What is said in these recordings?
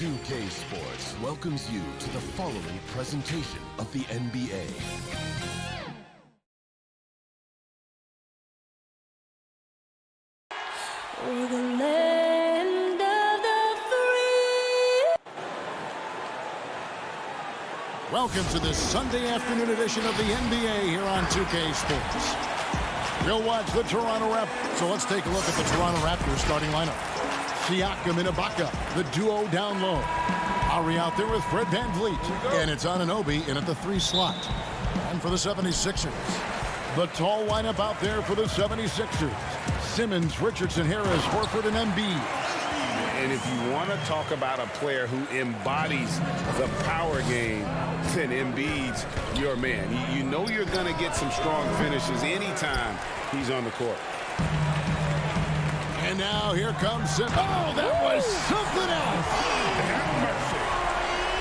2K Sports welcomes you to the following presentation of the NBA. For the land of the free. Welcome to this Sunday afternoon edition of the NBA here on 2K Sports. You'll watch the Toronto Raptors. So let's take a look at the Toronto Raptors starting lineup. Siakam and Ibaka, the duo down low. Ari out there with Fred VanVleet. And it's Anunoby in at the 3 slot. And for the 76ers, the tall lineup out there for the 76ers. Simmons, Richardson, Harris, Horford, and Embiid. And if you want to talk about a player who embodies the power game, then Embiid's your man. You know you're going to get some strong finishes anytime he's on the court. And now here comes Simmons. Oh, that was something else. Have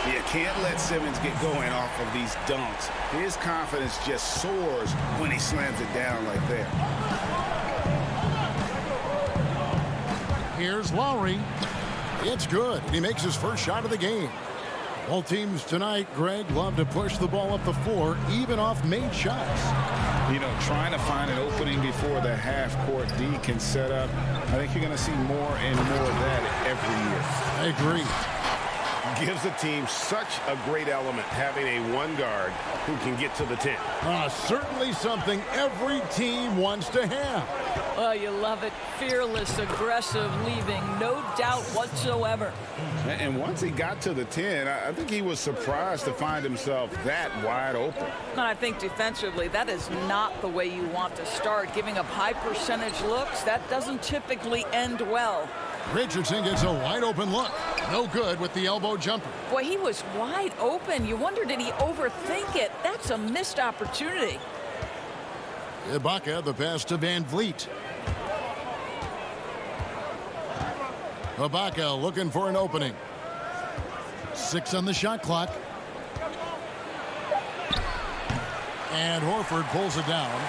mercy. You can't let Simmons get going off of these dunks. His confidence just soars when he slams it down like that. Here's Lowry. It's good. He makes his first shot of the game. Both teams tonight, Greg, love to push the ball up the floor, even off made shots. You know, trying to find an opening before the half-court D can set up. I think you're going to see more and more of that every year. I agree. Gives the team such a great element having a one guard who can get to the 10. Certainly something every team wants to have. Well, you love it. Fearless, aggressive, leaving no doubt whatsoever. And once he got to the 10, I think he was surprised to find himself that wide open. And I think defensively, that is not the way you want to start. Giving up high percentage looks, that doesn't typically end well. Richardson gets a wide open look. No good with the elbow jumper. Boy, he was wide open. You wonder, did he overthink it? That's a missed opportunity. Ibaka, the pass to VanVleet. Ibaka looking for an opening. 6 on the shot clock. And Horford pulls it down.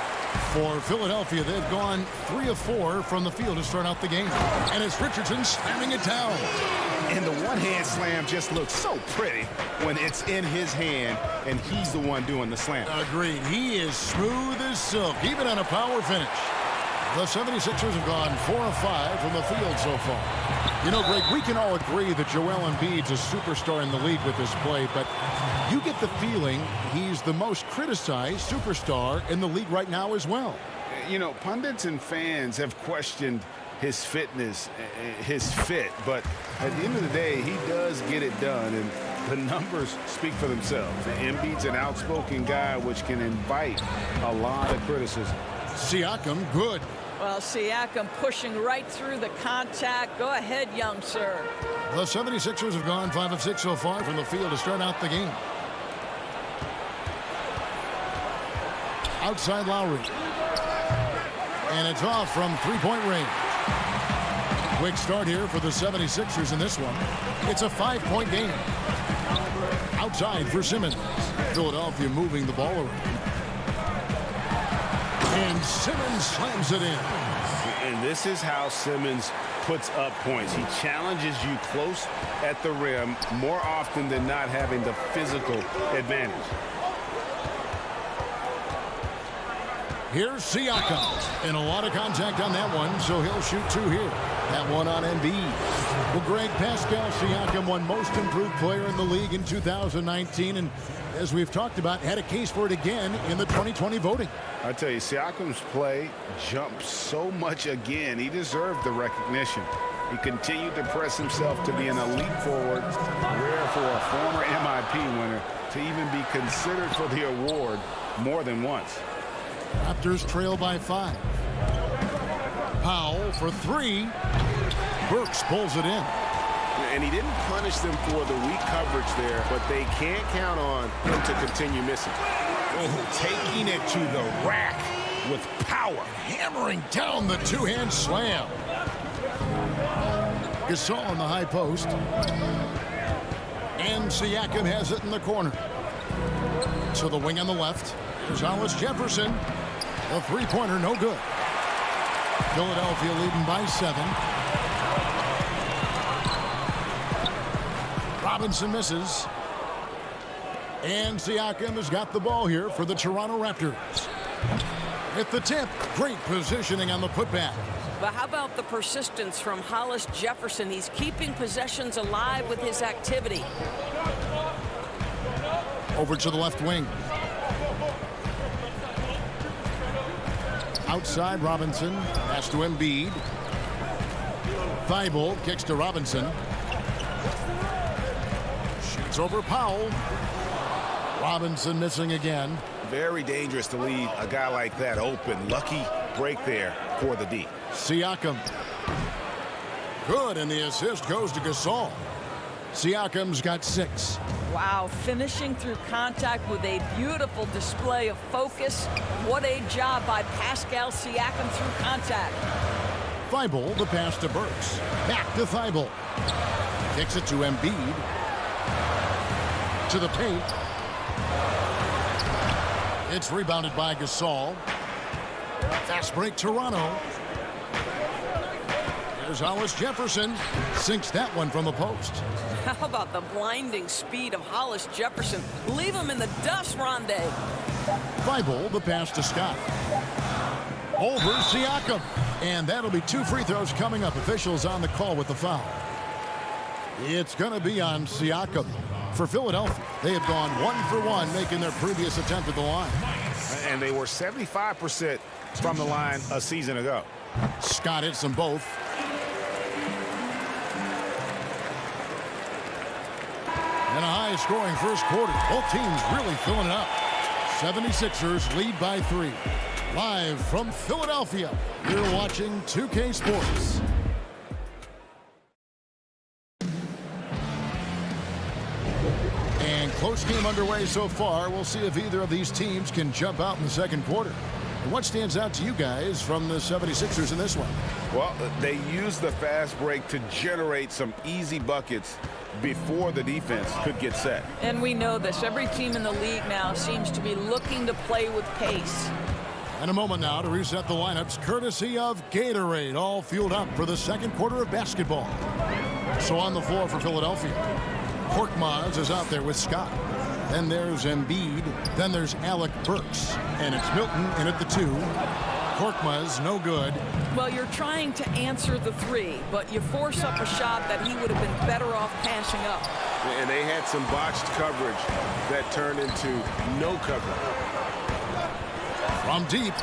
For Philadelphia, they've gone 3 of 4 from the field to start out the game. And it's Richardson slamming it down. And the one-hand slam just looks so pretty when it's in his hand and he's the one doing the slam. Agreed. He is smooth as silk, even on a power finish. The 76ers have gone 4 of 5 from the field so far. You know, Greg, we can all agree that Joel Embiid's a superstar in the league with this play, but you get the feeling he's the most criticized superstar in the league right now as well. You know, pundits and fans have questioned his fitness, his fit, but at the end of the day, he does get it done, and the numbers speak for themselves. Embiid's an outspoken guy, which can invite a lot of criticism. Siakam, good. Well, Siakam pushing right through the contact. Go ahead, young sir. The 76ers have gone 5 of 6 so far from the field to start out the game. Outside Lowry. And it's off from three-point range. Quick start here for the 76ers in this one. It's a 5-point game. Outside for Simmons. Philadelphia moving the ball around. And Simmons slams it in. And this is how Simmons puts up points. He challenges you close at the rim more often than not, having the physical advantage. Here's Siakam. And a lot of contact on that one, so he'll shoot 2 here. That one on Embiid. Well, Greg, Pascal Siakam won most improved player in the league in 2019. And as we've talked about, had a case for it again in the 2020 voting. I tell you, Siakam's play jumped so much again. He deserved the recognition. He continued to press himself to be an elite forward, rare for a former MIP winner to even be considered for the award more than once. Raptors trail by 5. Powell for 3. Burks pulls it in. And he didn't punish them for the weak coverage there, but they can't count on him to continue missing. Oh, taking it to the rack with power. Hammering down the two-hand slam. Gasol on the high post. And Siakam has it in the corner. To the wing on the left. Gonzalez Jefferson. The three-pointer, no good. Philadelphia leading by 7. Robinson misses. And Siakam has got the ball here for the Toronto Raptors. At the tip, great positioning on the putback. But how about the persistence from Hollis Jefferson? He's keeping possessions alive with his activity. Over to the left wing. Outside Robinson. Pass to Embiid. Thibault kicks to Robinson. Shoots over Powell. Robinson missing again. Very dangerous to leave a guy like that open. Lucky break there for the D. Siakam. Good, and the assist goes to Gasol. Siakam's got 6. Wow, finishing through contact with a beautiful display of focus. What a job by Pascal Siakam through contact. Thibault, the pass to Burks. Back to Thibault. Kicks it to Embiid. To the paint. It's rebounded by Gasol. Fast break Toronto. Here's Hollis Jefferson. Sinks that one from the post. How about the blinding speed of Hollis Jefferson? Leave him in the dust, Rondé. Thibault, the pass to Scott. Over Siakam. And that'll be 2 free throws coming up. Officials on the call with the foul. It's going to be on Siakam. For Philadelphia, they have gone 1 for 1, making their previous attempt at the line. And they were 75% from the line a season ago. Scott hits them both. And a high-scoring first quarter. Both teams really filling it up. 76ers lead by 3. Live from Philadelphia, you're watching 2K Sports. And close game underway so far. We'll see if either of these teams can jump out in the second quarter. And what stands out to you guys from the 76ers in this one? Well, they used the fast break to generate some easy buckets before the defense could get set. And we know this. Every team in the league now seems to be looking to play with pace. And a moment now to reset the lineups, courtesy of Gatorade, all fueled up for the second quarter of basketball. So on the floor for Philadelphia, Korkmaz is out there with Scott. Then there's Embiid. Then there's Alec Burks. And it's Milton in at the 2. Korkmaz, no good. Well, you're trying to answer the 3, but you force up a shot that he would have been better off passing up. And they had some botched coverage that turned into no coverage. From deep.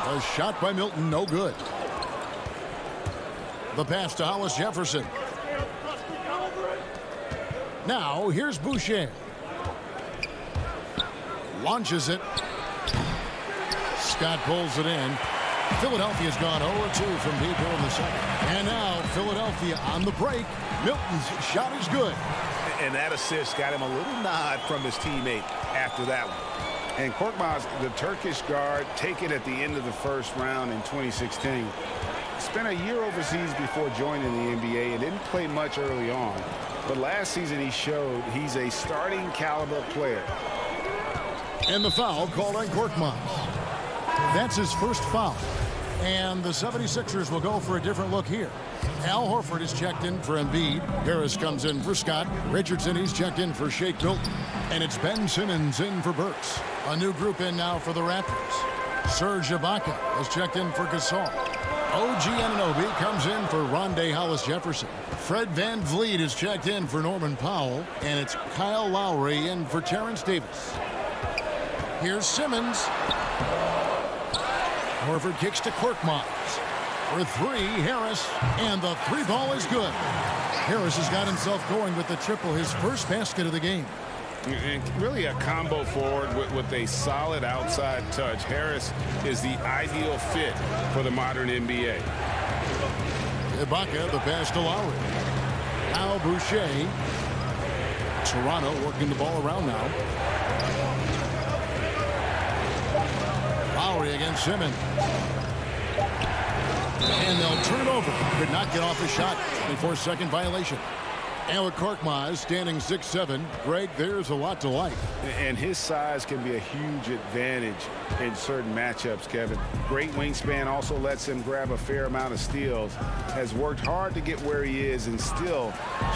A shot by Milton, no good. The pass to Hollis Jefferson. Now, here's Boucher. Launches it. Scott pulls it in. Philadelphia's gone 0-2 from deep here in the second. And now, Philadelphia on the break. Milton's shot is good. And that assist got him a little nod from his teammate after that one. And Korkmaz, the Turkish guard, taken at the end of the first round in 2016. Spent a year overseas before joining the NBA and didn't play much early on. But last season he showed he's a starting caliber player. And the foul called on Korkmaz. That's his first foul. And the 76ers will go for a different look here. Al Horford is checked in for Embiid. Harris comes in for Scott. Richardson, he's checked in for Shake Milton. And it's Ben Simmons in for Burks. A new group in now for the Raptors. Serge Ibaka is checked in for Gasol. OG Anunoby comes in for Rondé Hollis Jefferson. Fred Van Vliet is checked in for Norman Powell. And it's Kyle Lowry in for Terrence Davis. Here's Simmons. Horford kicks to Korkmaz. For 3, Harris. And the 3 ball is good. Harris has got himself going with the triple, his first basket of the game. And really a combo forward with a solid outside touch. Harris is the ideal fit for the modern NBA. Ibaka, the pass to Lowry. Now Boucher. Toronto working the ball around now. Lowry against Simmons. And they'll turn it over. Could not get off the shot. 24-second violation. And with Korkmaz standing 6'7", Greg, there's a lot to like. And his size can be a huge advantage in certain matchups, Kevin. Great wingspan also lets him grab a fair amount of steals. Has worked hard to get where he is and still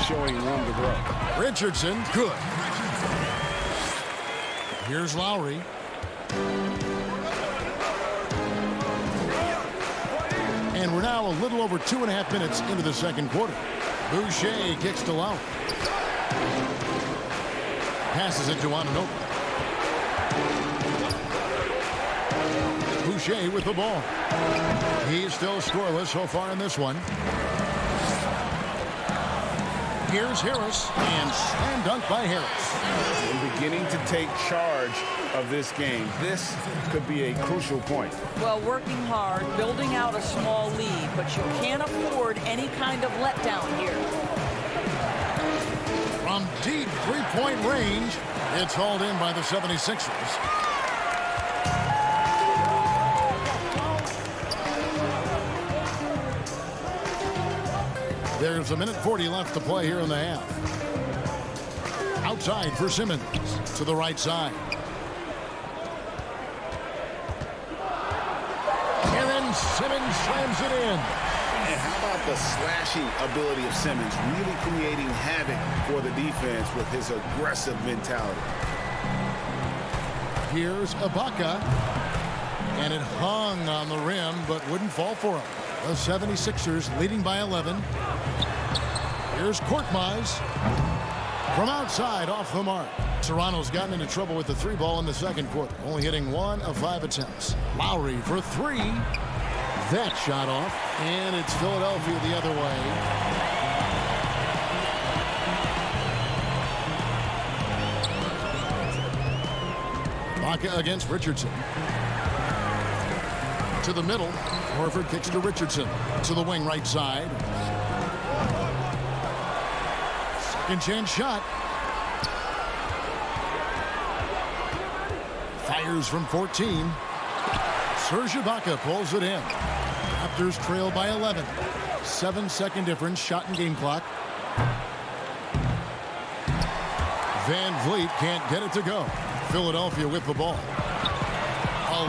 showing room to grow. Richardson, good. Here's Lowry. And we're now a little over 2.5 minutes into the second quarter. Boucher kicks to Lowry. Passes it to Anunoby. Boucher with the ball. He's still scoreless so far in this one. Here's Harris, and slam dunk by Harris. And beginning to take charge of this game. This could be a crucial point. Well, working hard, building out a small lead, but you can't afford any kind of letdown here. From deep three-point range, it's hauled in by the 76ers. There's 1:40 left to play here in the half. Outside for Simmons to the right side. And then Simmons slams it in. And how about the slashing ability of Simmons, really creating havoc for the defense with his aggressive mentality. Here's Ibaka. And it hung on the rim, but wouldn't fall for him. The 76ers leading by 11. Here's Korkmaz. From outside, off the mark. Toronto's gotten into trouble with the three ball in the second quarter, only hitting 1 of 5 attempts. Lowry for 3. That shot off, and it's Philadelphia the other way. Ibaka against Richardson. To the middle. Horford kicks to Richardson. To the wing right side. Second chance shot. Fires from 14. Serge Ibaka pulls it in. Raptors trail by 11. 7-second difference, shot and game clock. Van Vliet can't get it to go. Philadelphia with the ball.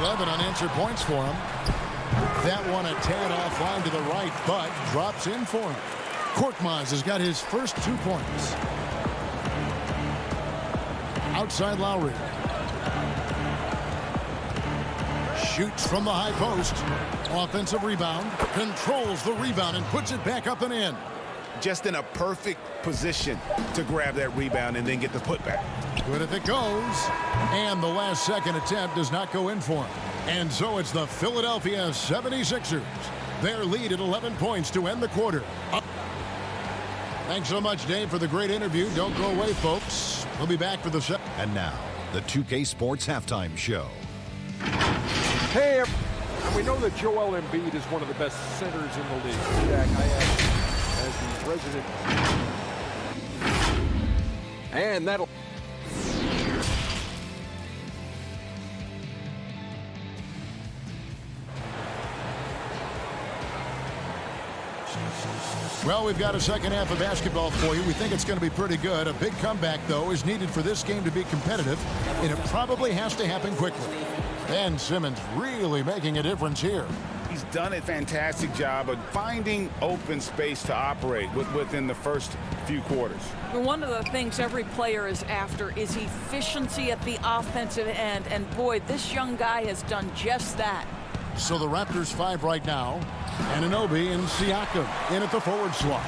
11 unanswered points for him. That one a tad offline to the right, but drops in for him. Korkmaz has got his first 2 points. Outside Lowry. Shoots from the high post. Offensive rebound. Controls the rebound and puts it back up and in. Just in a perfect position to grab that rebound and then get the putback. Good if it goes. And the last second attempt does not go in for him. And so it's the Philadelphia 76ers. Their lead at 11 points to end the quarter. Thanks so much, Dave, for the great interview. Don't go away, folks. We'll be back for the second. And now, the 2K Sports Halftime Show. Hey, and we know that Joel Embiid is one of the best centers in the league. Jack, I asked as the president. And that'll... Well, we've got a second half of basketball for you. We think it's going to be pretty good. A big comeback, though, is needed for this game to be competitive, and it probably has to happen quickly. Ben Simmons really making a difference here. He's done a fantastic job of finding open space to operate within the first few quarters. One of the things every player is after is efficiency at the offensive end, and boy, this young guy has done just that. So the Raptors 5 right now. Anunoby and Siakam in at the forward slots.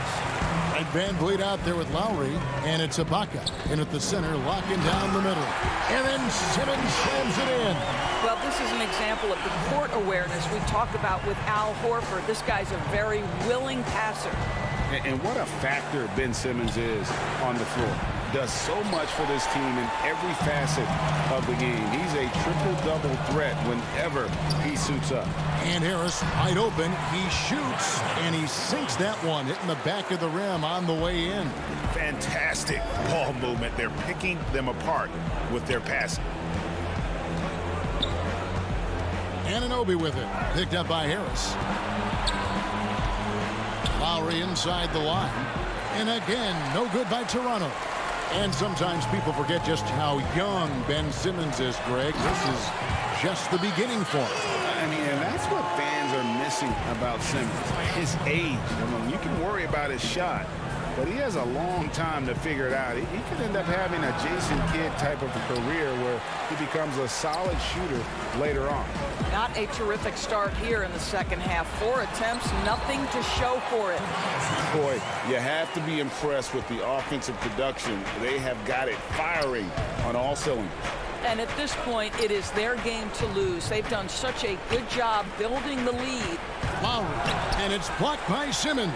And Van Vliet out there with Lowry, and it's Ibaka in at the center, locking down the middle. And then Simmons slams it in. Well, this is an example of the court awareness we talked about with Al Horford. This guy's a very willing passer. And what a factor Ben Simmons is on the floor. Does so much for this team in every facet of the game. He's a triple-double threat whenever he suits up. And Harris wide open. He shoots, and he sinks that one, hitting the back of the rim on the way in. Fantastic ball movement. They're picking them apart with their passing. Anunoby with it. Picked up by Harris. Lowry inside the line. And again, no good by Toronto. And sometimes people forget just how young Ben Simmons is, Greg. This is just the beginning for him. I mean, and that's what fans are missing about Simmons. His age. I mean, you can worry about his shot, but he has a long time to figure it out. He could end up having a Jason Kidd type of a career where he becomes a solid shooter later on. Not a terrific start here in the second half. 4 attempts, nothing to show for it. Boy, you have to be impressed with the offensive production. They have got it firing on all cylinders. And at this point, it is their game to lose. They've done such a good job building the lead. Lowry, and it's blocked by Simmons.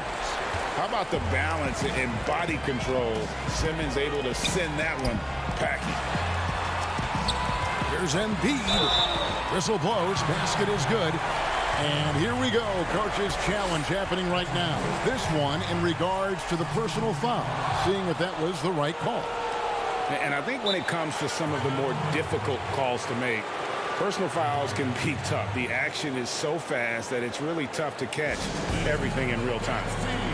How about the balance and body control? Simmons able to send that one packing. Here's Embiid. Whistle blows. Basket is good. And here we go. Coach's challenge happening right now. This one in regards to the personal foul. Seeing if that was the right call. And I think when it comes to some of the more difficult calls to make, personal fouls can be tough. The action is so fast that it's really tough to catch everything in real time.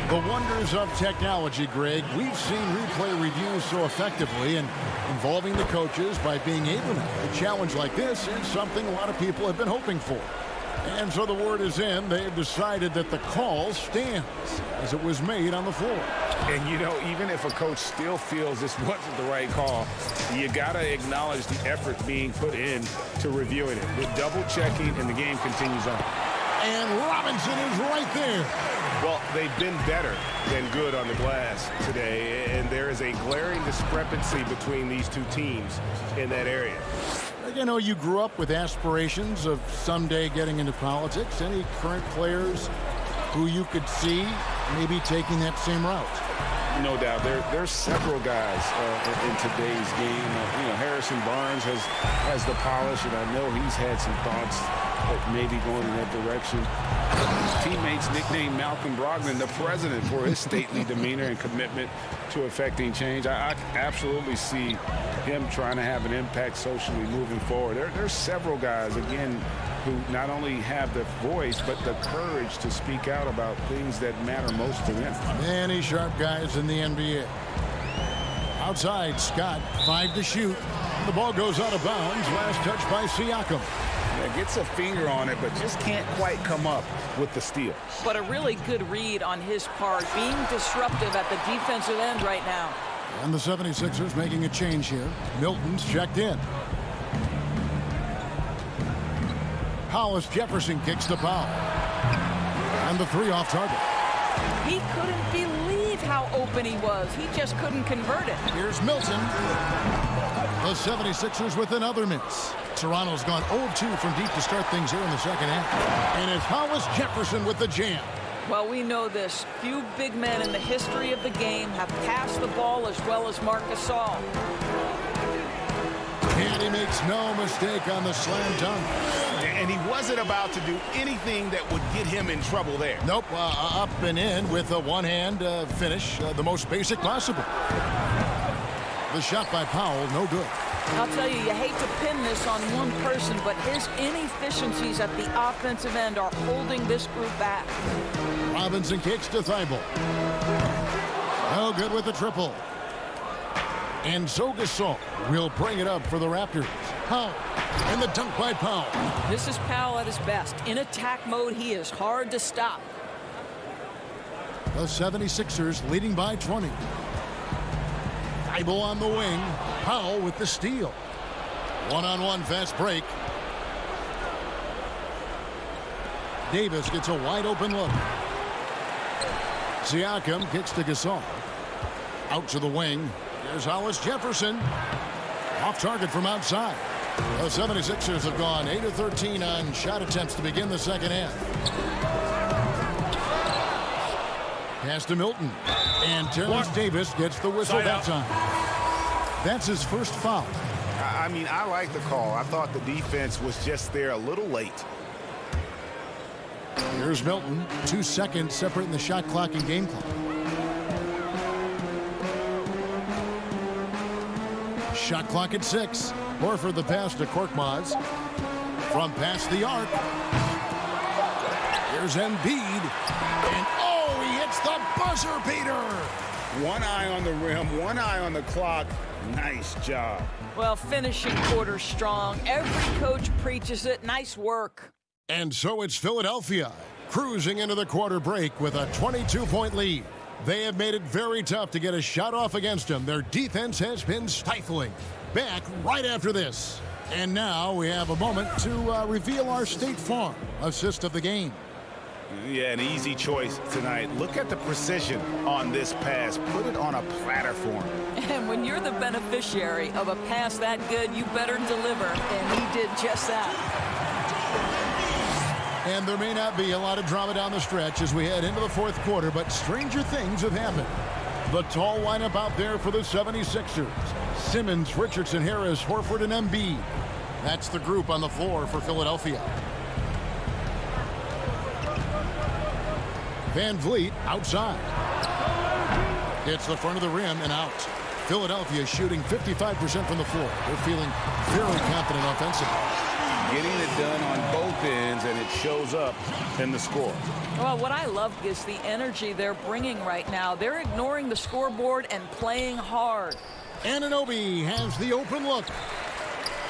The wonders of technology, Greg. We've seen replay reviews so effectively, and involving the coaches by being able to a challenge like this is something a lot of people have been hoping for. And so the word is in. They've decided that the call stands as it was made on the floor. And, you know, even if a coach still feels this wasn't the right call, you got to acknowledge the effort being put in to reviewing it. The double checking, and the game continues on. And Robinson is right there. Well, they've been better than good on the glass today, and there is a glaring discrepancy between these two teams in that area. You know, you grew up with aspirations of someday getting into politics. Any current players who you could see maybe taking that same route? No doubt. There's several guys in today's game. You know, Harrison Barnes has the polish, and I know he's had some thoughts that maybe going in that direction. His teammates nicknamed Malcolm Brogdon the president for his stately demeanor and commitment to effecting change. I absolutely see him trying to have an impact socially moving forward. There's several guys, again, who not only have the voice, but the courage to speak out about things that matter most to them. Many sharp guys in the NBA. Outside, Scott, 5 to shoot. The ball goes out of bounds. Last touch by Siakam. Yeah, gets a finger on it, but just can't quite come up with the steal. But a really good read on his part, being disruptive at the defensive end right now. And the 76ers making a change here. Milton's checked in. Hollis Jefferson kicks the foul. And the 3 off target. He couldn't believe how open he was. He just couldn't convert it. Here's Milton. The 76ers with another miss. Toronto's gone 0-2 from deep to start things here in the second half. And it's Hollis Jefferson with the jam. Well, we know this. Few big men in the history of the game have passed the ball as well as Marc Gasol. And he makes no mistake on the slam dunk. And he wasn't about to do anything that would get him in trouble there. Nope, up and in with a one-hand finish, the most basic possible. The shot by Powell, no good. I'll tell you, you hate to pin this on one person, but his inefficiencies at the offensive end are holding this group back. Robinson kicks to Thibault. No good with the triple. And so Gasol will bring it up for the Raptors. Powell, and the dunk by Powell. This is Powell at his best. In attack mode, he is hard to stop. The 76ers leading by 20. Thibault on the wing. Powell with the steal. One-on-one fast break. Davis gets a wide open look. Siakam kicks to Gasol. Out to the wing. There's Hollis Jefferson. Off target from outside. The 76ers have gone 8 of 13 on shot attempts to begin the second half. Pass to Milton. And Terrence Davis gets the whistle that time. That's his first foul. I mean, I like the call. I thought the defense was just there a little late. Here's Milton. 2 seconds separating the shot clock and game clock. Shot clock at 6. Horford the pass to Korkmaz. From past the arc. Here's Embiid. And oh, he hits the buzzer beater. One eye on the rim, one eye on the clock. Nice job. Well, finishing quarter strong. Every coach preaches it. Nice work. And so it's Philadelphia cruising into the quarter break with a 22-point lead. They have made it very tough to get a shot off against them. Their defense has been stifling. Back right after this. And now we have a moment to reveal our State Farm assist of the game. Yeah, an easy choice tonight. Look at the precision on this pass. Put it on a platter for him. And when you're the beneficiary of a pass that good, you better deliver. And he did just that. And there may not be a lot of drama down the stretch as we head into the fourth quarter, but stranger things have happened. The tall lineup out there for the 76ers. Simmons, Richardson, Harris, Horford, and Embiid. That's the group on the floor for Philadelphia. Van Vliet outside. It's the front of the rim and out. Philadelphia shooting 55% from the floor. They're feeling very confident offensively. Getting it done on both ends, and it shows up in the score. Well, what I love is the energy they're bringing right now. They're ignoring the scoreboard and playing hard. Anunoby has the open look.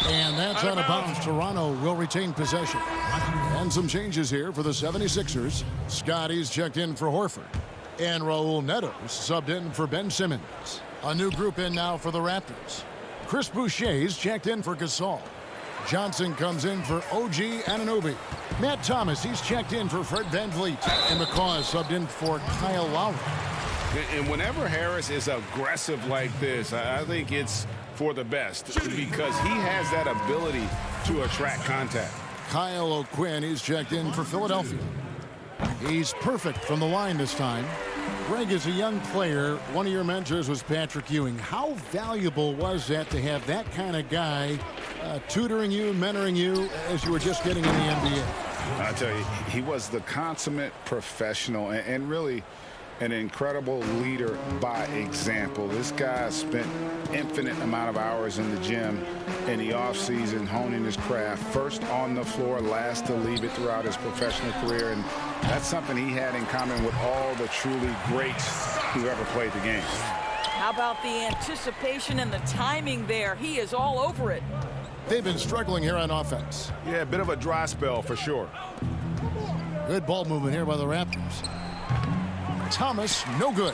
And that's out of bounds. Toronto will retain possession. And some changes here for the 76ers. Scotty's checked in for Horford. And Raul Neto's subbed in for Ben Simmons. A new group in now for the Raptors. Chris Boucher's checked in for Gasol. Johnson comes in for OG Anunoby. Matt Thomas, he's checked in for Fred VanVleet. And McCaw is subbed in for Kyle Lowry. And whenever Harris is aggressive like this, I think it's for the best because he has that ability to attract contact. Kyle O'Quinn, he's checked in for Philadelphia. He's perfect from the line this time. Greg, as a young player, one of your mentors was Patrick Ewing. How valuable was that to have that kind of guy tutoring you, mentoring you as you were just getting in the NBA? I tell you, he was the consummate professional and really an incredible leader by example. This guy spent infinite amount of hours in the gym in the offseason honing his craft. First on the floor, last to leave it throughout his professional career. And that's something he had in common with all the truly greats who ever played the game. How about the anticipation and the timing there? He is all over it. They've been struggling here on offense. Yeah, a bit of a dry spell for sure. Good ball movement here by the Raptors. Thomas, no good.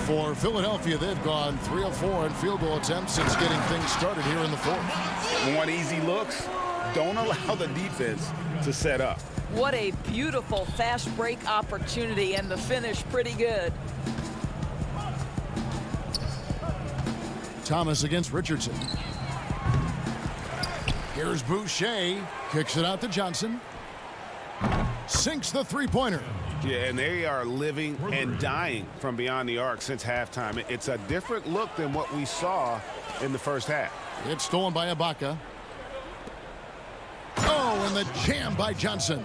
For Philadelphia, they've gone 3 of 4 in field goal attempts since getting things started here in the fourth. Want easy looks? Don't allow the defense to set up. What a beautiful fast break opportunity, and the finish pretty good. Thomas against Richardson. Here's Boucher. Kicks it out to Johnson. Sinks the three-pointer. Yeah, and they are living and dying from beyond the arc since halftime. It's a different look than what we saw in the first half. It's stolen by Ibaka. Oh, and the jam by Johnson.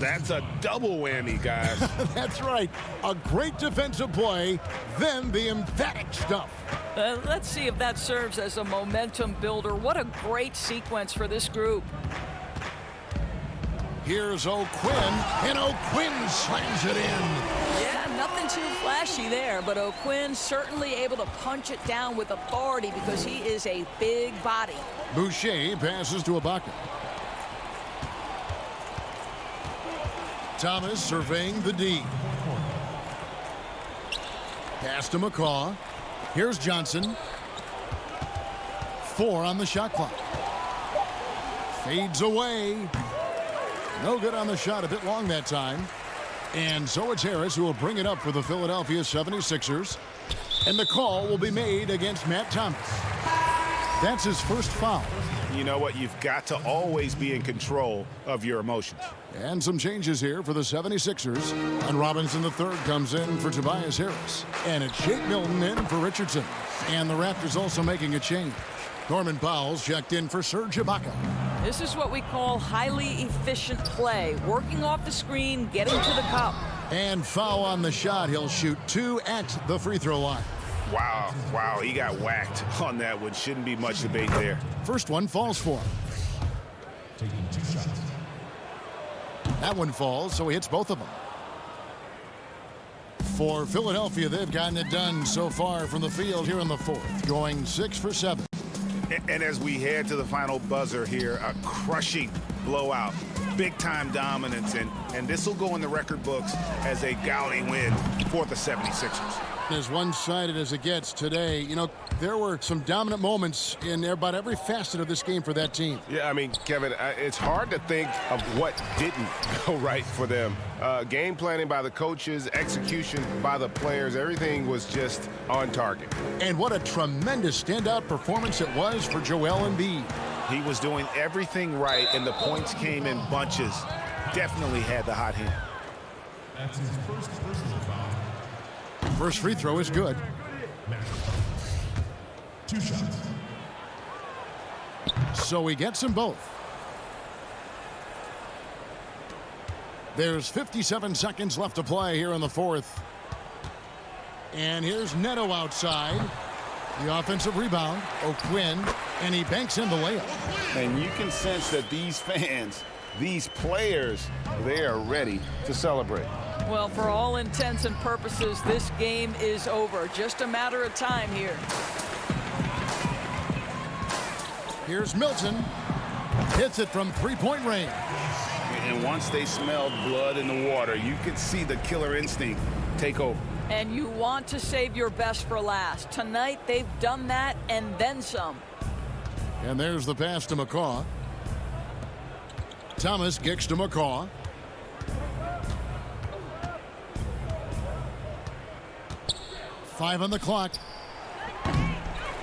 That's a double whammy, guys. That's right. A great defensive play, then the emphatic stuff. Let's see if that serves as a momentum builder. What a great sequence for this group. Here's O'Quinn, and O'Quinn slams it in. Yeah, nothing too flashy there, but O'Quinn certainly able to punch it down with authority because he is a big body. Boucher passes to Ibaka. Thomas surveying the D. Pass to McCaw. Here's Johnson. 4 on the shot clock. Fades away. No good on the shot, a bit long that time. And so it's Harris who will bring it up for the Philadelphia 76ers. And the call will be made against Matt Thomas. That's his first foul. You know what? You've got to always be in control of your emotions. And some changes here for the 76ers. And Robinson III comes in for Tobias Harris. And it's Shake Milton in for Richardson. And the Raptors also making a change. Norman Powell's checked in for Serge Ibaka. This is what we call highly efficient play. Working off the screen, getting to the cup. And foul on the shot. He'll shoot 2 at the free throw line. Wow, he got whacked on that one. Shouldn't be much debate there. First one falls for him. Taking 2 shots. That one falls, so he hits both of them. For Philadelphia, they've gotten it done so far from the field here in the fourth, going 6 for 7. And as we head to the final buzzer here, a crushing blowout, big-time dominance, and this will go in the record books as a gaudy win for the 76ers. As one-sided as it gets today, you know, there were some dominant moments in about every facet of this game for that team. Yeah, I mean, Kevin, it's hard to think of what didn't go right for them. Game planning by the coaches, execution by the players, everything was just on target. And what a tremendous standout performance it was for Joel Embiid. He was doing everything right, and the points came in bunches. Definitely had the hot hand. That's his first personal foul. First free throw is good. 2 shots. So he gets them both. There's 57 seconds left to play here in the fourth. And here's Neto outside. The offensive rebound, O'Quinn, and he banks in the layup. And you can sense that these fans, these players, they are ready to celebrate. Well, for all intents and purposes, this game is over. Just a matter of time here. Here's Milton. Hits it from three-point range. And once they smelled blood in the water, you could see the killer instinct take over. And you want to save your best for last. Tonight, they've done that and then some. And there's the pass to McCaw. Thomas kicks to McCaw. Five on the clock.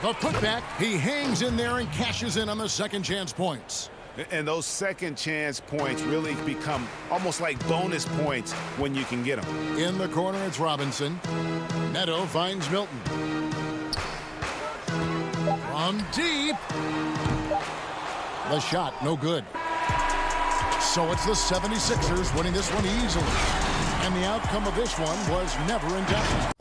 The putback. He hangs in there and cashes in on the second chance points. And those second chance points really become almost like bonus points when you can get them. In the corner, it's Robinson. Neto finds Milton. From deep. The shot, no good. So it's the 76ers winning this one easily. And the outcome of this one was never in doubt.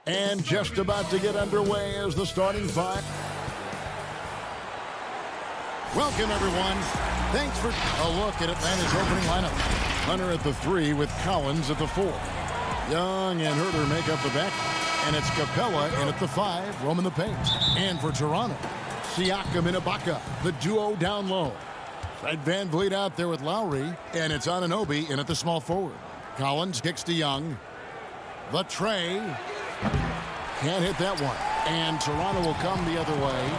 And just about to get underway as the starting five. Welcome, everyone. Thanks for a look at Atlanta's opening lineup. Hunter at the 3 with Collins at the 4. Young and Herter make up the back. And it's Capella in at the 5, roaming the paint. And for Toronto, Siakam and Ibaka, the duo down low. Fred VanVleet out there with Lowry. And it's Anunoby in at the small forward. Collins kicks to Young. The tray. Can't hit that one. And Toronto will come the other way.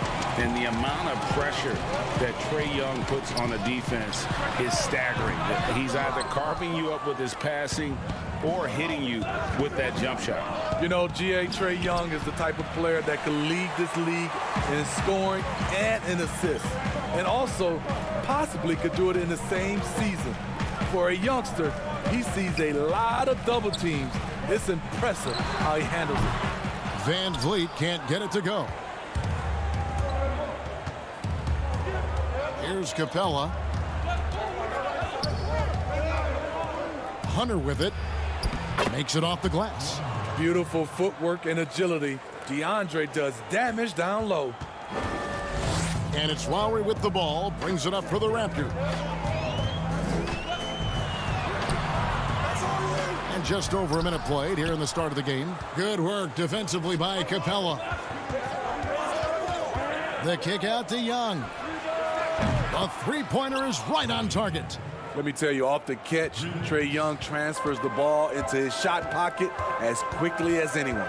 And the amount of pressure that Trae Young puts on the defense is staggering. He's either carving you up with his passing or hitting you with that jump shot. You know, Trae Young is the type of player that can lead this league in scoring and in assists. And also possibly could do it in the same season. For a youngster, he sees a lot of double teams. It's impressive how he handles it. VanVleet can't get it to go. Here's Capella. Hunter with it. Makes it off the glass. Beautiful footwork and agility. DeAndre does damage down low. And it's Lowry with the ball. Brings it up for the Raptors. And just over a minute played here in the start of the game. Good work defensively by Capella. The kick out to Young. A three-pointer is right on target. Let me tell you, off the catch, Trae Young transfers the ball into his shot pocket as quickly as anyone.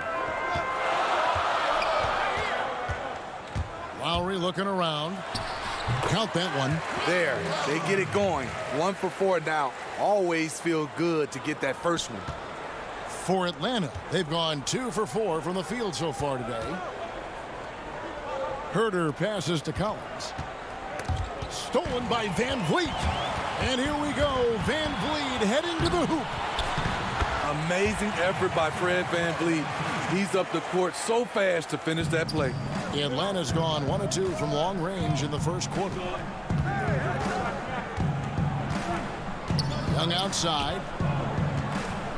Lowry looking around. Count that one. There, they get it going. 1 for 4 now. Always feel good to get that first one. For Atlanta, they've gone 2 for 4 from the field so far today. Herter passes to Collins. Stolen by VanVleet. And here we go. VanVleet heading to the hoop. Amazing effort by Fred VanVleet. He's up the court so fast to finish that play. Atlanta's gone 1 of 2 from long range in the first quarter. Young outside.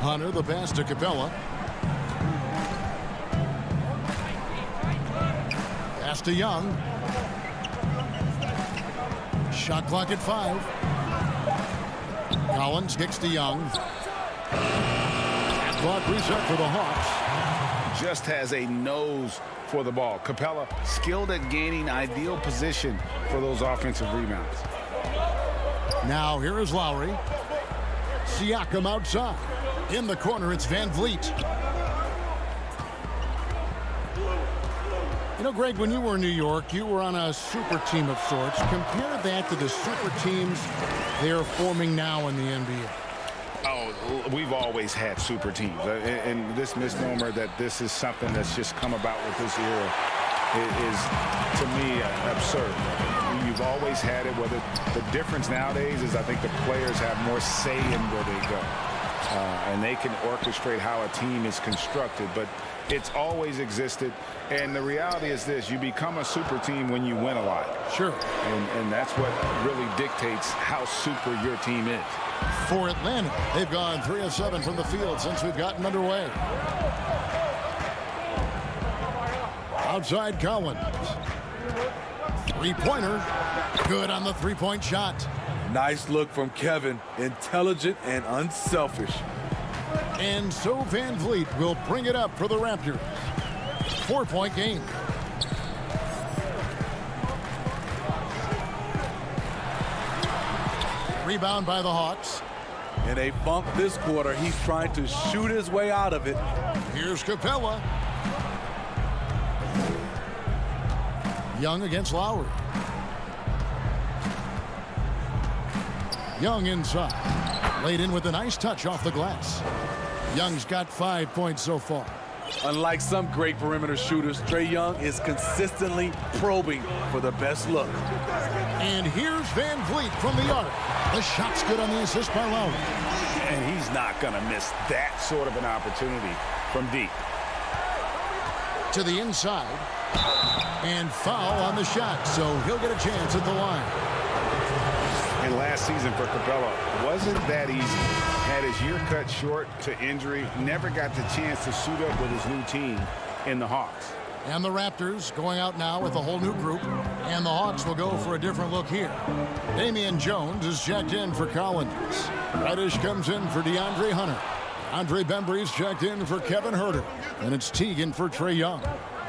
Hunter, the pass to Capella. Pass to Young. Shot clock at 5. Collins kicks to Young. Clock reset for the Hawks. Just has a nose for the ball. Capella skilled at gaining ideal position for those offensive rebounds. Now here is Lowry. Siakam outside. In the corner, it's VanVleet. You know, Greg, when you were in New York, you were on a super team of sorts. Compare that to the super teams they're forming now in the NBA. Oh, we've always had super teams. And this misnomer that this is something that's just come about with this era is, to me, absurd. You've always had it. Whether the difference nowadays is I think the players have more say in where they go. And they can orchestrate how a team is constructed. But it's always existed. And the reality is this. You become a super team when you win a lot. Sure. And that's what really dictates how super your team is. For Atlanta, they've gone 3 of 7 from the field since we've gotten underway. Outside Collins. Three-pointer. Good on the three-point shot. Nice look from Kevin. Intelligent and unselfish. And so VanVleet will bring it up for the Raptors. 4-point game. Rebound by the Hawks. In a funk this quarter, he's trying to shoot his way out of it. Here's Capella. Young against Lowry. Young inside. Laid in with a nice touch off the glass. Young's got 5 points so far. Unlike some great perimeter shooters, Trae Young is consistently probing for the best look. And here's VanVleet from the arc. The shot's good on the assist by Lowry. And he's not going to miss that sort of an opportunity from deep. To the inside. And foul on the shot, so he'll get a chance at the line. And last season for Capella wasn't that easy. Had his year cut short to injury, never got the chance to suit up with his new team in the Hawks. And the Raptors going out now with a whole new group. And the Hawks will go for a different look here. Damian Jones is checked in for Collins. Reddish comes in for DeAndre Hunter. Andre Bembry's checked in for Kevin Huerter. And it's Teagan for Trae Young.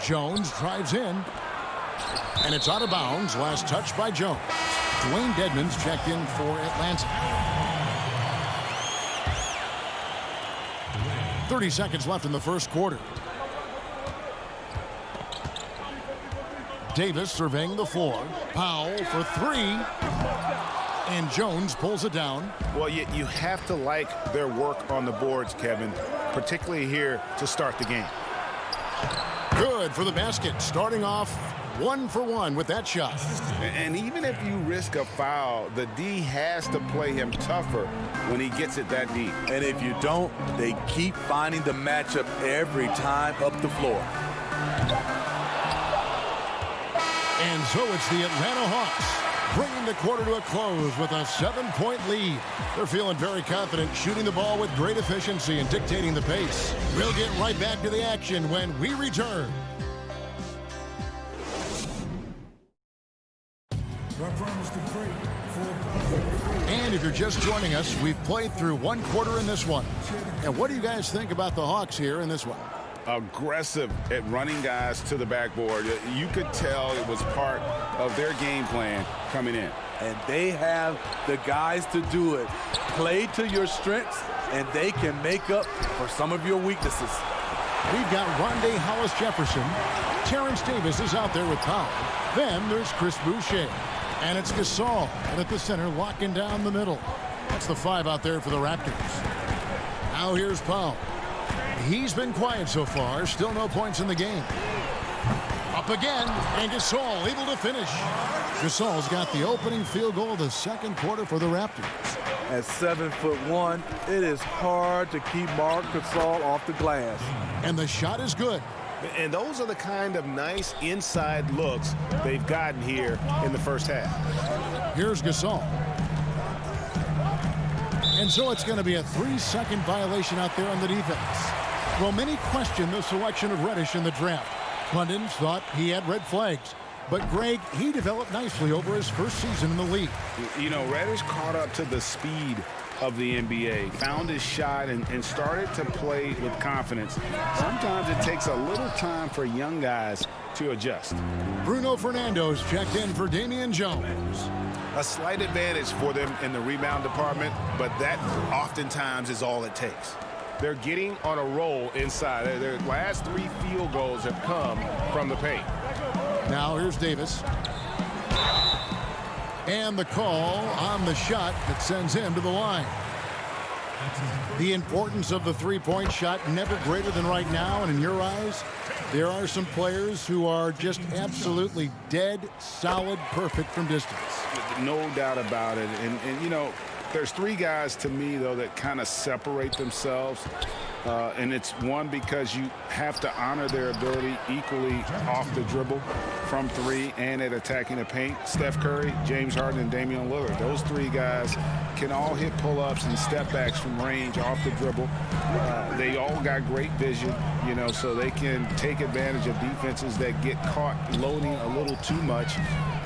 Jones drives in. And it's out of bounds. Last touch by Jones. Dwayne Dedmon's checked in for Atlanta. 30 seconds left in the first quarter. Davis surveying the floor. Powell for three. And Jones pulls it down. Well, you have to like their work on the boards, Kevin, particularly here to start the game. Good for the basket. Starting off 1 for 1 with that shot. And even if you risk a foul, the D has to play him tougher when he gets it that deep. And if you don't, they keep finding the matchup every time up the floor. And so it's the Atlanta Hawks bringing the quarter to a close with a 7-point lead. They're feeling very confident, shooting the ball with great efficiency and dictating the pace. We'll get right back to the action when we return. And if you're just joining us, we've played through one quarter in this one. And what do you guys think about the Hawks here in this one? Aggressive at running guys to the backboard. You could tell it was part of their game plan coming in. And they have the guys to do it. Play to your strengths, and they can make up for some of your weaknesses. We've got Rondé Hollis-Jefferson. Terrence Davis is out there with Powell. Then there's Chris Boucher. And it's Gasol. And at the center, locking down the middle. That's the 5 out there for the Raptors. Now here's Powell. He's been quiet so far. Still no points in the game. Up again. And Gasol able to finish. Gasol's got the opening field goal of the second quarter for the Raptors. At 7'1", it is hard to keep Marc Gasol off the glass. And the shot is good. And those are the kind of nice inside looks they've gotten here in the first half. Here's Gasol. And so it's going to be a 3-second violation out there on the defense. Well, many question the selection of Reddish in the draft. Pundits thought he had red flags. But, Greg, he developed nicely over his first season in the league. You know, Reddish caught up to the speed of the NBA, found his shot, and started to play with confidence. Sometimes it takes a little time for young guys to adjust. Bruno Fernando's checked in for Damian Jones. A slight advantage for them in the rebound department, but that oftentimes is all it takes. They're getting on a roll inside. Their last 3 field goals have come from the paint. Now here's Davis. And the call on the shot that sends him to the line. The importance of the three-point shot never greater than right now. And in your eyes, there are some players who are just absolutely dead, solid, perfect from distance. No doubt about it. And you know, there's 3 guys to me, though, that kind of separate themselves. And it's one, because you have to honor their ability equally off the dribble, from 3, and at attacking the paint. Steph Curry, James Harden, and Damian Lillard. Those 3 guys can all hit pull-ups and step-backs from range off the dribble. They all got great vision, you know, so they can take advantage of defenses that get caught loading a little too much.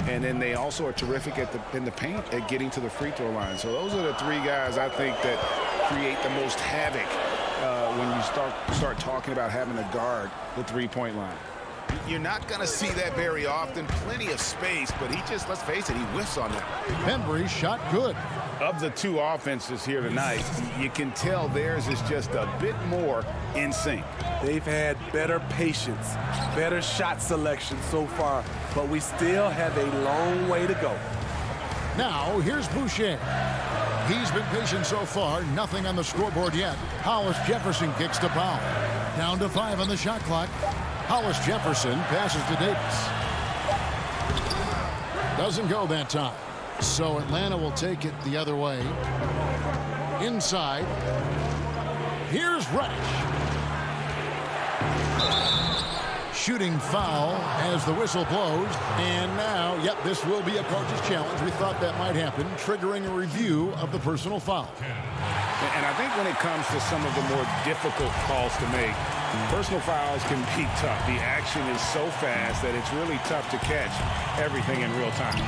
And then they also are terrific in the paint at getting to the free throw line. So those are the 3 guys I think that create the most havoc when you start talking about having to guard the three-point line. You're not going to see that very often. Plenty of space, but he just, let's face it, he whiffs on that. Bembry shot good. Of the 2 offenses here tonight, you can tell theirs is just a bit more in sync. They've had better patience, better shot selection so far, but we still have a long way to go. Now, here's Boucher. He's been patient so far. Nothing on the scoreboard yet. Hollis-Jefferson kicks to Powell. Down to 5 on the shot clock. Hollis-Jefferson passes to Davis. Doesn't go that time. So Atlanta will take it the other way. Inside. Here's Reddish. Shooting foul as the whistle blows. And now, yep, this will be a coach's challenge. We thought that might happen, triggering a review of the personal foul. And I think when it comes to some of the more difficult calls to make, personal fouls can be tough. The action is so fast that it's really tough to catch everything in real time.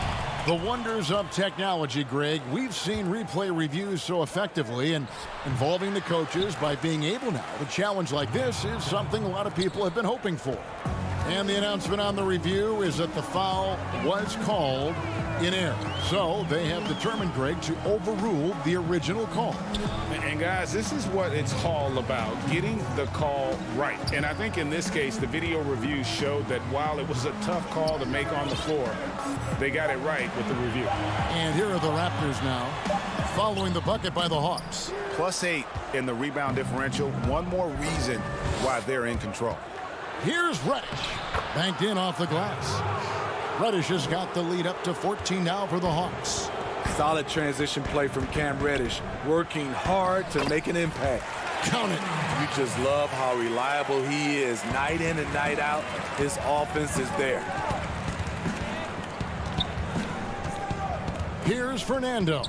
The wonders of technology, Greg. We've seen replay reviews so effectively, and involving the coaches by being able now to challenge like this is something a lot of people have been hoping for. And the announcement on the review is that the foul was called in error. So they have determined, Greg, to overrule the original call. And guys, this is what it's all about, getting the call right. And I think in this case, the video review showed that while it was a tough call to make on the floor, they got it right with the review. And here are the Raptors now, following the bucket by the Hawks. +8 in the rebound differential. One more reason why they're in control. Here's Reddish, banked in off the glass. Reddish has got the lead up to 14 now for the Hawks. Solid transition play from Cam Reddish, working hard to make an impact. Count it. You just love how reliable he is. Night in and night out, his offense is there. Here's Fernando.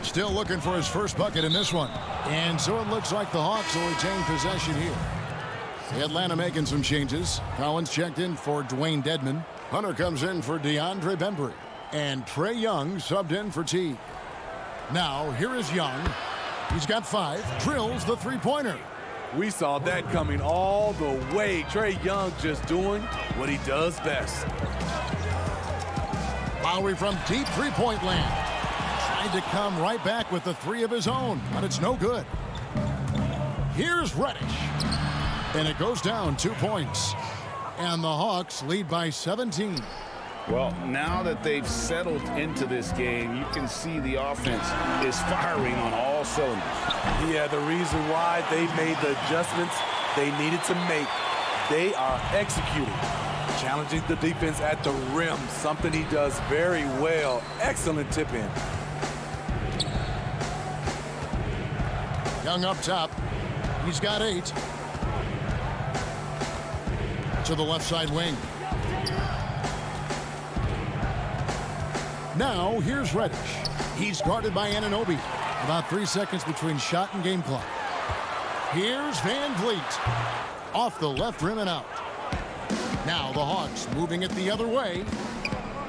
Still looking for his first bucket in this one. And so it looks like the Hawks will retain possession here. Atlanta making some changes. Collins checked in for Dwayne Dedman. Hunter comes in for DeAndre Bembry. And Trae Young subbed in for T. Now, here is Young. He's got 5. Drills the three-pointer. We saw that coming all the way. Trae Young just doing what he does best. Lowry from deep three-point land. Tried to come right back with the 3 of his own, but it's no good. Here's Reddish. And it goes down 2 points. And the Hawks lead by 17. Well, now that they've settled into this game, you can see the offense is firing on all cylinders. Yeah, the reason why they made the adjustments they needed to make. They are executing, challenging the defense at the rim, something he does very well. Excellent tip in. Young up top. He's got 8. To the left side wing. Now, here's Reddish. He's guarded by Anunoby. About 3 seconds between shot and game clock. Here's Van Vliet. Off the left rim and out. Now the Hawks moving it the other way.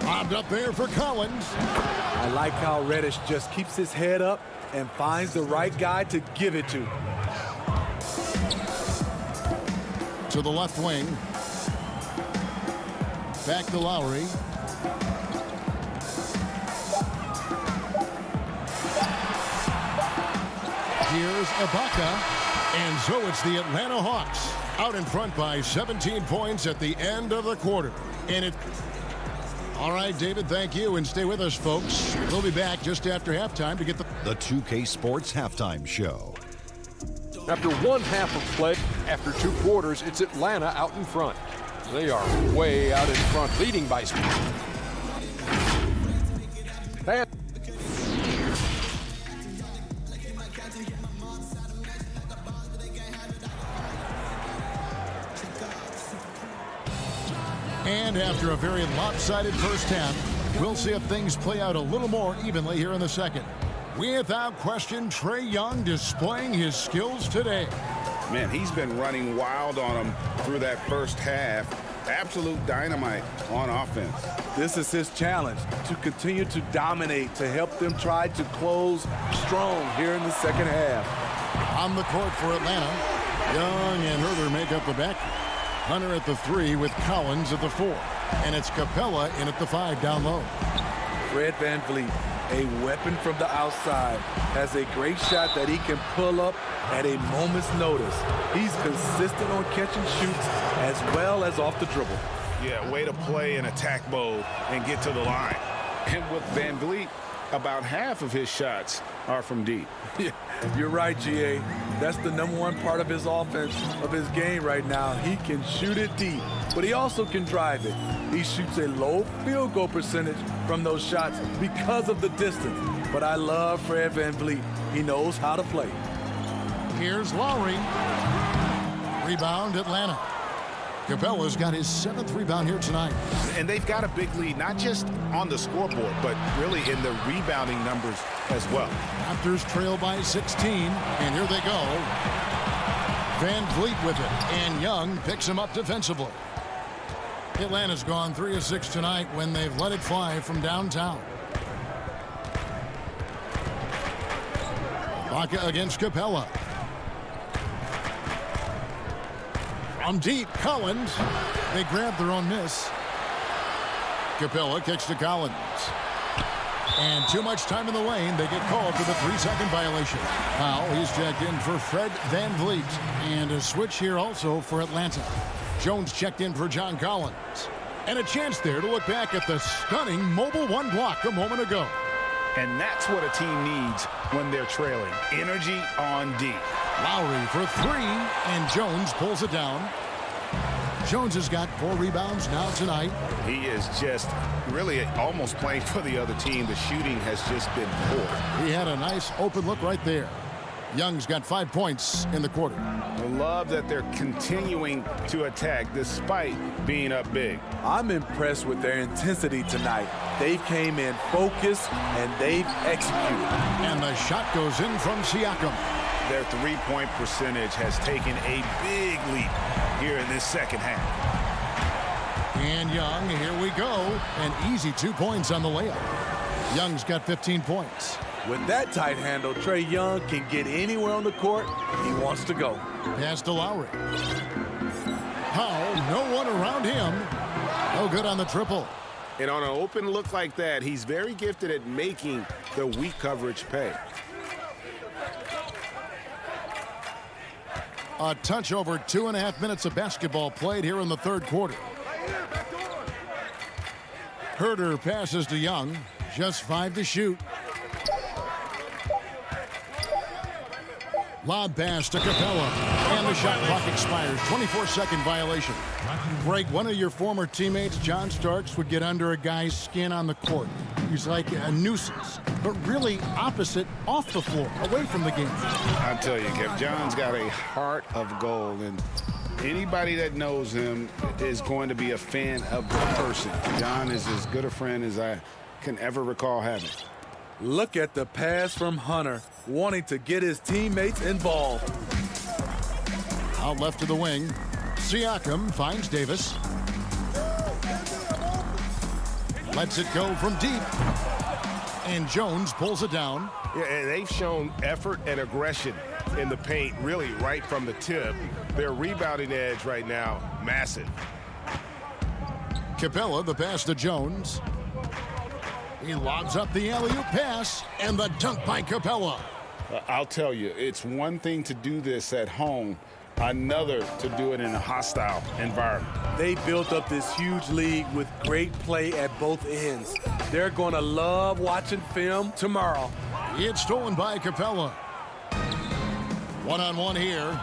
Bobbed up there for Collins. I like how Reddish just keeps his head up and finds the right guy to give it to. To the left wing. Back to Lowry. Here's Ibaka. And so it's the Atlanta Hawks out in front by 17 points at the end of the quarter. And it... All right, David, thank you. And stay with us, folks. We'll be back just after halftime to get The 2K Sports Halftime Show. After one half of play, after 2 quarters, it's Atlanta out in front. They are way out in front, leading by speed. And after a very lopsided first half, we'll see if things play out a little more evenly here in the second. Without question, Trae Young displaying his skills today. Man, he's been running wild on them through that first half. Absolute dynamite on offense. This is his challenge, to continue to dominate, to help them try to close strong here in the second half. On the court for Atlanta, Young and Herder make up the back. Hunter at the 3 with Collins at the 4. And it's Capella in at the 5 down low. Fred VanVleet, a weapon from the outside, has a great shot that he can pull up at a moment's notice. He's consistent on catch and shoots as well as off the dribble. Yeah, way to play in attack mode and get to the line. And with VanVleet, about half of his shots are from deep. Yeah, you're right, GA. That's the #1 part of his offense, of his game right now. He can shoot it deep, but he also can drive it. He shoots a low field goal percentage from those shots because of the distance. But I love Fred VanVleet. He knows how to play. Here's Lowry. Rebound Atlanta. Capella's got his 7th rebound here tonight. And they've got a big lead, not just on the scoreboard, but really in the rebounding numbers as well. Raptors trail by 16, and here they go. Van Vliet with it, and Young picks him up defensively. Atlanta's gone 3 of 6 tonight when they've let it fly from downtown. Baca against Capella. From deep, Collins. They grab their own miss. Capella kicks to Collins. And too much time in the lane. They get called for the 3-second violation. Foul. He's checked in for Fred Van Vliet. And a switch here also for Atlanta. Jones checked in for John Collins. And a chance there to look back at the stunning mobile 1 block a moment ago. And that's what a team needs when they're trailing. Energy on D. Lowry for 3, and Jones pulls it down. Jones has got 4 rebounds now tonight. He is just really almost playing for the other team. The shooting has just been poor. He had a nice open look right there. Young's got 5 points in the quarter. I love that they're continuing to attack despite being up big. I'm impressed with their intensity tonight. They came in focused and they've executed. And the shot goes in from Siakam. Their 3-point percentage has taken a big leap here in this second half. And Young, here we go. An easy 2 points on the layup. Young's got 15 points. With that tight handle, Trae Young can get anywhere on the court he wants to go. Pass to Lowry. Powell, no one around him. No good on the triple. And on an open look like that, he's very gifted at making the weak coverage pay. A touch over 2.5 minutes of basketball played here in the 3rd quarter. Herter passes to Young. Just 5 to shoot. Lob pass to Capella. And the shot clock expires. 24-second violation. Greg, one of your former teammates, John Starks, would get under a guy's skin on the court. He's like a nuisance, but really opposite off the floor, away from the game. I'll tell you, Kev, John's got a heart of gold, and anybody that knows him is going to be a fan of the person. John is as good a friend as I can ever recall having. Look at the pass from Hunter, wanting to get his teammates involved. Out left to the wing. Siakam finds Davis. Lets it go from deep. And Jones pulls it down. Yeah, and they've shown effort and aggression in the paint, really right from the tip. Their rebounding edge right now, massive. Capella, the pass to Jones. He lobs up the alley-oop pass, and the dunk by Capella. I'll tell you, it's one thing to do this at home, another to do it in a hostile environment. They built up this huge lead with great play at both ends. They're going to love watching film tomorrow. It's stolen by Capella. One-on-one here.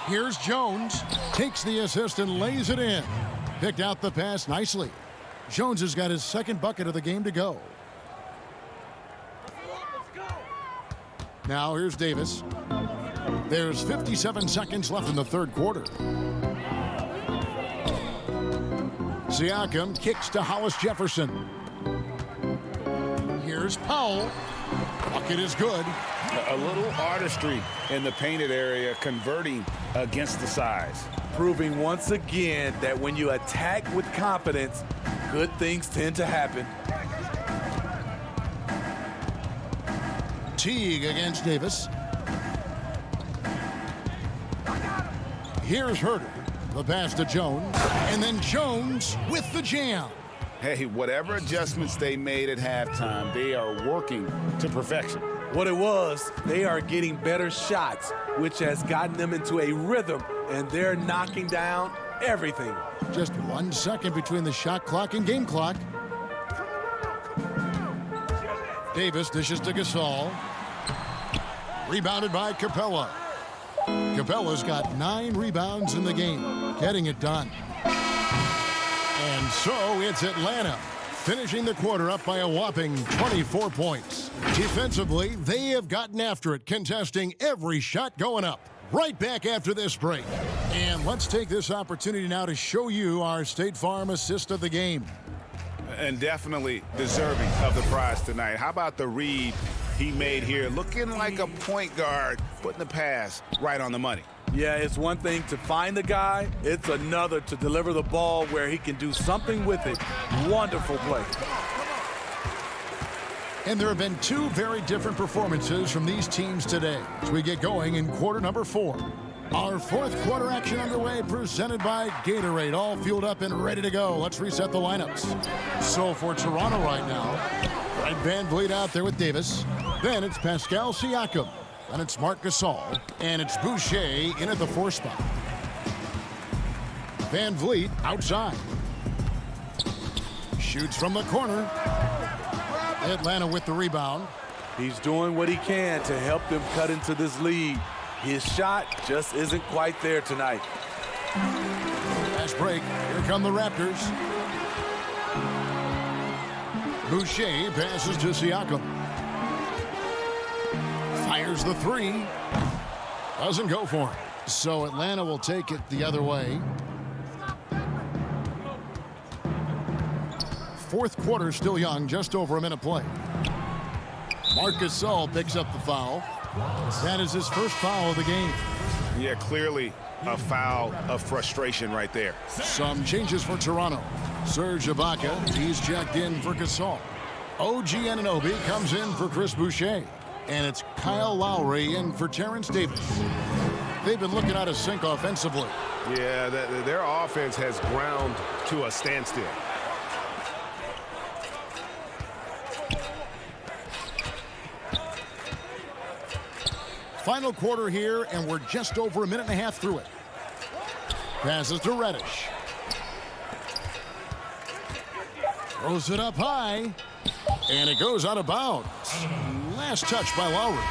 Here's Jones. Takes the assist and lays it in. Picked out the pass nicely. Jones has got his 2nd bucket of the game to go. Now here's Davis. There's 57 seconds left in the 3rd quarter. Siakam kicks to Hollis Jefferson. Here's Powell. Bucket is good. A little artistry in the painted area, converting against the size. Proving once again that when you attack with confidence, good things tend to happen. Teague against Davis. Here's Herter. The pass to Jones. And then Jones with the jam. Hey, whatever adjustments they made at halftime, they are working to perfection. What it was, they are getting better shots, which has gotten them into a rhythm, and they're knocking down everything. Just 1 second between the shot clock and game clock. Davis dishes to Gasol. Rebounded by Capella. Capella's got 9 rebounds in the game, getting it done. And so it's Atlanta, finishing the quarter up by a whopping 24 points. Defensively, they have gotten after it, contesting every shot going up. Right back after this break. And let's take this opportunity now to show you our State Farm assist of the game. And definitely deserving of the prize tonight. How about the read he made here? Looking like a point guard, putting the pass right on the money. Yeah, it's one thing to find the guy. It's another to deliver the ball where he can do something with it. Wonderful play. And there have been two very different performances from these teams today as we get going in quarter number 4. Our fourth quarter action underway, presented by Gatorade, all fueled up and ready to go. Let's reset the lineups. So for Toronto right now, Fred VanVleet out there with Davis. Then it's Pascal Siakam. Then it's Marc Gasol. And it's Boucher in at the 4 spot. VanVleet outside. Shoots from the corner. Atlanta with the rebound. He's doing what he can to help them cut into this lead. His shot just isn't quite there tonight. Fast break. Here come the Raptors. Boucher passes to Siakam. Fires the 3. Doesn't go for it. So Atlanta will take it the other way. Fourth quarter still young, just over a minute play. Marc Gasol picks up the foul. That is his first foul of the game. Yeah, clearly a foul of frustration right there. Some changes for Toronto. Serge Ibaka, he's checked in for Gasol. OG Anunoby comes in for Chris Boucher. And it's Kyle Lowry in for Terrence Davis. They've been looking out of sync offensively. Yeah, their offense has ground to a standstill. Final quarter here, and we're just over a minute and a half through it. Passes to Reddish. Throws it up high, and it goes out of bounds. Last touch by Lowry.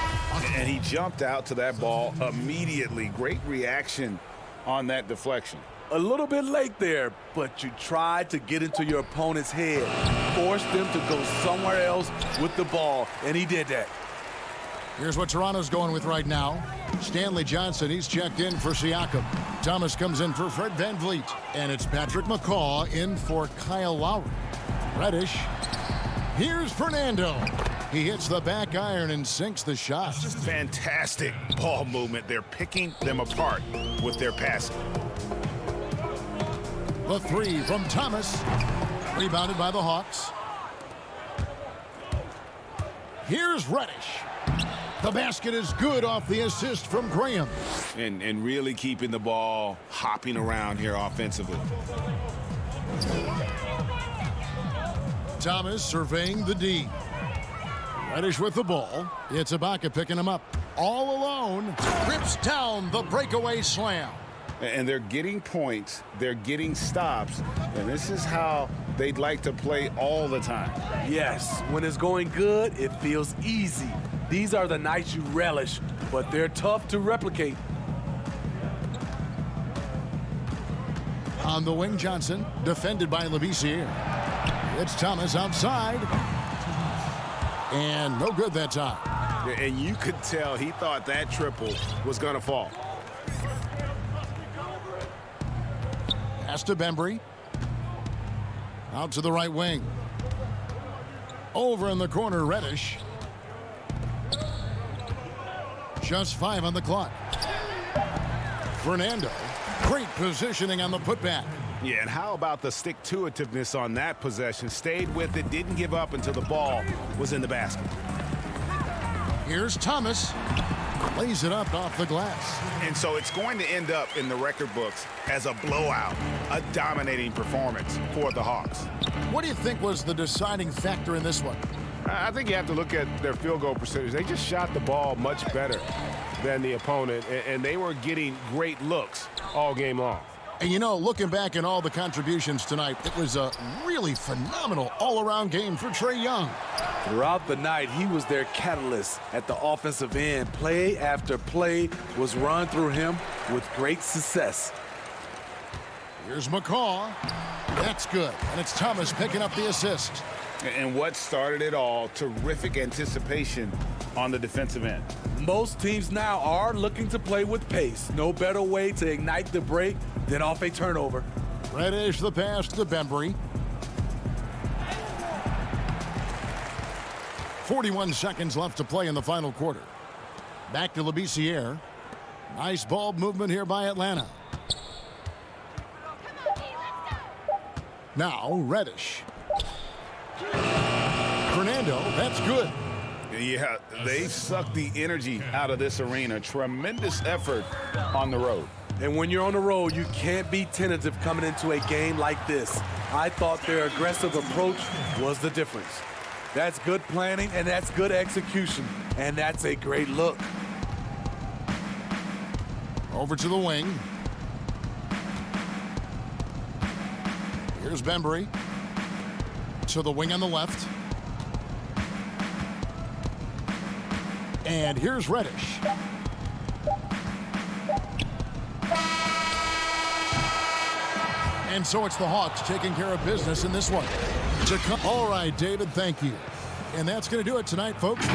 And he jumped out to that ball immediately. Great reaction on that deflection. A little bit late there, but you tried to get into your opponent's head. Force them to go somewhere else with the ball, and he did that. Here's what Toronto's going with right now. Stanley Johnson, he's checked in for Siakam. Thomas comes in for Fred VanVleet. And it's Patrick McCaw in for Kyle Lowry. Reddish. Here's Fernando. He hits the back iron and sinks the shot. Fantastic ball movement. They're picking them apart with their passing. The 3 from Thomas. Rebounded by the Hawks. Here's Reddish. The basket is good off the assist from Graham. And really keeping the ball hopping around here offensively. Thomas surveying the D. Reddish with the ball. It's Ibaka picking him up. All alone. Rips down the breakaway slam. And they're getting points. They're getting stops. And this is how they'd like to play all the time. Yes, when it's going good, it feels easy. These are the nights you relish, but they're tough to replicate. On the wing, Johnson, defended by Labissiere. It's Thomas outside. And no good that time. And you could tell he thought that triple was going to fall. Pass to Bembry. Out to the right wing. Over in the corner, Reddish. Just 5 on the clock. Fernando. Great positioning on the putback. Yeah, and how about the stick-to-itiveness on that possession? Stayed with it, didn't give up until the ball was in the basket. Here's Thomas. Lays it up off the glass. And so it's going to end up in the record books as a blowout, a dominating performance for the Hawks. What do you think was the deciding factor in this one? I think you have to look at their field goal percentage. They just shot the ball much better than the opponent, and they were getting great looks all game long. And you know, looking back at all the contributions tonight, it was a really phenomenal all-around game for Trae Young. Throughout the night, he was their catalyst at the offensive end. Play after play was run through him with great success. Here's McCaw. That's good. And it's Thomas picking up the assist. And what started it all, terrific anticipation on the defensive end. Most teams now are looking to play with pace. No better way to ignite the break than off a turnover. Reddish the pass to Bembry. 41 seconds left to play in the final quarter. Back to Labissiere. Nice ball movement here by Atlanta. Now Reddish. Fernando, that's good. Yeah, they sucked the energy out of this arena. Tremendous effort on the road. And when you're on the road, you can't be tentative coming into a game like this. I thought their aggressive approach was the difference. That's good planning, and that's good execution, and that's a great look. Over to the wing. Here's Bembry. To the wing on the left. And here's Reddish. And so it's the Hawks taking care of business in this one. All right, David, thank you. And that's going to do it tonight, folks.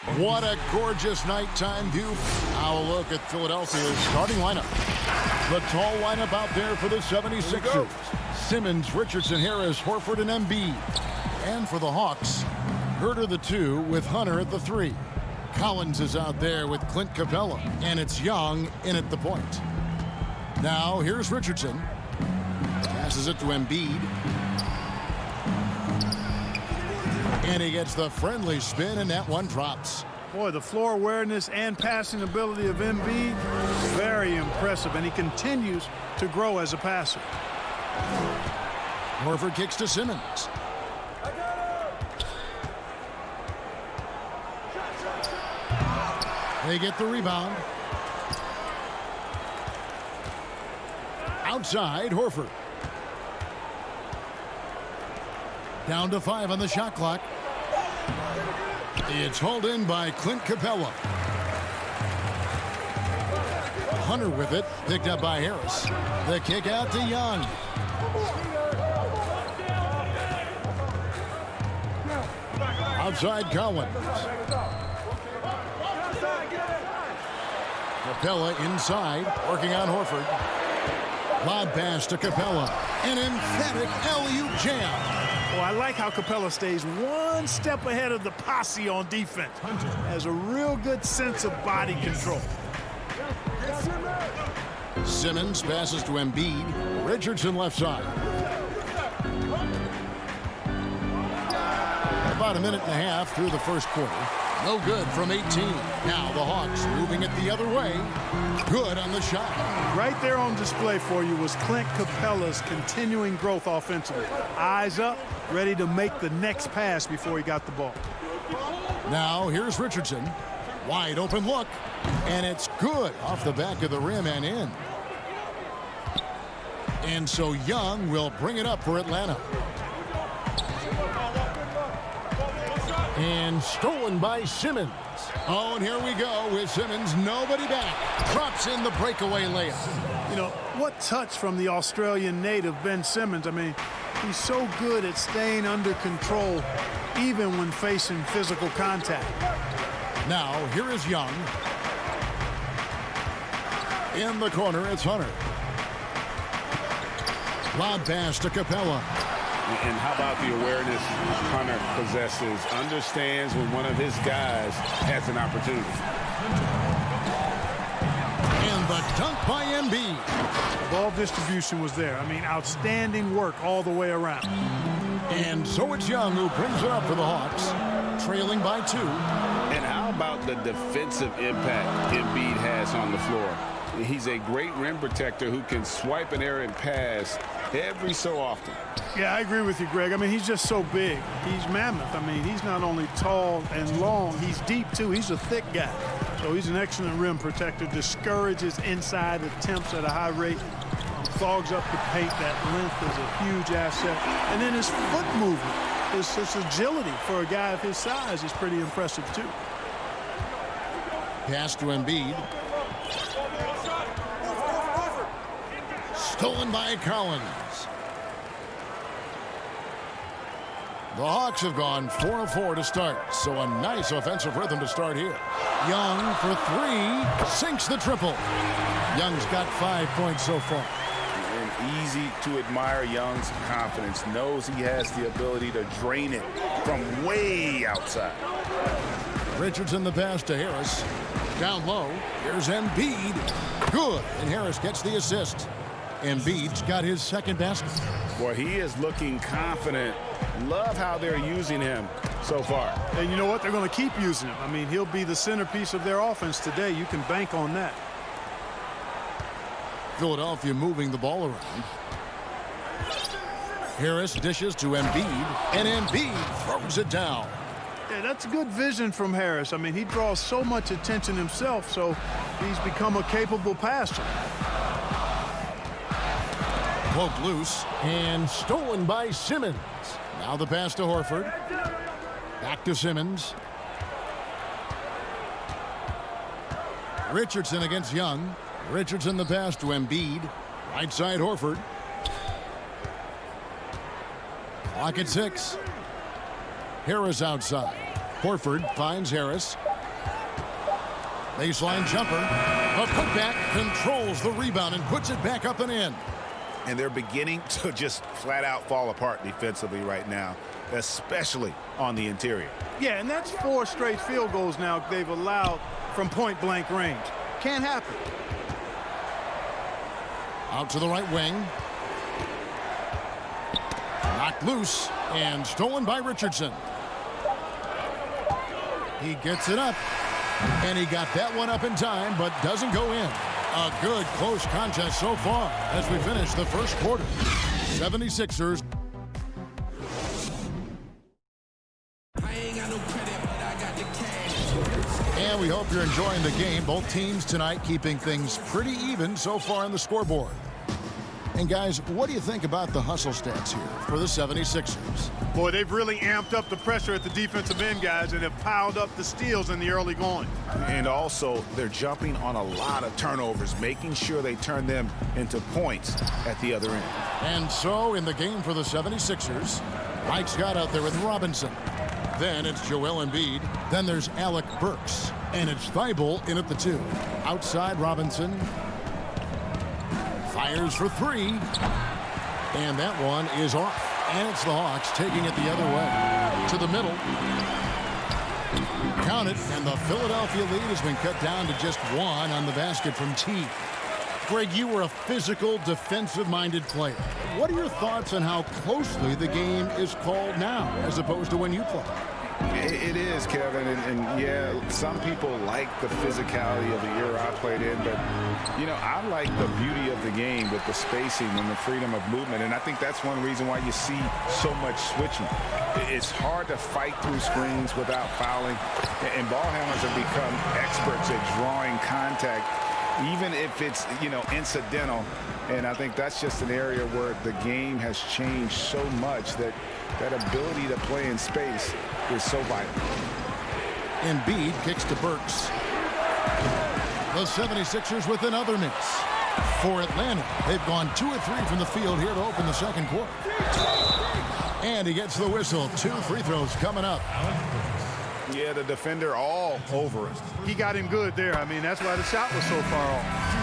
What a gorgeous nighttime view. Now a look at Philadelphia's starting lineup. The tall lineup out there for the 76ers. Simmons, Richardson, Harris, Horford, and Embiid. And for the Hawks, Herter the 2 with Hunter at the 3. Collins is out there with Clint Capella. And it's Young in at the point. Now here's Richardson. Passes it to Embiid. And he gets the friendly spin, and that one drops. Boy, the floor awareness and passing ability of Embiid, very impressive, and he continues to grow as a passer. Horford kicks to Simmons. They get the rebound. Outside, Horford. Down to 5 on the shot clock. It's hauled in by Clint Capella. Hunter with it, picked up by Harris. The kick out to Young. Outside Collins. Capella inside, working on Horford. Lob pass to Capella. An emphatic alley-oop jam. Well, I like how Capella stays one step ahead of the posse on defense. Has a real good sense of body control. Simmons passes to Embiid. Richardson left side. About a minute and a half through the first quarter. No good from 18. Now the Hawks moving it the other way. Good on the shot. Right there on display for you was Clint Capella's continuing growth offensively. Eyes up, ready to make the next pass before he got the ball. Now here's Richardson. Wide open look. And it's good off the back of the rim and in. And so Young will bring it up for Atlanta. And stolen by Simmons. Oh, and here we go with Simmons. Nobody back. Drops in the breakaway layup. You know, what touch from the Australian native, Ben Simmons. I mean, he's so good at staying under control, even when facing physical contact. Now, here is Young. In the corner, it's Hunter. Lob pass to Capella. And how about the awareness Hunter possesses? Understands when one of his guys has an opportunity. And the dunk by Embiid. Ball distribution was there. I mean, outstanding work all the way around. And so it's Young who brings it up for the Hawks, trailing by 2. And how about the defensive impact Embiid has on the floor? He's a great rim protector who can swipe an errant pass every so often. Yeah, I agree with you, Greg. I mean, he's just so big. He's mammoth. I mean, he's not only tall and long, he's deep, too. He's a thick guy. So he's an excellent rim protector. Discourages inside attempts at a high rate. Clogs up the paint. That length is a huge asset. And then his foot movement, his agility for a guy of his size is pretty impressive, too. Pass to Embiid. Stolen by Collins. The Hawks have gone 4 of 4 to start, so a nice offensive rhythm to start here. Young for 3, sinks the triple. Young's got 5 points so far. And easy to admire Young's confidence. Knows he has the ability to drain it from way outside. Richardson the pass to Harris. Down low, here's Embiid. Good, and Harris gets the assist. Embiid's got his second basket. Boy, he is looking confident. Love how they're using him so far. And you know what? They're going to keep using him. I mean, he'll be the centerpiece of their offense today. You can bank on that. Philadelphia moving the ball around. Harris dishes to Embiid, and Embiid throws it down. Yeah, that's good vision from Harris. I mean, he draws so much attention himself, so he's become a capable passer. Poked loose and stolen by Simmons. Now the pass to Horford. Back to Simmons. Richardson against Young. Richardson the pass to Embiid. Right side Horford. Clock at 6. Harris outside. Horford finds Harris. Baseline jumper. A putback controls the rebound and puts it back up and in. And they're beginning to just flat out fall apart defensively right now, especially on the interior. Yeah, and that's 4 straight field goals now they've allowed from point-blank range. Can't happen. Out to the right wing. Knocked loose and stolen by Richardson. He gets it up. And he got that one up in time, but doesn't go in. A good close contest so far as we finish the first quarter. 76ers. And we hope you're enjoying the game. Both teams tonight keeping things pretty even so far on the scoreboard. And guys, what do you think about the hustle stats here for the 76ers? Boy, they've really amped up the pressure at the defensive end, guys, and have piled up the steals in the early going. And also, they're jumping on a lot of turnovers, making sure they turn them into points at the other end. And so, in the game for the 76ers, Mike Scott out there with Robinson. Then it's Joel Embiid. Then there's Alec Burks. And it's Thibault in at the 2. Outside Robinson. Fires for 3. And that one is off. And it's the Hawks taking it the other way. To the middle. Count it. And the Philadelphia lead has been cut down to just 1 on the basket from T. Greg, you were a physical, defensive-minded player. What are your thoughts on how closely the game is called now as opposed to when you played? It is, Kevin, and yeah, some people like the physicality of the era I played in, but, you know, I like the beauty of the game with the spacing and the freedom of movement, and I think that's one reason why you see so much switching. It's hard to fight through screens without fouling, and ball handlers have become experts at drawing contact, even if it's, you know, incidental, and I think that's just an area where the game has changed so much that that ability to play in space is so vital. Embiid kicks to Burks. The 76ers with another miss. For Atlanta, they've gone 2 of 3 from the field here to open the second quarter. And he gets the whistle. 2 free throws coming up. Yeah, the defender all over it. He got him good there. I mean, that's why the shot was so far off.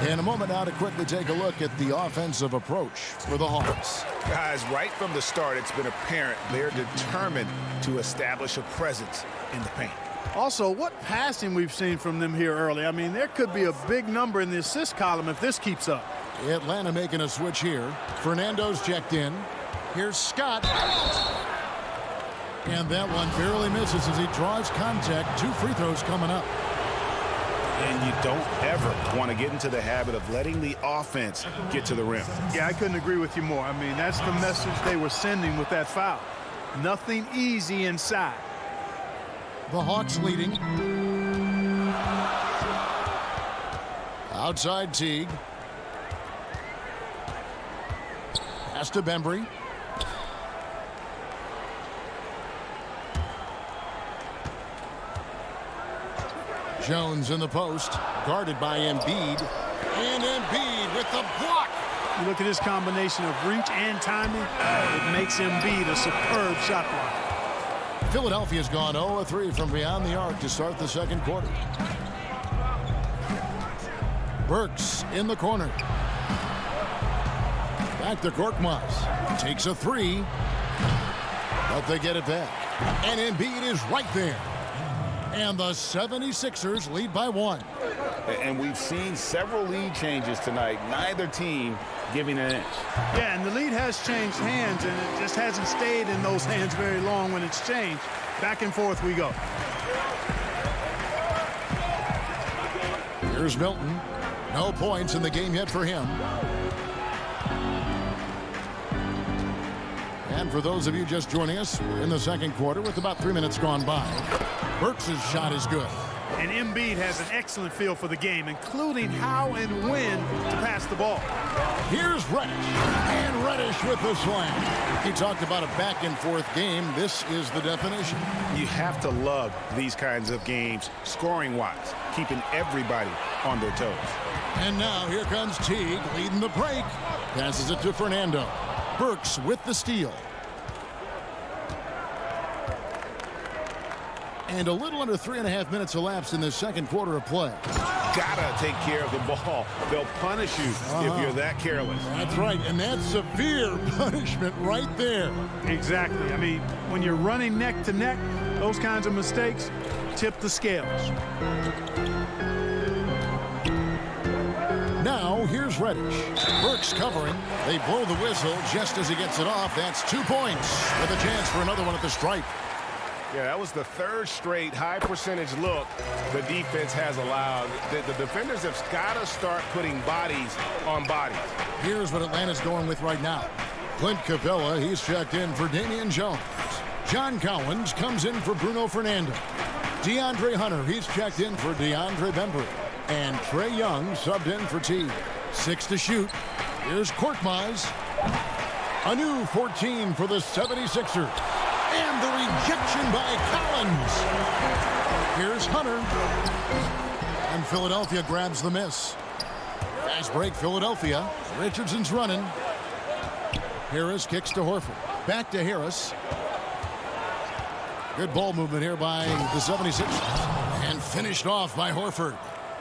In a moment now to quickly take a look at the offensive approach for the Hawks. Guys, right from the start, it's been apparent they're determined to establish a presence in the paint. Also, what passing we've seen from them here early. I mean, there could be a big number in the assist column if this keeps up. Atlanta making a switch here. Fernando's checked in. Here's Scott. And that one barely misses as he draws contact. 2 free throws coming up. And you don't ever want to get into the habit of letting the offense get to the rim. Yeah, I couldn't agree with you more. I mean, that's the message they were sending with that foul. Nothing easy inside. The Hawks leading. Outside Teague. Pass to Bembry. Jones in the post, guarded by Embiid. And Embiid with the block. You look at his combination of reach and timing, it makes Embiid a superb shot blocker. Philadelphia's gone 0 of 3 from beyond the arc to start the second quarter. Burks in the corner. Back to Korkmaz. Takes a 3. But they get it back. And Embiid is right there. And the 76ers lead by 1. And we've seen several lead changes tonight. Neither team giving an inch. Yeah, and the lead has changed hands, and it just hasn't stayed in those hands very long when it's changed. Back and forth we go. Here's Milton. No points in the game yet for him. And for those of you just joining us, we're in the second quarter with about 3 minutes gone by. Burks' shot is good. And Embiid has an excellent feel for the game, including how and when to pass the ball. Here's Reddish. And Reddish with the slam. He talked about a back-and-forth game. This is the definition. You have to love these kinds of games, scoring-wise, keeping everybody on their toes. And now here comes Teague leading the break. Passes it to Fernando. Burks with the steal. And a little under 3.5 minutes elapsed in the second quarter of play. Gotta take care of the ball. They'll punish you if you're that careless. That's right, and that's severe punishment right there. Exactly. I mean, when you're running neck to neck, those kinds of mistakes tip the scales. Now, here's Reddish. Burks covering. They blow the whistle just as he gets it off. That's 2 points with a chance for another one at the stripe. Yeah, that was the third straight high percentage look the defense has allowed. The defenders have got to start putting bodies on bodies. Here's what Atlanta's going with right now. Clint Capella, he's checked in for Damian Jones. John Collins comes in for Bruno Fernando. DeAndre Hunter, he's checked in for DeAndre Bembry. And Trae Young subbed in for T. 6 to shoot. Here's Korkmaz. A new 14 for the 76ers. And the rejection by Collins. Here's Hunter. And Philadelphia grabs the miss. Fast break, Philadelphia. Richardson's running. Harris kicks to Horford. Back to Harris. Good ball movement here by the 76ers. And finished off by Horford.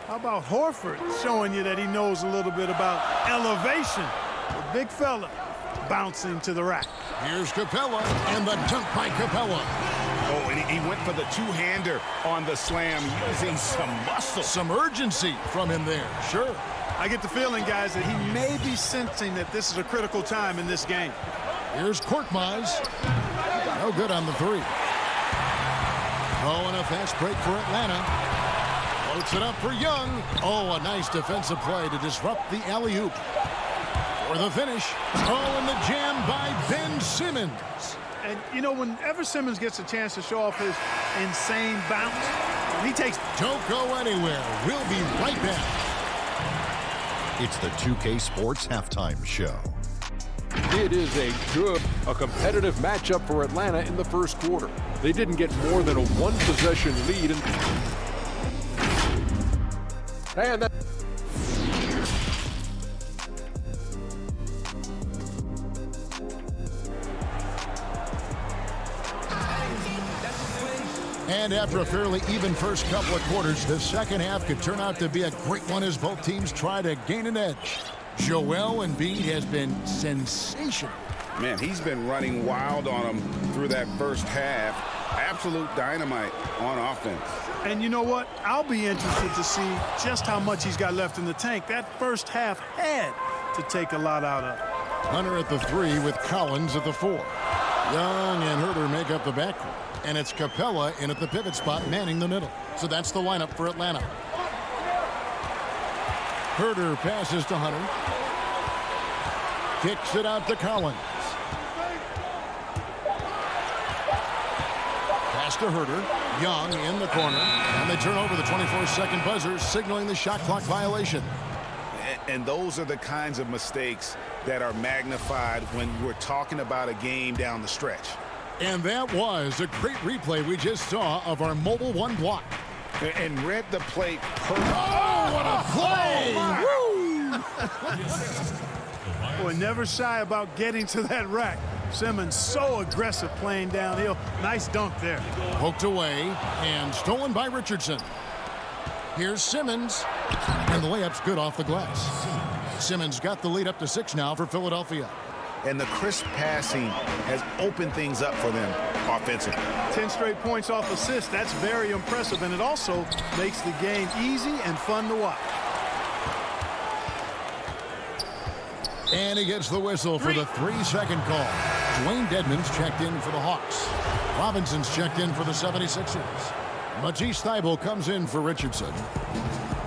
How about Horford showing you that he knows a little bit about elevation? The big fella bouncing to the rack. Here's Capella, and the dunk by Capella. Oh, and he went for the two-hander on the slam, using some muscle. Some urgency from him there, sure. I get the feeling, guys, that he may be sensing that this is a critical time in this game. Here's Korkmaz. No good on the three. Oh, and a fast break for Atlanta. Floats it up for Young. Oh, a nice defensive play to disrupt the alley-oop. For the finish. Oh, and the jam by Ben Simmons. And, you know, whenever Simmons gets a chance to show off his insane bounce, he takes... Don't go anywhere. We'll be right back. It's the 2K Sports Halftime Show. It is a competitive matchup for Atlanta in the first quarter. They didn't get more than a one-possession lead. And that... And after a fairly even first couple of quarters, the second half could turn out to be a great one as both teams try to gain an edge. Joel Embiid has been sensational. Man, he's been running wild on him through that first half. Absolute dynamite on offense. And you know what? I'll be interested to see just how much he's got left in the tank. That first half had to take a lot out of. Hunter at the 3 with Collins at the 4. Young and Herter make up the backcourt. And it's Capella in at the pivot spot, manning the middle. So that's the lineup for Atlanta. Herter passes to Hunter. Kicks it out to Collins. Pass to Herter. Young in the corner. And they turn over the 24-second buzzer, signaling the shot clock violation. And those are the kinds of mistakes that are magnified when we're talking about a game down the stretch. And that was a great replay we just saw of our Mobile One block. And read the play perfect. Oh, what a play! Woo! Boy, never shy about getting to that rack. Simmons so aggressive playing downhill. Nice dunk there. Poked away and stolen by Richardson. Here's Simmons. And the layup's good off the glass. Simmons got the lead up to 6 now for Philadelphia. And the crisp passing has opened things up for them offensively. 10 straight points off assists. That's very impressive, and it also makes the game easy and fun to watch. And he gets the whistle for the 3-second call. Dwayne Dedmon's checked in for the Hawks. Robinson's checked in for the 76ers. Matisse Thybulle comes in for Richardson.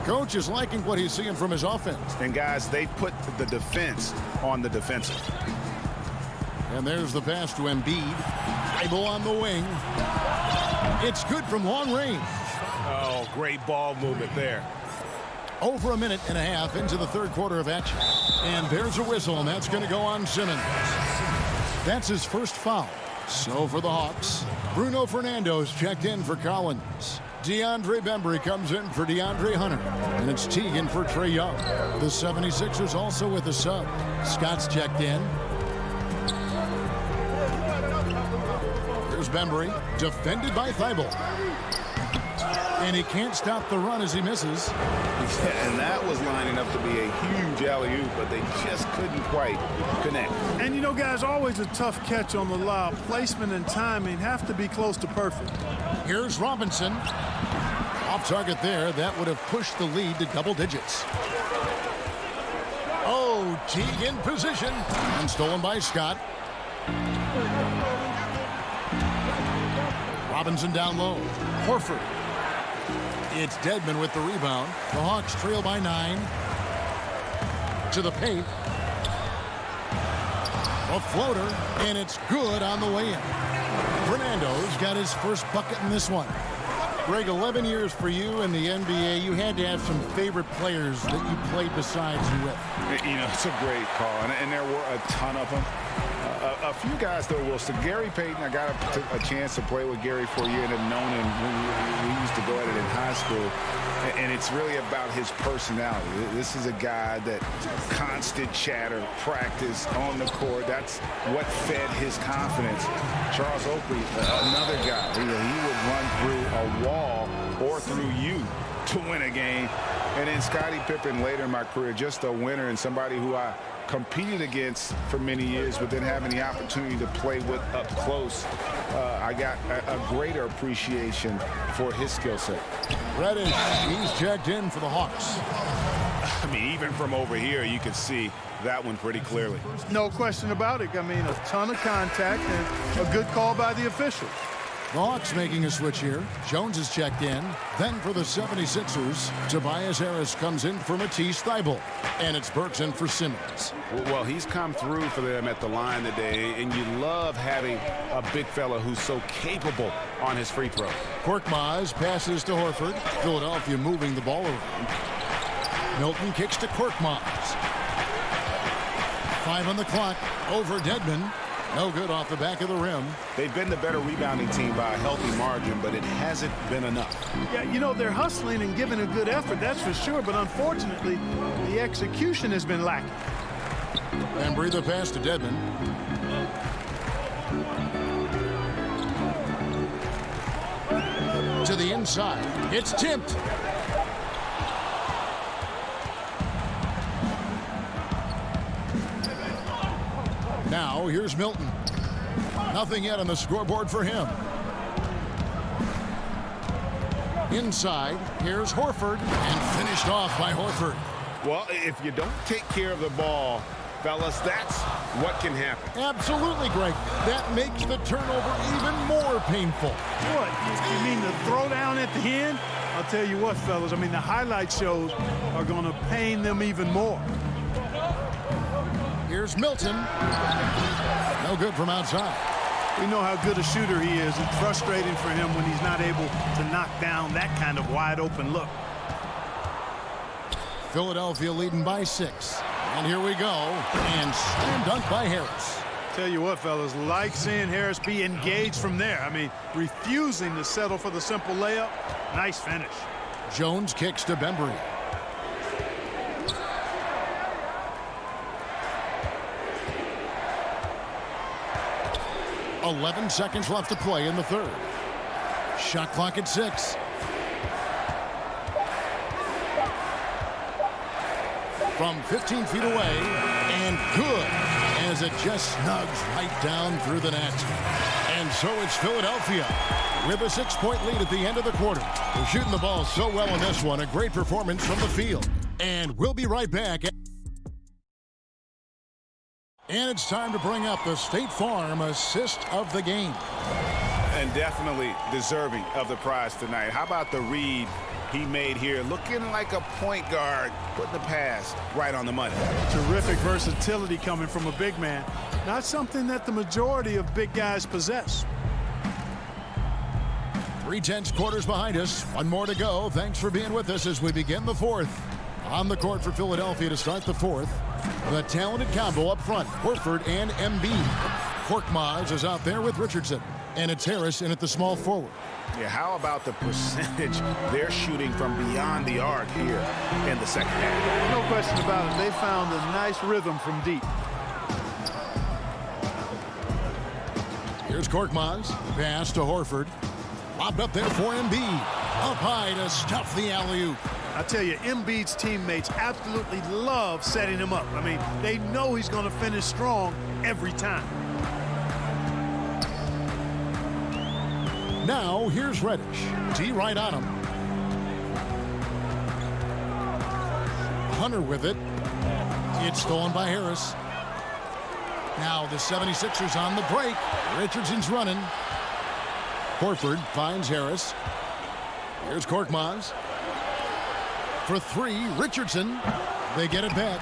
Coach is liking what he's seeing from his offense. And guys, they put the defense on the defensive. And there's the pass to Embiid. Thybulle on the wing. It's good from long range. Oh, great ball movement there. Over a minute and a half into the third quarter of action. And there's a whistle, and that's going to go on Simmons. That's his first foul. So for the Hawks, Bruno Fernando's checked in for Collins. DeAndre Bembry comes in for DeAndre Hunter. And it's Teagan for Trae Young. The 76ers also with a sub. Scott's checked in. goes Bembry, defended by Thibault. And he can't stop the run as he misses. Yeah, and that was lining up to be a huge alley-oop, but they just couldn't quite connect. And you know, guys, always a tough catch on the lob. Placement and timing have to be close to perfect. Here's Robinson. Off target there. That would have pushed the lead to double digits. Oh, Teague in position. And stolen by Scott. Robinson down low. Horford. It's Dedmon with the rebound. The Hawks trail by 9. To the paint. A floater, and it's good on the way in. Fernando's got his first bucket in this one. Greg, 11 years for you in the NBA. You had to have some favorite players that you played besides you with. You know, it's a great call, and there were a ton of them. A few guys, though, Wilson. Gary Payton, I got a chance to play with Gary for a year and have known him when we used to go at it in high school. And it's really about his personality. This is a guy that constant chatter, practice on the court. That's what fed his confidence. Charles Oakley, another guy. He would run through a wall or through you to win a game. And then Scottie Pippen later in my career, just a winner and somebody who I competed against for many years, but then having the opportunity to play with up close, I got a greater appreciation for his skill set. Reddish, he's checked in for the Hawks. I mean, even from over here, you can see that one pretty clearly. No question about it. I mean, a ton of contact and a good call by the official. The Hawks making a switch here. Jones is checked in. Then for the 76ers, Tobias Harris comes in for Matisse Thybulle. And it's Burks in for Simmons. Well, he's come through for them at the line today, and you love having a big fella who's so capable on his free throw. Korkmaz passes to Horford. Philadelphia moving the ball around. Milton kicks to Korkmaz. 5 on the clock. Over Dedmon. No good off the back of the rim. They've been the better rebounding team by a healthy margin, but it hasn't been enough. Yeah, you know, they're hustling and giving a good effort, that's for sure, but unfortunately, the execution has been lacking. And breathe the pass to Dedmon. To the inside. It's tipped. Now, here's Milton. Nothing yet on the scoreboard for him. Inside, here's Horford, and finished off by Horford. Well, if you don't take care of the ball, fellas, that's what can happen. Absolutely, Greg. That makes the turnover even more painful. What? You mean the throwdown at the end? I'll tell you what, fellas, I mean, the highlight shows are going to pain them even more. Here's Milton. No good from outside. We know how good a shooter he is. It's frustrating for him when he's not able to knock down that kind of wide open look. Philadelphia leading by 6. And here we go. And slam dunk by Harris. Tell you what, fellas, like seeing Harris be engaged from there. I mean, refusing to settle for the simple layup. Nice finish. Jones kicks to Bembry. .11 seconds left to play in the third. Shot clock at 6. From 15 feet away, and good, as it just snugs right down through the net. And so it's Philadelphia with a 6-point lead at the end of the quarter. They're shooting the ball so well in this one. A great performance from the field. And we'll be right back. And it's time to bring up the State Farm assist of the game. And definitely deserving of the prize tonight. How about the read he made here? Looking like a point guard, putting the pass right on the money. Terrific versatility coming from a big man. Not something that the majority of big guys possess. 3/10 quarters behind us. One more to go. Thanks for being with us as we begin the fourth. On the court for Philadelphia to start the fourth. The talented combo up front, Horford and Embiid. Korkmaz is out there with Richardson. And it's Harris in at the small forward. Yeah, how about the percentage they're shooting from beyond the arc here in the second half? No question about it. They found a nice rhythm from deep. Here's Here's Korkmaz. Pass to Horford. Lobbed up there for Embiid. Up high to stuff the alley-oop. I tell you, Embiid's teammates absolutely love setting him up. I mean, they know he's going to finish strong every time. Now, here's Reddish. T right on him. Hunter with it. It's stolen by Harris. Now the 76ers on the break. Richardson's running. Horford finds Harris. Here's Korkmaz. For three, Richardson. They get it back.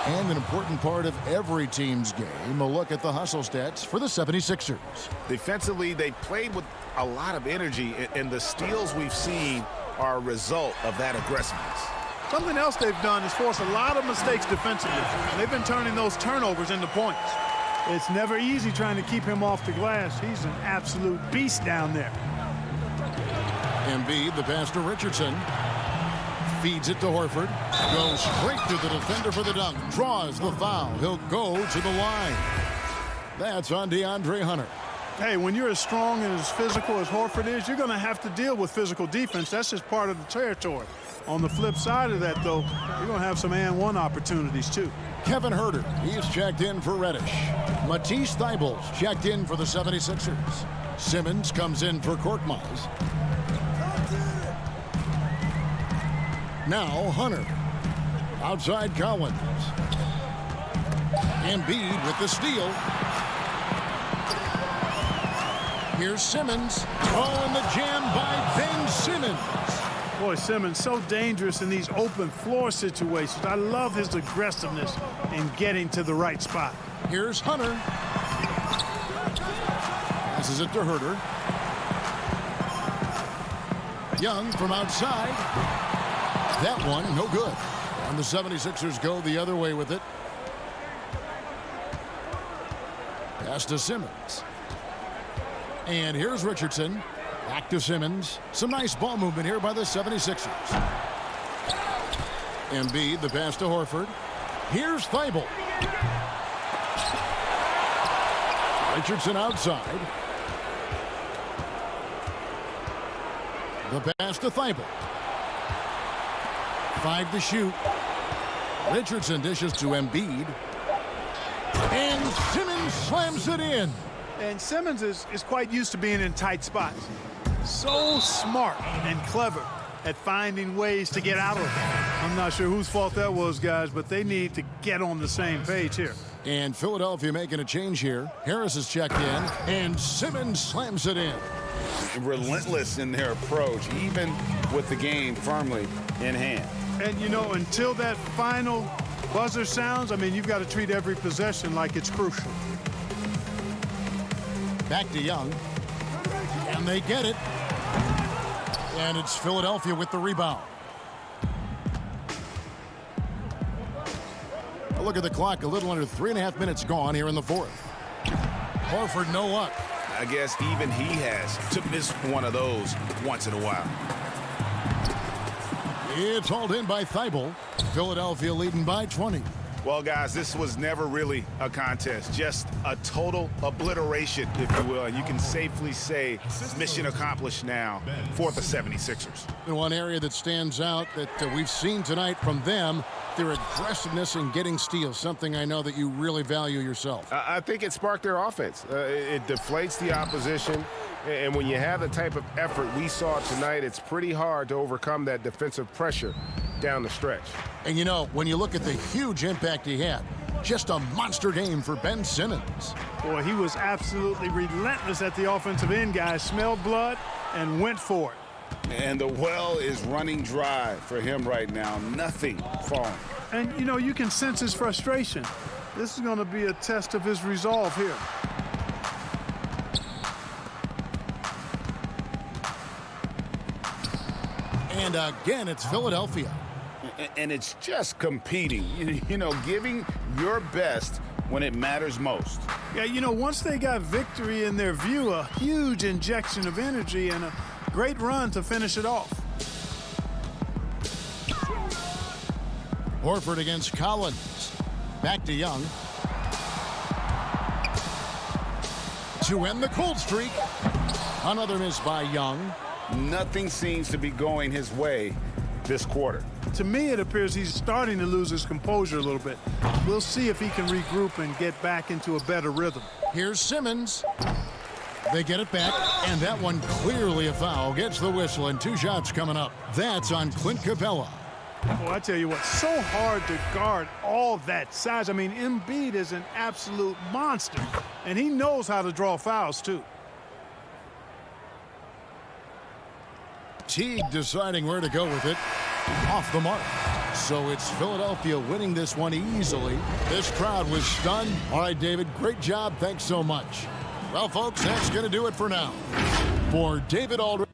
And an important part of every team's game, a look at the hustle stats for the 76ers. Defensively, they played with a lot of energy, and the steals we've seen are a result of that aggressiveness. Something else they've done is force a lot of mistakes defensively. They've been turning those turnovers into points. It's never easy trying to keep him off the glass. He's an absolute beast down there. Embiid, the pass to Richardson. Feeds it to Horford. Goes straight to the defender for the dunk. Draws the foul. He'll go to the line. That's on DeAndre Hunter. Hey, when you're as strong and as physical as Horford is, you're going to have to deal with physical defense. That's just part of the territory. On the flip side of that, though, you're going to have some and-one opportunities, too. Kevin Huerter, he's checked in for Reddish. Matisse Thybulle's checked in for the 76ers. Simmons comes in for Korkmaz. Now Hunter. Outside Collins. Embiid with the steal. Here's Simmons. Oh, and the jam by Ben Simmons. Boy, Simmons so dangerous in these open floor situations. I love his aggressiveness in getting to the right spot. Here's Hunter. Passes it to Huerter. Young from outside. That one, no good. And the 76ers go the other way with it. Pass to Simmons. And here's Richardson. Back to Simmons. Some nice ball movement here by the 76ers. Embiid, the pass to Horford. Here's Thybulle. Richardson outside. The pass to Thybulle. 5 to shoot. Richardson dishes to Embiid. And Simmons slams it in. And Simmons is quite used to being in tight spots. So smart and clever at finding ways to get out of it. I'm not sure whose fault that was, guys, but they need to get on the same page here. And Philadelphia making a change here. Harris is checked in, and Simmons slams it in. Relentless in their approach, even with the game firmly in hand. And, you know, until that final buzzer sounds, I mean, you've got to treat every possession like it's crucial. Back to Young. And they get it. And it's Philadelphia with the rebound. A look at the clock. A little under 3.5 minutes gone here in the fourth. Horford, no luck. I guess even he has to miss one of those once in a while. It's hauled in by Thybulle. Philadelphia leading by 20. Well, guys, this was never really a contest, just a total obliteration, if you will. And you can safely say mission accomplished now for the 76ers. And one area that stands out that we've seen tonight from them, their aggressiveness in getting steals, something I know that you really value yourself. I think it sparked their offense. It deflates the opposition. And when you have the type of effort we saw tonight, it's pretty hard to overcome that defensive pressure down the stretch. And, you know, when you look at the huge impact he had, just a monster game for Ben Simmons. Boy, he was absolutely relentless at the offensive end, guys. Smelled blood and went for it. And the well is running dry for him right now. Nothing falling. And, you know, you can sense his frustration. This is going to be a test of his resolve here. And again, it's Philadelphia. And it's just competing, you know, giving your best when it matters most. Yeah, you know, once they got victory in their view, a huge injection of energy and a great run to finish it off. Horford against Collins. Back to Young. to end the cold streak. Another miss by Young. Nothing seems to be going his way this quarter. To me, it appears he's starting to lose his composure a little bit. We'll see if he can regroup and get back into a better rhythm. Here's Simmons. They get it back, and that one clearly a foul. Gets the whistle, and 2 shots coming up. That's on Clint Capella. Well, I tell you what, so hard to guard all that size. I mean, Embiid is an absolute monster, and he knows how to draw fouls, too. Teague deciding where to go with it. Off the mark. So it's Philadelphia winning this one easily. This crowd was stunned. All right, David, great job. Thanks so much. Well, folks, that's going to do it for now. For David Aldridge.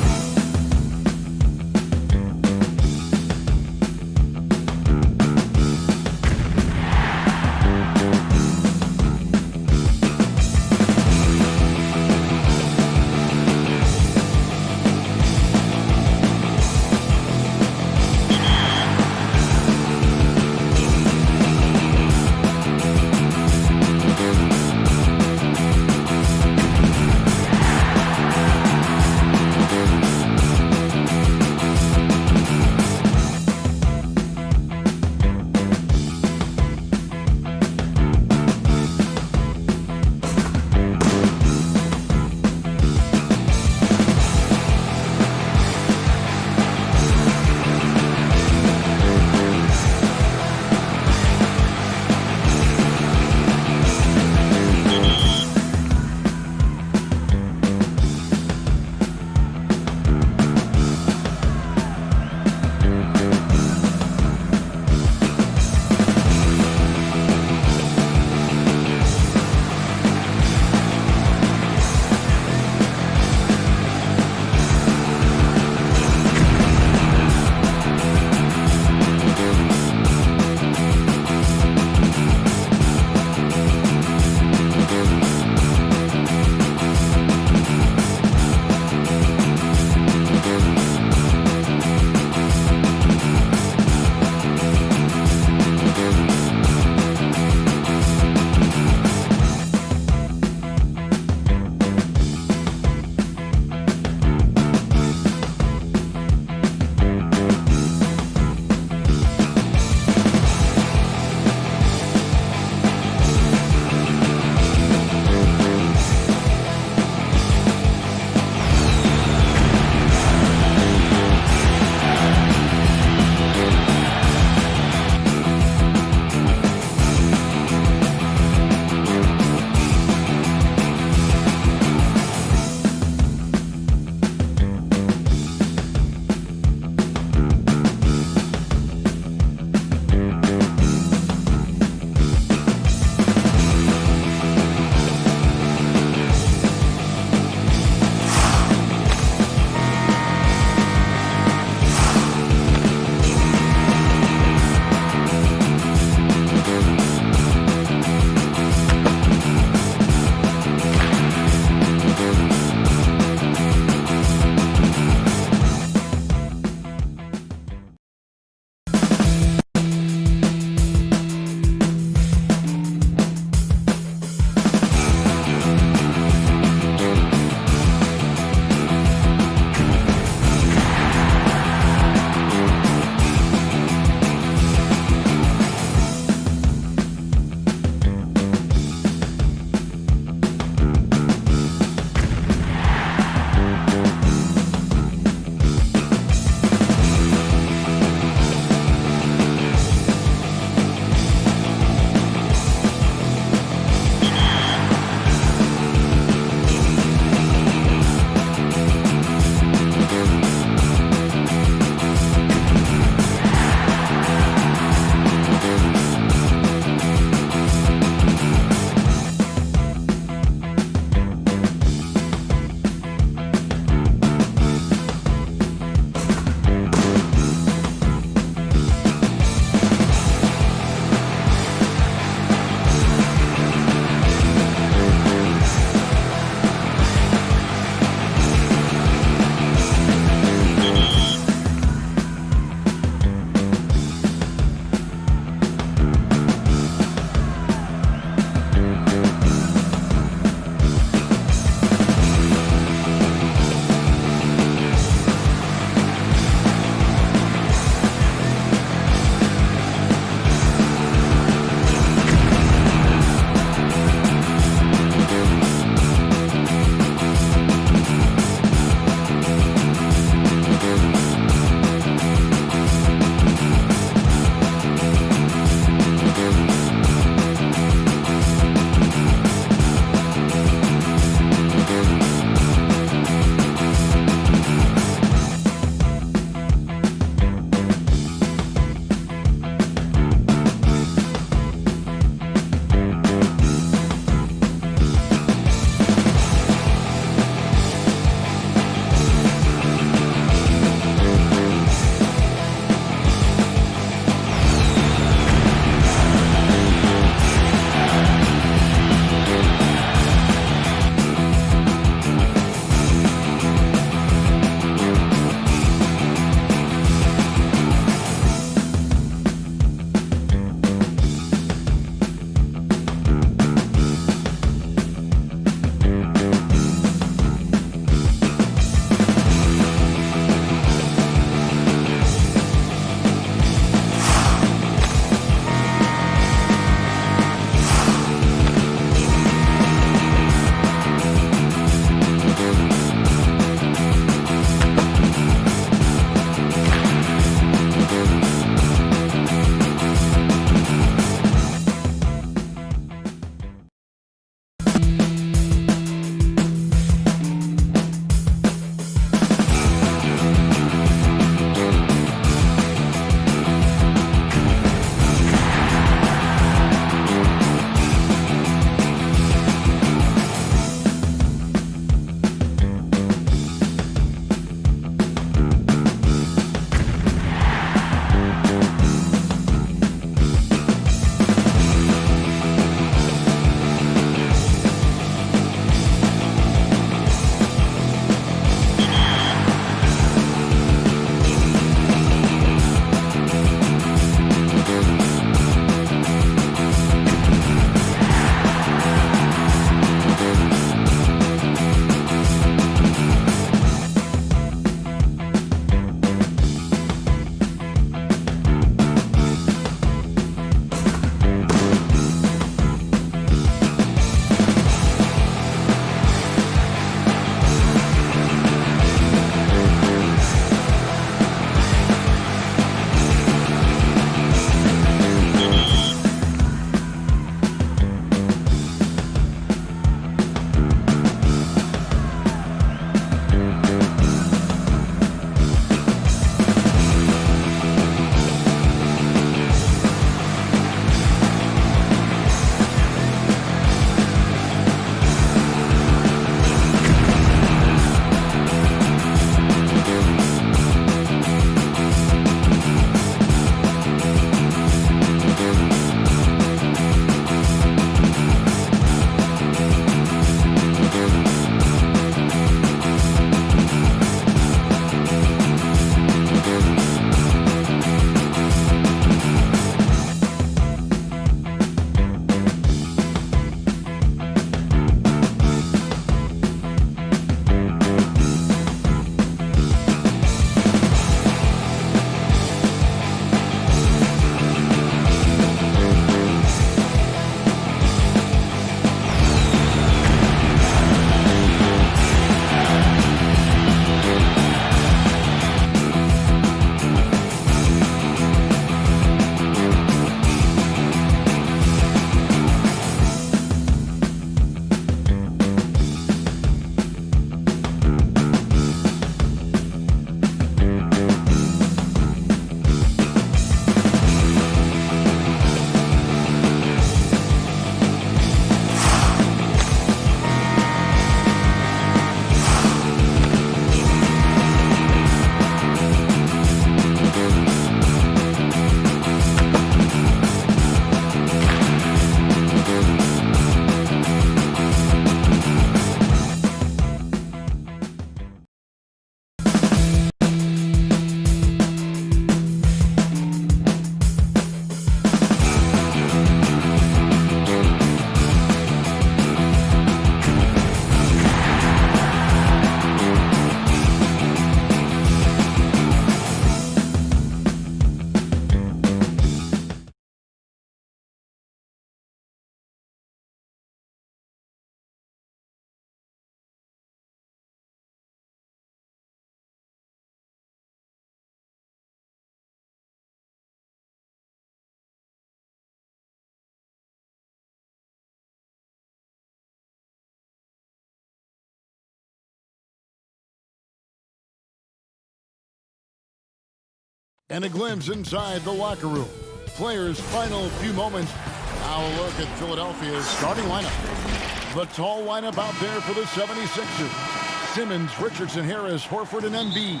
And a glimpse inside the locker room. Players' final few moments. Now a look at Philadelphia's starting lineup. The tall lineup out there for the 76ers. Simmons, Richardson, Harris, Horford, and Embiid.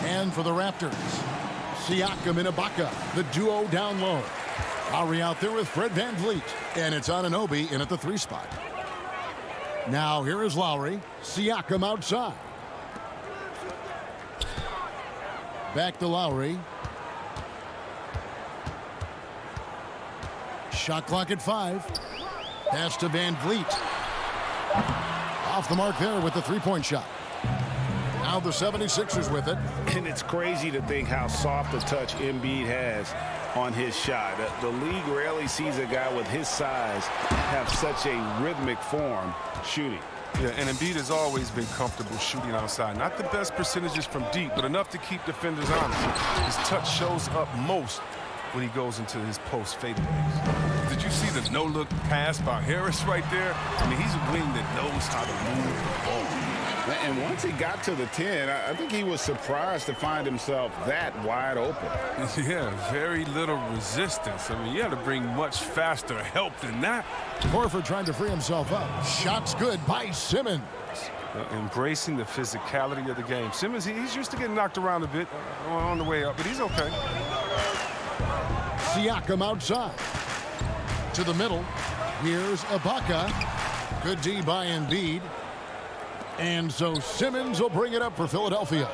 And for the Raptors, Siakam and Ibaka, the duo down low. Lowry out there with Fred VanVleet. And it's Anunoby in at the 3 spot. Now here is Lowry. Siakam outside. Back to Lowry. Shot clock at 5. Pass to VanVleet. Off the mark there with the 3-point shot. Now the 76ers with it. And it's crazy to think how soft a touch Embiid has on his shot. The league rarely sees a guy with his size have such a rhythmic form shooting. Yeah, and Embiid has always been comfortable shooting outside. Not the best percentages from deep, but enough to keep defenders honest. His touch shows up most when he goes into his post fadeaways. Did you see the no-look pass by Harris right there? I mean, he's a wing that knows how to move the ball. And once he got to the 10, I think he was surprised to find himself that wide open. Yeah, very little resistance. I mean, you had to bring much faster help than that. Horford trying to free himself up. Shot's good by Simmons. Embracing the physicality of the game. Simmons, he's used to getting knocked around a bit on the way up, but he's okay. Siakam outside. To the middle. Here's Ibaka. Good D by Embiid. And so Simmons will bring it up for Philadelphia.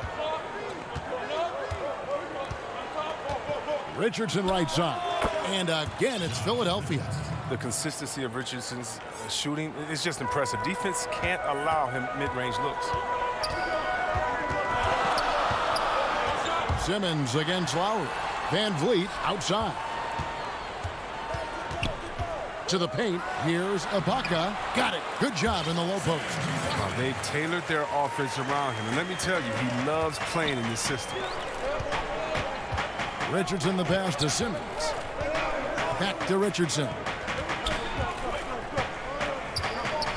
Richardson right side. And again, it's Philadelphia. The consistency of Richardson's shooting is just impressive. Defense can't allow him mid-range looks. Simmons against Lowry. VanVleet outside. To the paint. Here's Ibaka. Got it. Good job in the low post. They've tailored their offense around him. And let me tell you, he loves playing in this system. Richardson the pass to Simmons. Back to Richardson.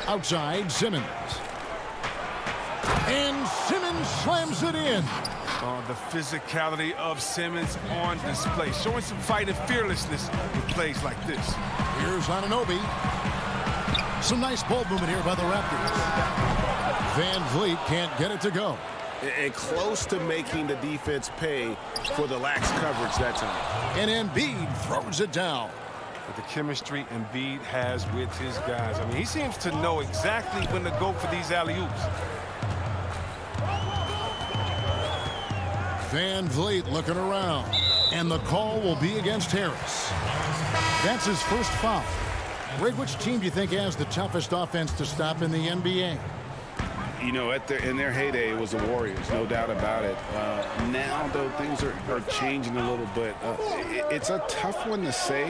Outside, Simmons. And Simmons slams it in. The physicality of Simmons on display. Showing some fight and fearlessness with plays like this. Here's Anunoby. Some nice ball movement here by the Raptors. VanVleet can't get it to go. And close to making the defense pay for the lax coverage that time. And Embiid throws it down. With the chemistry Embiid has with his guys. I mean, he seems to know exactly when to go for these alley-oops. VanVleet looking around. And the call will be against Harris. That's his first foul. Greg, which team do you think has the toughest offense to stop in the NBA? You know, in their heyday, it was the Warriors, no doubt about it. Now, though, things are changing a little bit. It's a tough one to say.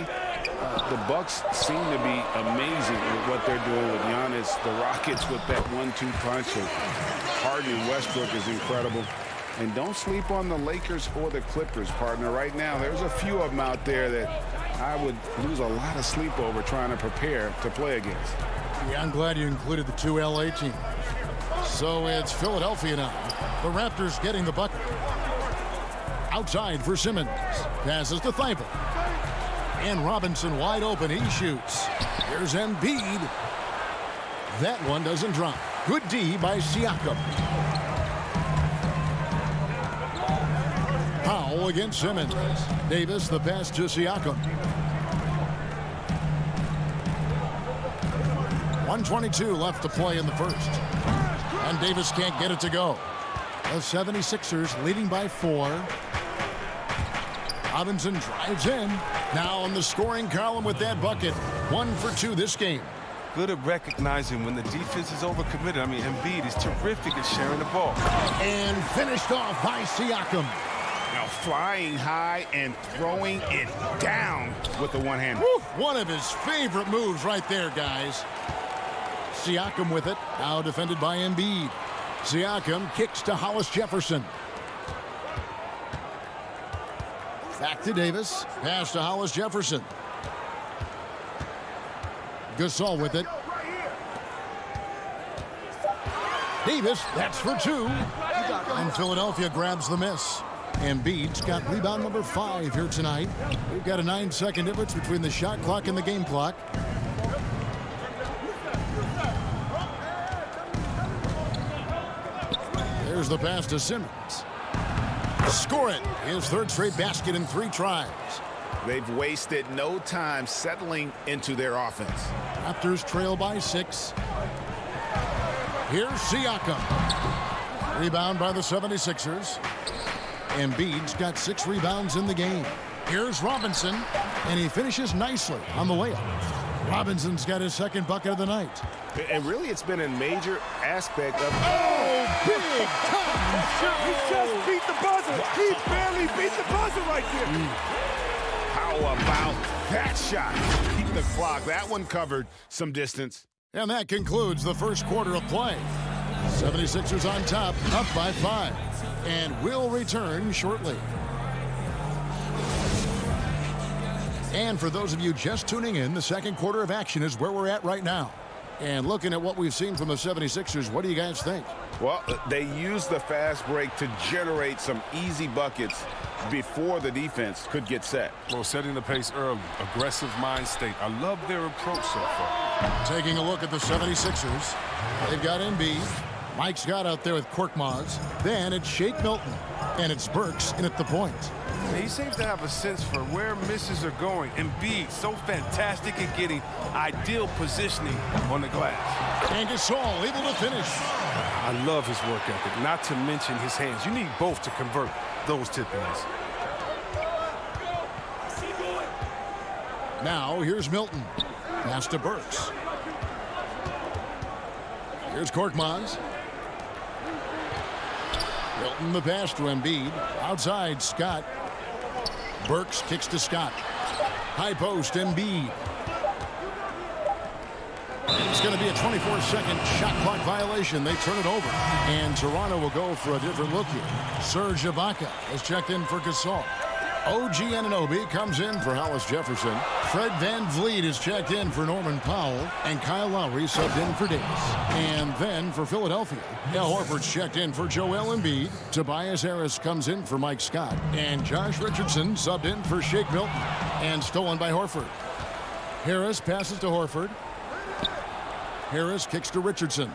The Bucks seem to be amazing with what they're doing with Giannis. The Rockets with that 1-2 punch of Harden and Westbrook is incredible. And don't sleep on the Lakers or the Clippers, partner. Right now, there's a few of them out there that I would lose a lot of sleep over trying to prepare to play against. Yeah, I'm glad you included the 2 LA teams. So it's Philadelphia now. The Raptors getting the bucket. Outside for Simmons. Passes to Thibault. And Robinson wide open. He shoots. Here's Embiid. That one doesn't drop. Good D by Siakam. Powell against Simmons. Davis the pass to Siakam. 1:22 left to play in the first. And Davis can't get it to go. The 76ers leading by 4. Robinson drives in. Now on the scoring column with that bucket. 1 for 2 this game. Good at recognizing when the defense is overcommitted. I mean, Embiid is terrific at sharing the ball. And finished off by Siakam. Now flying high and throwing it down with the one-hand. One of his favorite moves right there, guys. Siakam with it. Now defended by Embiid. Siakam kicks to Hollis Jefferson. Back to Davis. Pass to Hollis Jefferson. Gasol with it. Davis, that's for 2. And Philadelphia grabs the miss. Embiid's got rebound number 5 here tonight. We've got a 9-second difference between the shot clock and the game clock. There's the pass to Simmons. Score it. His 3rd straight basket in 3 tries. They've wasted no time settling into their offense. Raptors trail by 6. Here's Siakam. Rebound by the 76ers. Embiid's got 6 rebounds in the game. Here's Robinson, and he finishes nicely on the layup. Robinson's got his 2nd bucket of the night. And really, it's been a major aspect of... Big time shot. He just beat the buzzer. He barely beat the buzzer right there. How about that shot? Keep the clock. That one covered some distance. And that concludes the first quarter of play. 76ers on top, up by 5. And will return shortly. And for those of you just tuning in, the second quarter of action is where we're at right now. And looking at what we've seen from the 76ers, what do you guys think? Well, they used the fast break to generate some easy buckets before the defense could get set. Well, setting the pace early, aggressive mind state. I love their approach so far. Taking a look at the 76ers, they've got Embiid. Mike Scott out there with Korkmaz. Then it's Shake Milton, and it's Burks in at the point. He seems to have a sense for where misses are going. Embiid, so fantastic at getting ideal positioning on the glass. And Gasol able to finish. I love his work ethic, not to mention his hands. You need both to convert those tip-ins. Now here's Milton. Pass to Burks. Here's Korkmaz. Milton the pass to Embiid. Outside, Scott. Burks kicks to Scott. High post, Embiid. It's going to be a 24-second shot clock violation. They turn it over. And Toronto will go for a different look here. Serge Ibaka has checked in for Gasol. OG Anunoby comes in for Hollis Jefferson. Fred VanVleet is checked in for Norman Powell. And Kyle Lowry subbed in for Davis. And then for Philadelphia, Al Horford's checked in for Joel Embiid. Tobias Harris comes in for Mike Scott. And Josh Richardson subbed in for Shake Milton. And stolen by Horford. Harris passes to Horford. Harris kicks to Richardson.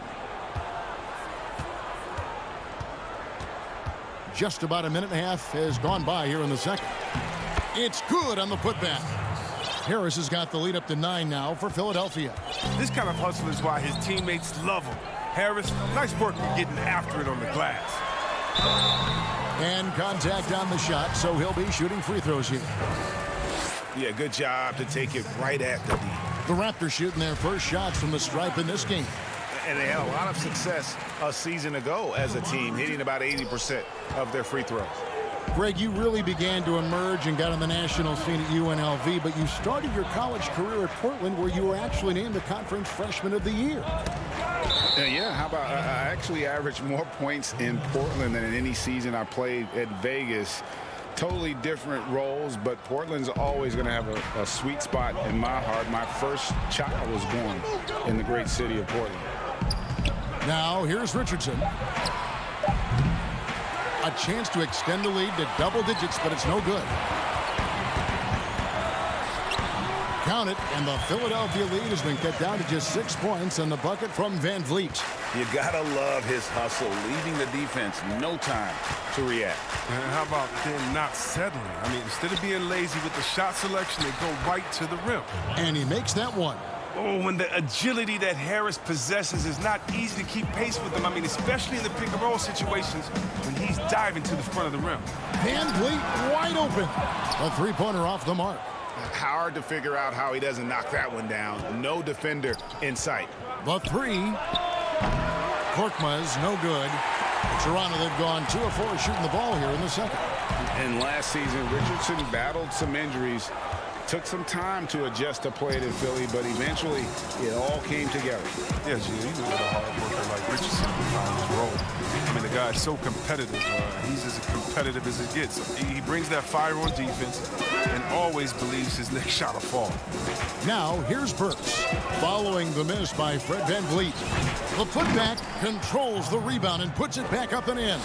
Just about a minute and a half has gone by here in the second. It's good on the putback. Harris has got the lead up to 9 now for Philadelphia. This kind of hustle is why his teammates love him. Harris, nice work getting after it on the glass. And contact on the shot, so he'll be shooting free throws here. Yeah, good job to take it right at the D. The Raptors shooting their first shots from the stripe in this game. And they had a lot of success a season ago as a team, hitting about 80% of their free throws. Greg, you really began to emerge and got on the national scene at UNLV, but you started your college career at Portland, where you were actually named the Conference Freshman of the Year. Yeah, how about I actually averaged more points in Portland than in any season I played at Vegas. Totally different roles, but Portland's always going to have a sweet spot in my heart. My first child was born in the great city of Portland. Now here's Richardson. A chance to extend the lead to double digits, but it's no good. Count it, and the Philadelphia lead has been cut down to just 6 points on the bucket from VanVleet. You gotta love his hustle, leaving the defense no time to react. And how about them not settling? I mean, instead of being lazy with the shot selection, they go right to the rim. And he makes that one. Oh, when the agility that Harris possesses is not easy to keep pace with him. I mean, especially in the pick-and-roll situations when he's diving to the front of the rim. VanVleet wide open. A three-pointer off the mark. Hard to figure out how he doesn't knock that one down. No defender in sight. The three. Korkmaz, no good. Toronto, they've gone 2 of 4 shooting the ball here in the second. And last season, Richardson battled some injuries. Took some time to adjust to play it in Philly, but eventually it all came together. Yeah, Gio, you know what a hard worker like Richardson found his role. I mean, the guy's so competitive. He's as competitive as it gets. He brings that fire on defense and always believes his next shot will fall. Now, here's Burks, following the miss by Fred VanVleet. The putback controls the rebound and puts it back up and in.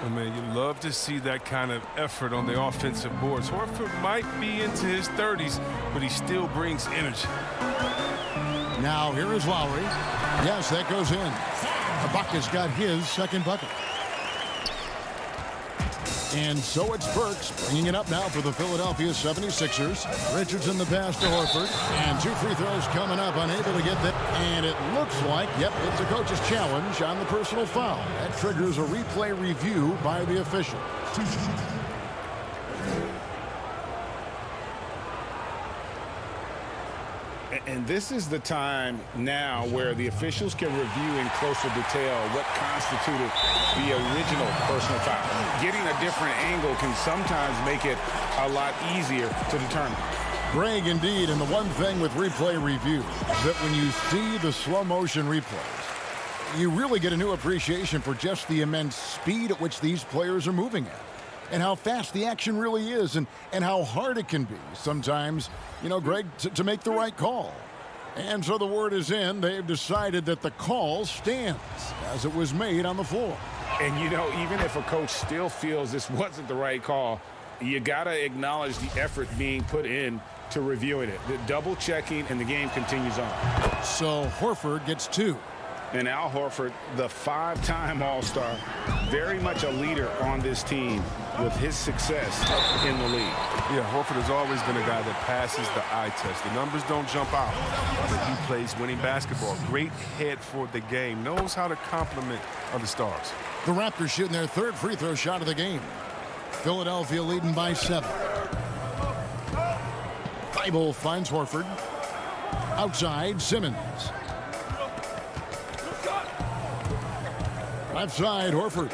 Oh, man, you love to see that kind of effort on the offensive boards. Horford might be into his 30s, but he still brings energy. Now here is Lowry. Yes, that goes in. Ibaka's got his second bucket. And so it's Burks bringing it up now for the Philadelphia 76ers. Richardson the pass to Horford. And 2 free throws coming up, unable to get that. And it looks like, yep, it's a coach's challenge on the personal foul. That triggers a replay review by the official. And this is the time now where the officials can review in closer detail what constituted the original personal foul. Getting a different angle can sometimes make it a lot easier to determine. Greg, indeed, and the one thing with replay review is that when you see the slow motion replays, you really get a new appreciation for just the immense speed at which these players are moving at. And how fast the action really is, and how hard it can be sometimes, you know, Greg, to make the right call. And so the word is in. They've decided that the call stands as it was made on the floor. And, you know, even if a coach still feels this wasn't the right call, you got to acknowledge the effort being put in to reviewing it. The double checking, and the game continues on. So Horford gets 2. And Al Horford, the 5-time All-Star, very much a leader on this team with his success in the league. Yeah, Horford has always been a guy that passes the eye test. The numbers don't jump out, but he plays winning basketball. Great head for the game. Knows how to complement other stars. The Raptors shooting their 3rd free throw shot of the game. Philadelphia leading by 7. Thibault finds Horford. Outside, Simmons. Left side, Horford.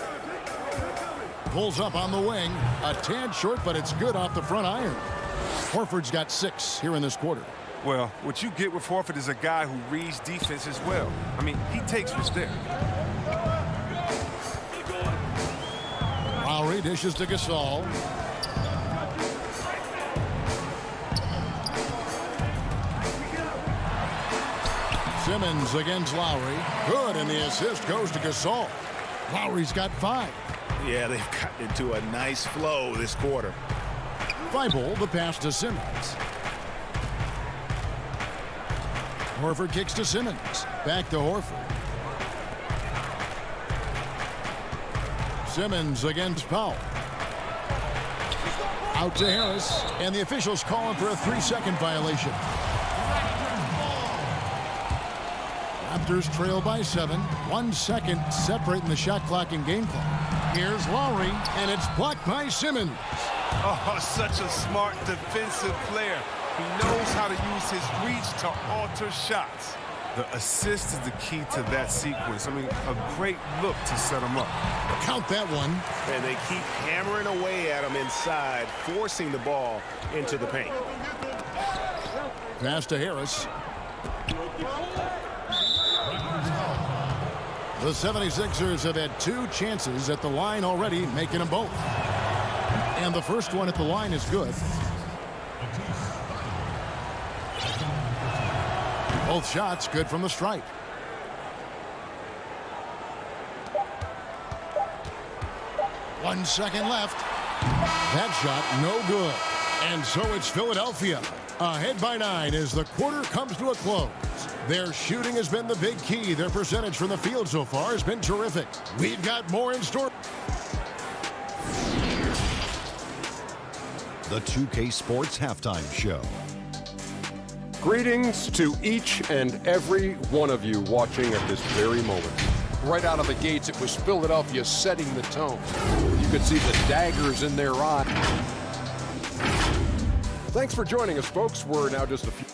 Pulls up on the wing. A tad short, but it's good off the front iron. Horford's got 6 here in this quarter. Well, what you get with Horford is a guy who reads defense as well. I mean, he takes what's there. Lowry dishes to Gasol. Simmons against Lowry. Good, and the assist goes to Gasol. Lowry's got 5. Yeah, they've gotten into a nice flow this quarter. Thibault, the pass to Simmons. Horford kicks to Simmons. Back to Horford. Simmons against Powell. Out to Harris, and the officials calling for a 3-second violation. Raptors trail by 7. 1 second separating the shot clock and game clock. Here's Lowry, and it's blocked by Simmons. Oh, such a smart defensive player. He knows how to use his reach to alter shots. The assist is the key to that sequence. I mean, a great look to set him up. Count that one. And they keep hammering away at him inside, forcing the ball into the paint. Pass to Harris. The 76ers have had 2 chances at the line already, making them both. And the first one at the line is good. Both shots good from the stripe. One second left. That shot no good. And so it's Philadelphia ahead by 9 as the quarter comes to a close. Their shooting has been the big key. Their percentage from the field so far has been terrific. We've got more in store. The 2K Sports Halftime Show. Greetings to each and every one of you watching at this very moment. Right out of the gates, it was Philadelphia setting the tone. You could see the daggers in their eyes. Thanks for joining us, folks. We're now just a few.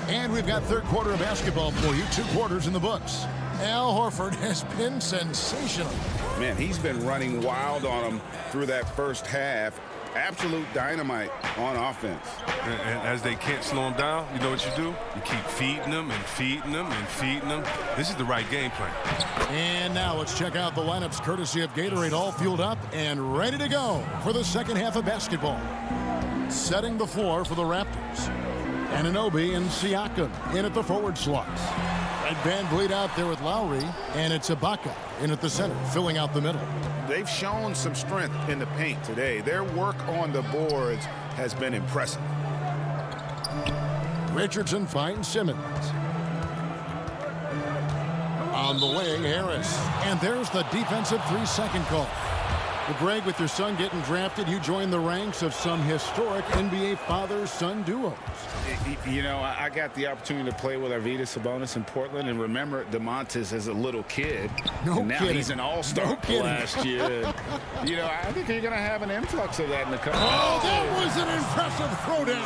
And we've got 3rd quarter of basketball for you. 2 quarters in the books. Al Horford has been sensational. Man, he's been running wild on them through that first half. Absolute dynamite on offense. And as they can't slow him down, you know what you do? You keep feeding them and feeding them and feeding them. This is the right game plan. And now let's check out the lineups courtesy of Gatorade, all fueled up and ready to go for the second half of basketball. Setting the floor for the Raptors. Anunoby and Siakam in at the forward slots. Fred VanVleet out there with Lowry, and it's Ibaka in at the center, filling out the middle. They've shown some strength in the paint today. Their work on the boards has been impressive. Richardson finds Simmons. On the wing, Harris. And there's the defensive 3-second call. Well, Greg, with your son getting drafted, you joined the ranks of some historic NBA father-son duos. You know, I got the opportunity to play with Arvydas Sabonis in Portland, and remember DeMontis as a little kid. No and now kidding. He's an all-star last year. You know, I think you're going to have an influx of that in the country. Oh, that was an impressive throwdown.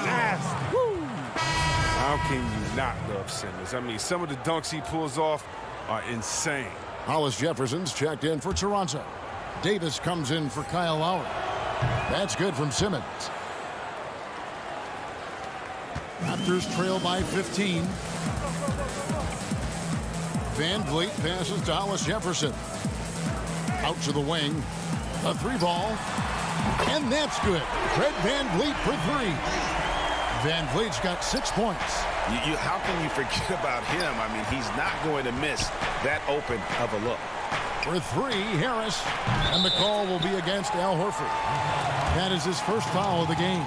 How can you not love Simmons? I mean, some of the dunks he pulls off are insane. Hollis Jefferson's checked in for Toronto. Davis comes in for Kyle Lowry. That's good from Simmons. Raptors trail by 15. VanVleet passes to Hollis Jefferson. Out to the wing. A 3-ball. And that's good. Fred VanVleet for 3. VanVleet's got 6 points. How can you forget about him? I mean, he's not going to miss that open of a look. For 3, Harris. And the call will be against Al Horford. That is his first foul of the game.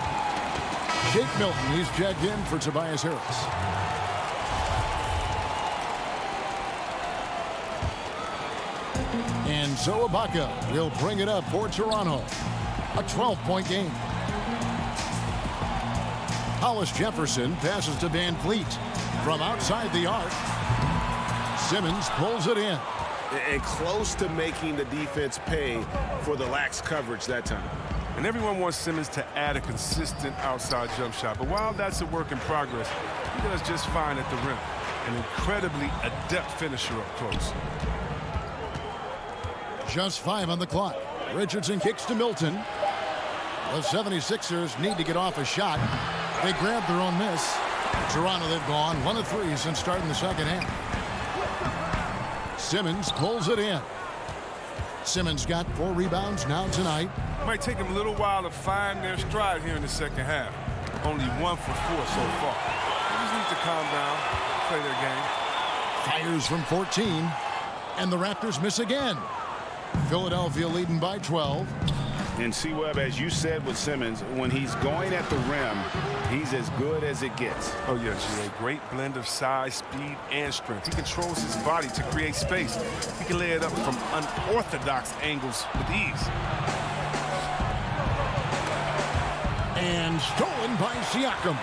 Shake Milton, he's checked in for Tobias Harris. And so Ibaka will bring it up for Toronto. A 12-point game. Hollis Jefferson passes to VanVleet from outside the arc. Simmons pulls it in. And close to making the defense pay for the lax coverage that time. And everyone wants Simmons to add a consistent outside jump shot. But while that's a work in progress, he does just fine at the rim. An incredibly adept finisher up close. Just 5 on the clock. Richardson kicks to Milton. The 76ers need to get off a shot. They grabbed their own miss. Toronto, they've gone 1 of 3 since starting the second half. Simmons pulls it in. Simmons got 4 rebounds now tonight. Might take them a little while to find their stride here in the second half. Only 1 for 4 so far. They just need to calm down, play their game. Fires from 14. And the Raptors miss again. Philadelphia leading by 12. And C-Webb, as you said with Simmons, when he's going at the rim, he's as good as it gets. Oh, yeah, G.A. Great blend of size, speed, and strength. He controls his body to create space. He can lay it up from unorthodox angles with ease. And stolen by Siakam.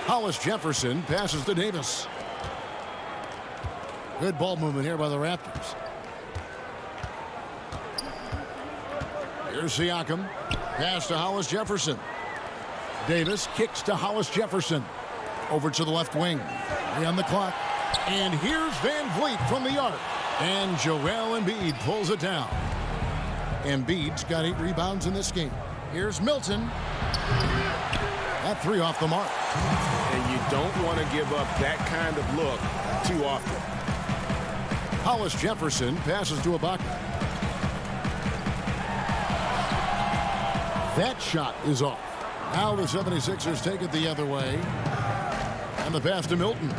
Hollis Jefferson passes to Davis. Good ball movement here by the Raptors. Here's Siakam. Pass to Hollis Jefferson. Davis kicks to Hollis Jefferson. Over to the left wing. 3 on the clock. And here's VanVleet from the arc. And Joel Embiid pulls it down. Embiid's got 8 rebounds in this game. Here's Milton. That 3 off the mark. And you don't want to give up that kind of look too often. Hollis Jefferson passes to Ibaka. That shot is off. Now the 76ers take it the other way. And the pass to Milton.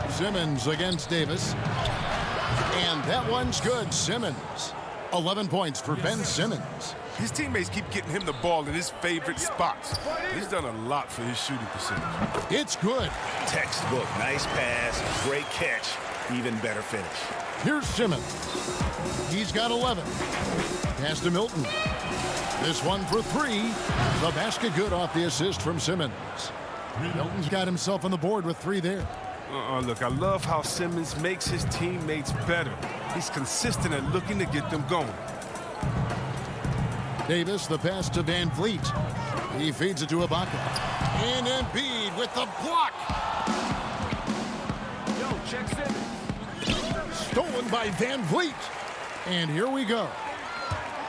Simmons against Davis. And that one's good. Simmons. 11 points for Ben Simmons. His teammates keep getting him the ball in his favorite spots. He's done a lot for his shooting percentage. It's good. Textbook. Nice pass. Great catch. Even better finish. Here's Simmons. He's got 11. Pass to Milton. This one for 3. The basket good off the assist from Simmons. Milton's got himself on the board with 3 there. Look, I love how Simmons makes his teammates better. He's consistent at looking to get them going. Davis, the pass to VanVleet. He feeds it to Ibaka. And Embiid with the block. Yo, check Simmons. Stolen by VanVleet. And here we go.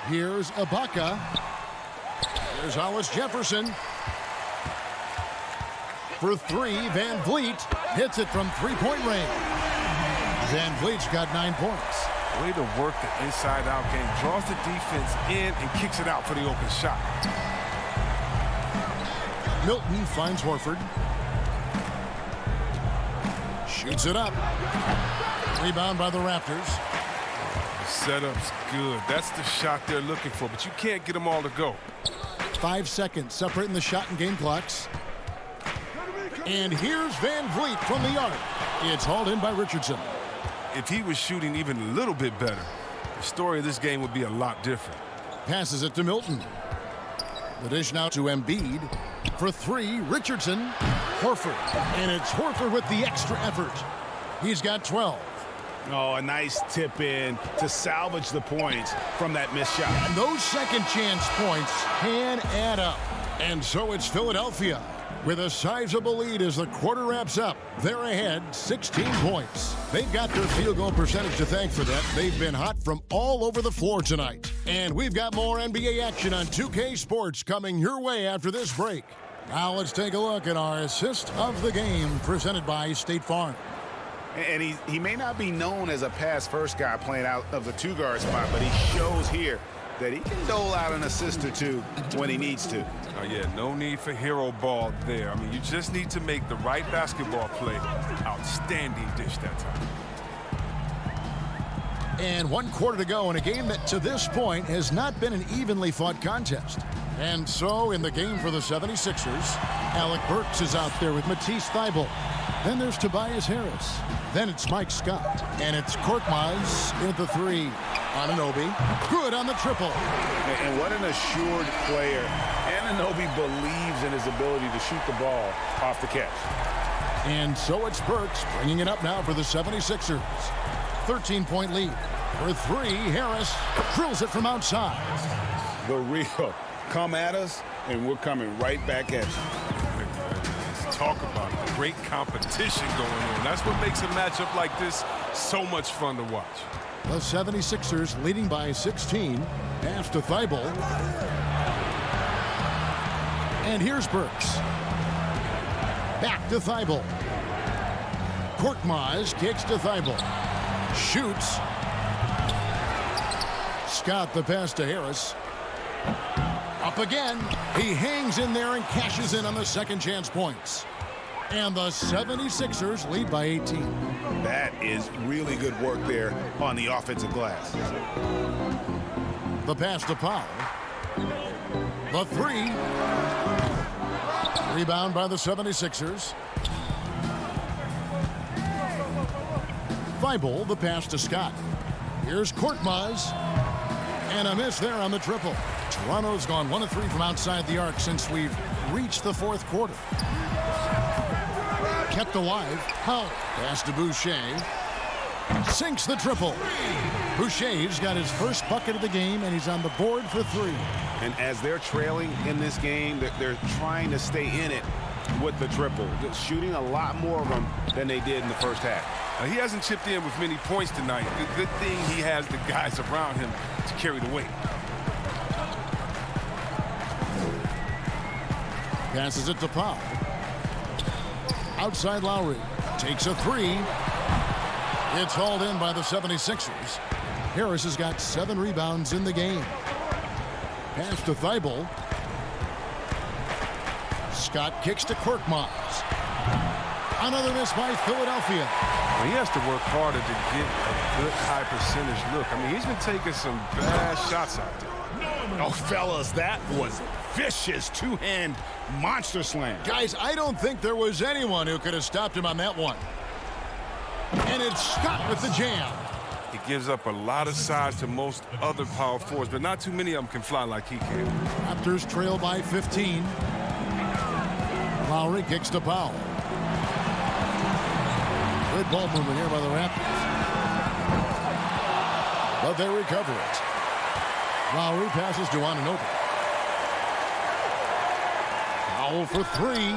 Here's Ibaka. Here's Hollis Jefferson. For 3, VanVleet hits it from 3-point range. VanVleet's got 9 points. Way to work the inside-out game. Draws the defense in and kicks it out for the open shot. Milton finds Horford. Shoots it up. Rebound by the Raptors. The setup's good. That's the shot they're looking for, but you can't get them all to go. 5 seconds separating the shot and game clocks. And here's Van Vliet from the arc. It's hauled in by Richardson. If he was shooting even a little bit better, the story of this game would be a lot different. Passes it to Milton. The dish now to Embiid. For three, Richardson. Horford. And it's Horford with the extra effort. He's got 12. Oh, a nice tip in to salvage the points from that missed shot. And those second chance points can add up. And so it's Philadelphia with a sizable lead as the quarter wraps up. They're ahead 16 points. They've got their field goal percentage to thank for that. They've been hot from all over the floor tonight. And we've got more NBA action on 2K Sports coming your way after this break. Now let's take a look at our assist of the game presented by State Farm. And he may not be known as a pass-first guy playing out of the two-guard spot, but he shows here that he can dole out an assist or two when he needs to. Oh, yeah, no need for hero ball there. I mean, you just need to make the right basketball play. Outstanding dish that time. And 1 quarter to go in a game that to this point has not been an evenly fought contest. And so in the game for the 76ers, Alec Burks is out there with Matisse Thybulle. Then there's Tobias Harris. Then it's Mike Scott. And it's Korkmaz at the three. Anunoby, good on the triple. And what an assured player. Anunoby believes in his ability to shoot the ball off the catch. And so it's Burks bringing it up now for the 76ers. 13-point lead. For three, Harris drills it from outside. The real come at us, and we're coming right back at you. Let's talk about it. Great competition going on. That's what makes a matchup like this so much fun to watch. The 76ers leading by 16. Pass to Thybulle. And here's Burks. Back to Thybulle. Korkmaz kicks to Thybulle. Shoots. Scott the pass to Harris. Up again. He hangs in there and cashes in on the second chance points. And the 76ers lead by 18. That is really good work there on the offensive glass. The pass to Powell. The three. Rebound by the 76ers. Thybulle, the pass to Scott. Here's Korkmaz. And a miss there on the triple. Toronto's gone 1 of 3 from outside the arc since we've reached the fourth quarter. Kept alive. Powell. Pass to Boucher. Sinks the triple. Boucher's got his first bucket of the game, and he's on the board for 3. And as they're trailing in this game, they're trying to stay in it with the triple. Just shooting a lot more of them than they did in the first half. He hasn't chipped in with many points tonight. Good thing he has the guys around him to carry the weight. Passes it to Powell. Outside Lowry. Takes a 3. It's hauled in by the 76ers. Harris has got 7 rebounds in the game. Pass to Thybulle. Scott kicks to Korkmaz. Another miss by Philadelphia. He has to work harder to get a good high percentage look. I mean, he's been taking some bad shots out there. Oh, fellas, that was vicious two-hand monster slam. Guys, I don't think there was anyone who could have stopped him on that one. And it's Scott with the jam. He gives up a lot of size to most other power forwards, but not too many of them can fly like he can. Raptors trail by 15. Lowry kicks to Powell. Good ball movement here by the Raptors. But they recover it. Lowry passes to Anunoby. Powell for 3.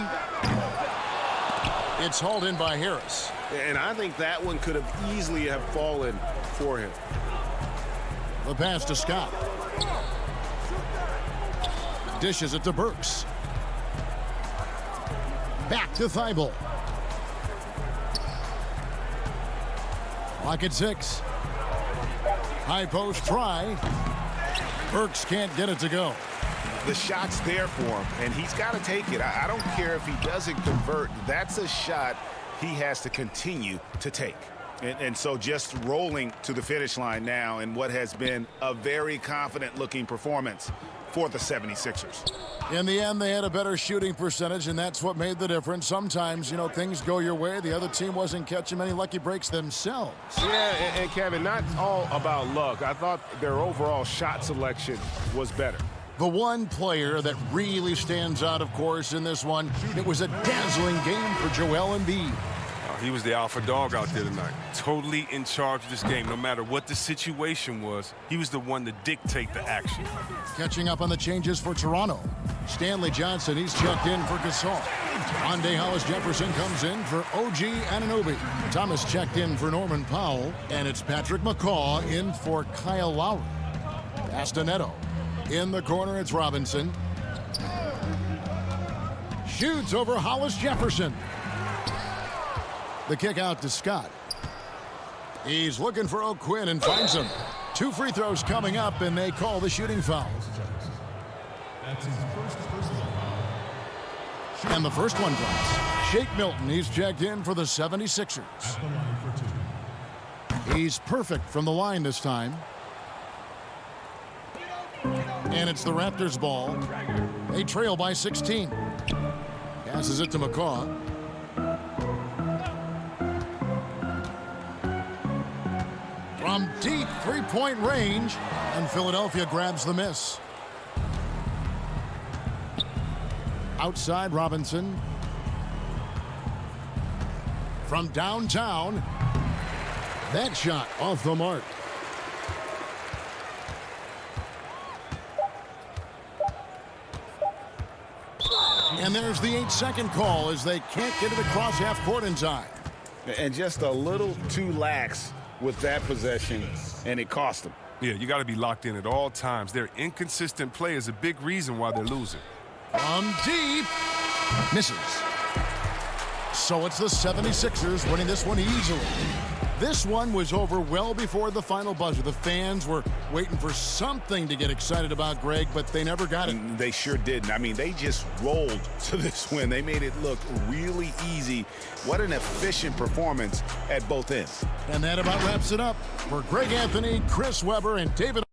It's hauled in by Harris. And I think that one could have easily have fallen for him. The pass to Scott. Dishes it to Burks. Back to Thybulle. Clock at 6. High post try. Burks can't get it to go. The shot's there for him, and he's got to take it. I don't care if he doesn't convert. That's a shot he has to continue to take. And so just rolling to the finish line now in what has been a very confident-looking performance for the 76ers. In the end, they had a better shooting percentage, and that's what made the difference. Sometimes, things go your way. The other team wasn't catching many lucky breaks themselves. Yeah, and Kevin, not all about luck. I thought their overall shot selection was better. The one player that really stands out, of course, in this one, it was a dazzling game for Joel Embiid. He was the alpha dog out there tonight. Totally in charge of this game. No matter what the situation was, he was the one to dictate the action. Catching up on the changes for Toronto. Stanley Johnson, he's checked in for Gasol. Monday Hollis Jefferson comes in for OG Anunoby. Thomas checked in for Norman Powell. And it's Patrick McCaw in for Kyle Lowry. Pass to Neto. In the corner, it's Robinson. Shoots over Hollis Jefferson. The kick out to Scott. He's looking for O'Quinn and finds him. 2 free throws coming up, and they call the shooting foul. That's his first personal foul. And the first one drops. Shake Milton, he's checked in for the 76ers. At the line for 2. He's perfect from the line this time. And it's the Raptors' ball. They trail by 16. Passes it to McCaw. From deep three-point range, and Philadelphia grabs the miss. Outside Robinson. From downtown. That shot off the mark. And there's the 8-second call as they can't get it across half court in time. And just a little too lax with that possession, and it cost them. Yeah, you got to be locked in at all times. Their inconsistent play is a big reason why they're losing. From deep. Misses. So it's the 76ers winning this one easily. This one was over well before the final buzzer. The fans were waiting for something to get excited about, Greg, but they never got it. They sure didn't. I mean, they just rolled to this win. They made it look really easy. What an efficient performance at both ends. And that about wraps it up. For Greg Anthony, Chris Webber, and David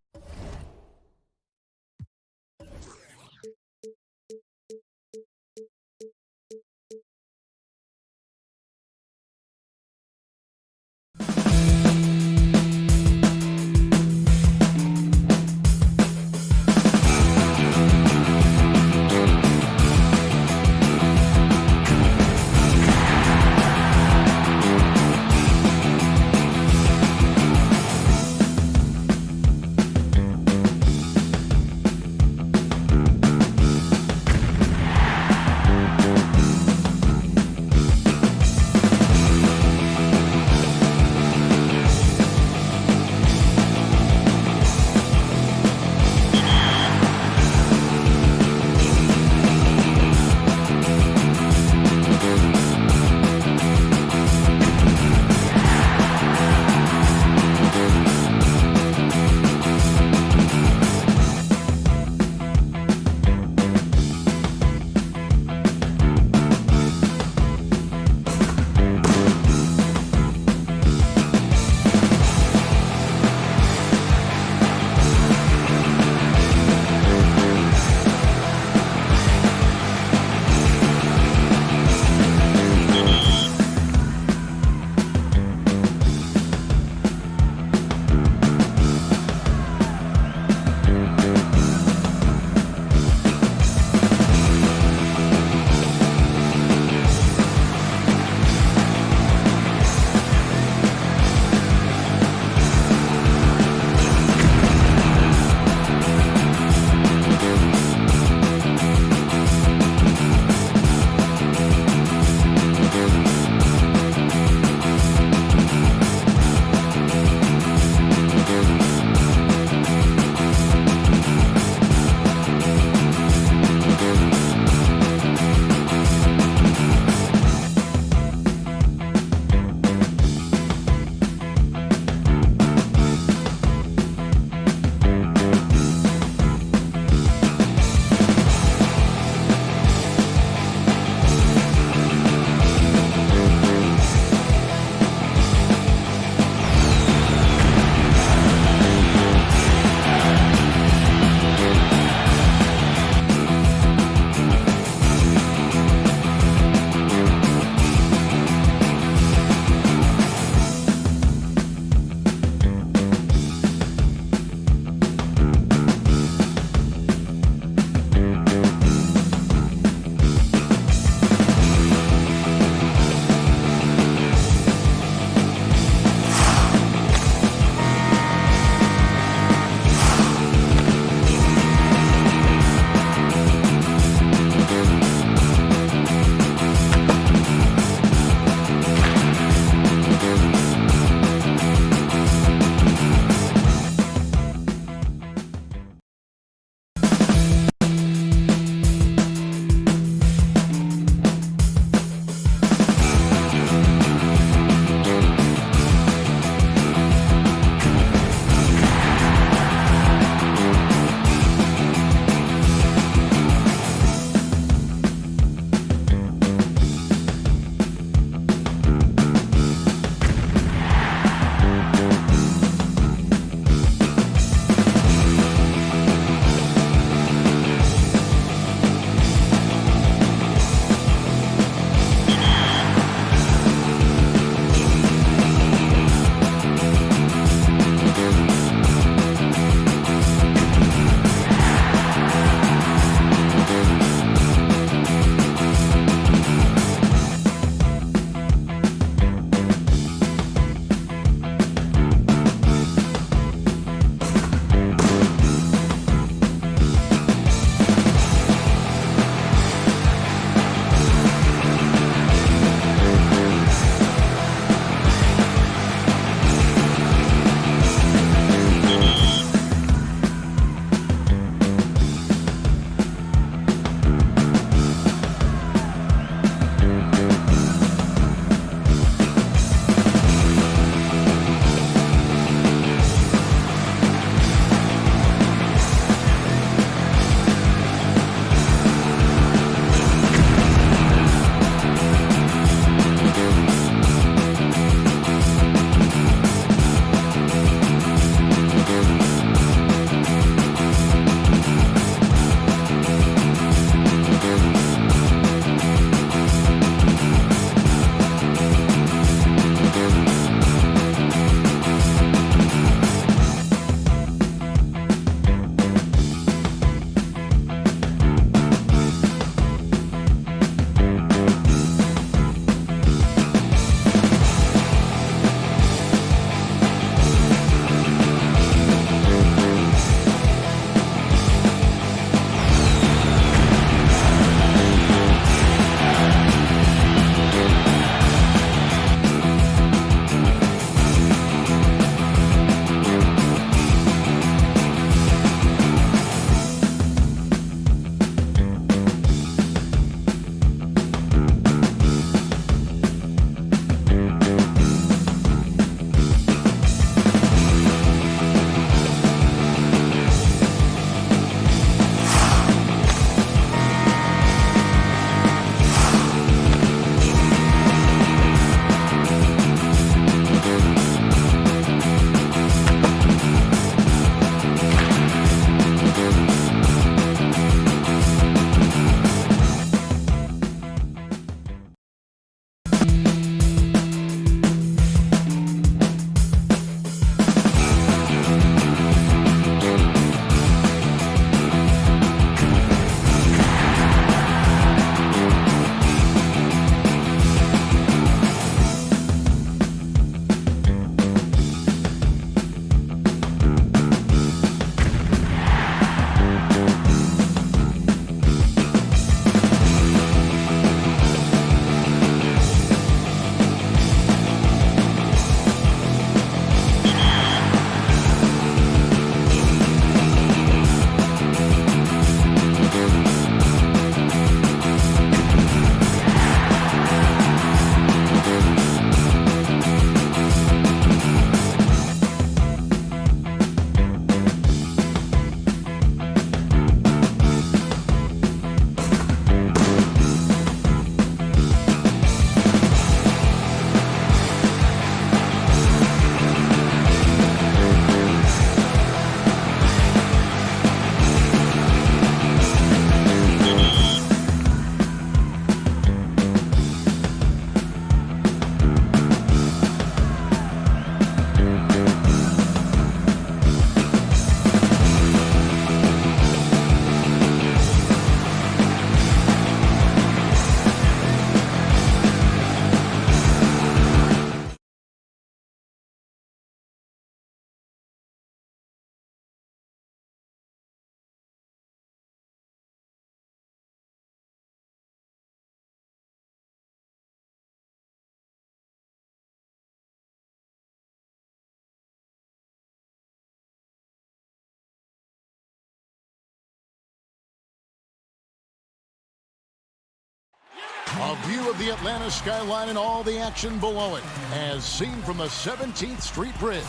A view of the Atlanta skyline and all the action below it, as seen from the 17th Street Bridge.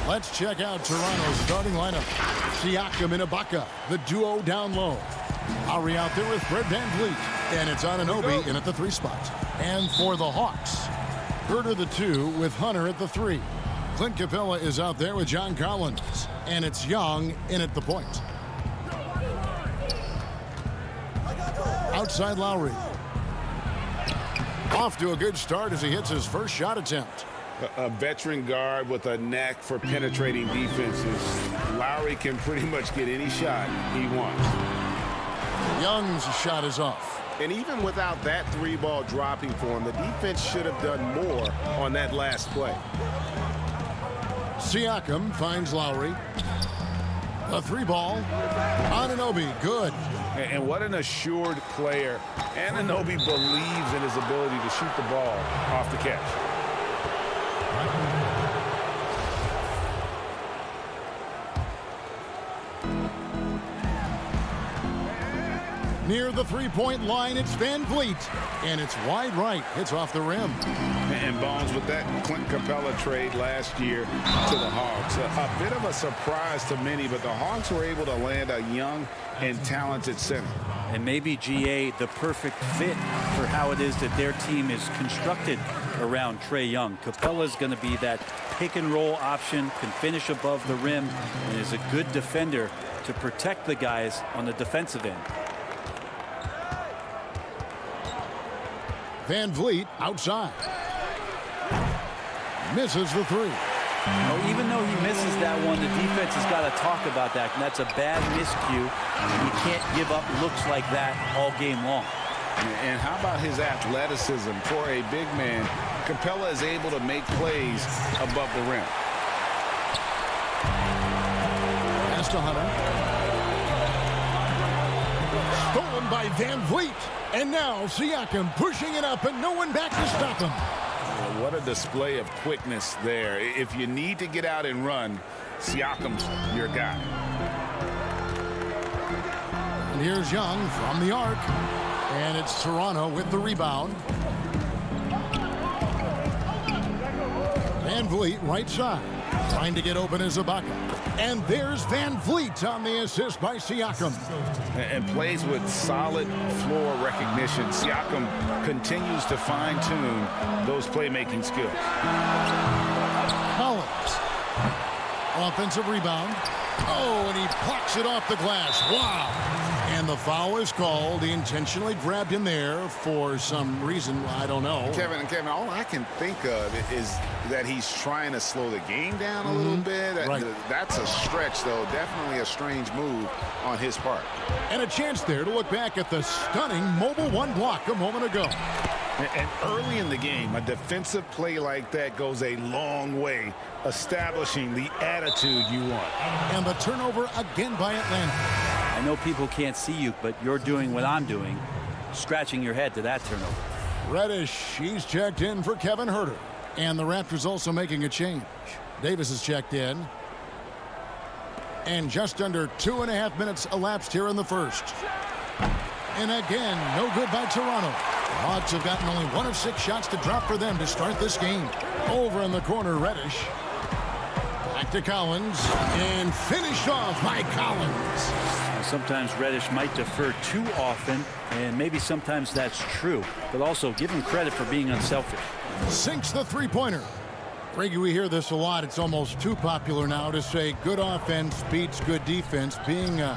Let's check out Toronto's starting lineup. Siakam and Ibaka, the duo down low. Lowry out there with Fred VanVleet, and it's Anunoby in at the 3 spot. And for the Hawks, Herter the 2 with Hunter at the 3. Clint Capella is out there with John Collins, and it's Young in at the point. Outside Lowry. Off to a good start as he hits his first shot attempt. A veteran guard with a knack for penetrating defenses. Lowry can pretty much get any shot he wants. Young's shot is off. And even without that 3-ball dropping for him, the defense should have done more on that last play. Siakam finds Lowry. A 3-ball. Anunoby, good. And what an assured player. Anunoby believes in his ability to shoot the ball off the catch. Near the 3-point line, it's VanVleet. And it's wide right. It's off the rim. And Bones, with that Clint Capella trade last year to the Hawks, a bit of a surprise to many, but the Hawks were able to land a young and talented center. And maybe, GA, the perfect fit for how it is that their team is constructed around Trae Young. Capella's going to be that pick-and-roll option, can finish above the rim, and is a good defender to protect the guys on the defensive end. VanVleet outside. Misses the 3. Oh, even though he misses that one, the defense has got to talk about that. And that's a bad miscue. You can't give up looks like that all game long. And how about his athleticism? For a big man, Capella is able to make plays above the rim. Pass to Hunter. Stolen by VanVleet. And now Siakam pushing it up and no one back to stop him. What a display of quickness there. If you need to get out and run, Siakam's your guy. And here's Young from the arc. And it's Toronto with the rebound. VanVleet right side. Trying to get open is Ibaka. And there's VanVleet on the assist by Siakam. And plays with solid floor recognition. Siakam continues to fine-tune those playmaking skills. Collins. Offensive rebound. Oh, and he plucks it off the glass. Wow. And the foul is called. He intentionally grabbed him there for some reason. I don't know. Kevin, all I can think of is that he's trying to slow the game down a little bit. Right. That's a stretch, though. Definitely a strange move on his part. And a chance there to look back at the stunning mobile 1 block a moment ago. And early in the game, a defensive play like that goes a long way, establishing the attitude you want. And the turnover again by Atlanta. I know people can't see you, but you're doing what I'm doing, scratching your head to that turnover. Reddish, he's checked in for Kevin Herter. And the Raptors also making a change. Davis is checked in. And just under 2.5 minutes elapsed here in the first. And again, no good by Toronto. The Hawks have gotten only 1 of 6 shots to drop for them to start this game. Over in the corner, Reddish. Back to Collins. And finished off by Collins. Sometimes Reddish might defer too often, and maybe sometimes that's true. But also, give him credit for being unselfish. Sinks the 3-pointer. Greggy, we hear this a lot. It's almost too popular now to say good offense beats good defense. Being a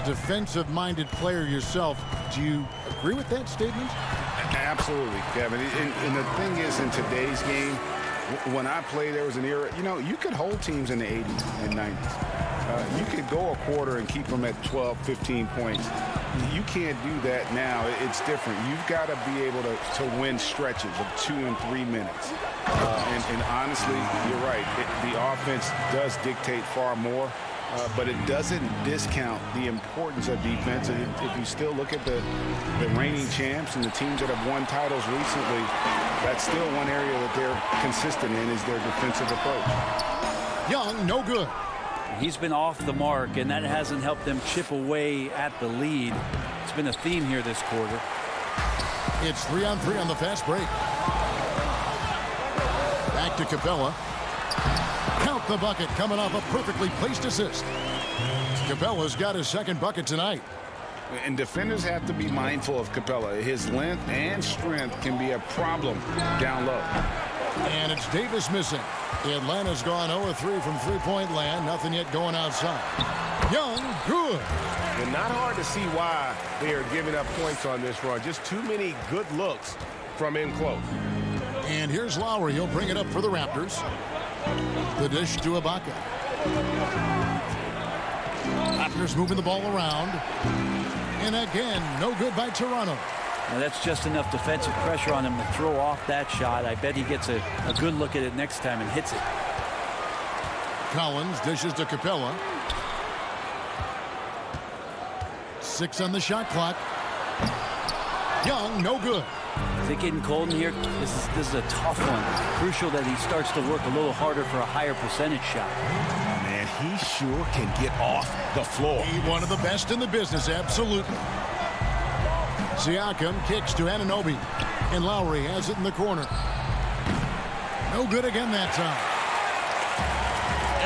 defensive-minded player yourself, do you agree with that statement? Absolutely, Kevin. And the thing is, in today's game, when I played, there was an era, you could hold teams in the 80s and 90s. You could go a quarter and keep them at 12, 15 points. You can't do that now. It's different. You've got to be able to win stretches of 2 and 3 minutes. And honestly, you're right. The offense does dictate far more, but it doesn't discount the importance of defense. And if you still look at the reigning champs and the teams that have won titles recently, that's still one area that they're consistent in is their defensive approach. Young, no good. He's been off the mark, and that hasn't helped them chip away at the lead. It's been a theme here this quarter. It's 3-on-3 on the fast break. Back to Capella. Count the bucket coming off a perfectly placed assist. Capella's got his second bucket tonight. And defenders have to be mindful of Capella. His length and strength can be a problem down low. And it's Davis missing. Atlanta's gone 0-3 from three-point land. Nothing yet going outside. Young, good. And not hard to see why they are giving up points on this run. Just too many good looks from in close. And here's Lowry. He'll bring it up for the Raptors. The dish to Ibaka. Raptors moving the ball around. And again, no good by Toronto. Now that's just enough defensive pressure on him to throw off that shot. I bet he gets a good look at it next time and hits it. Collins dishes to Capella. 6 on the shot clock. Young, no good. Is it getting cold in here? This is a tough one. Crucial that he starts to work a little harder for a higher percentage shot. Man, he sure can get off the floor. He's one of the best in the business, absolutely. Siakam kicks to Anunoby, and Lowry has it in the corner. No good again that time.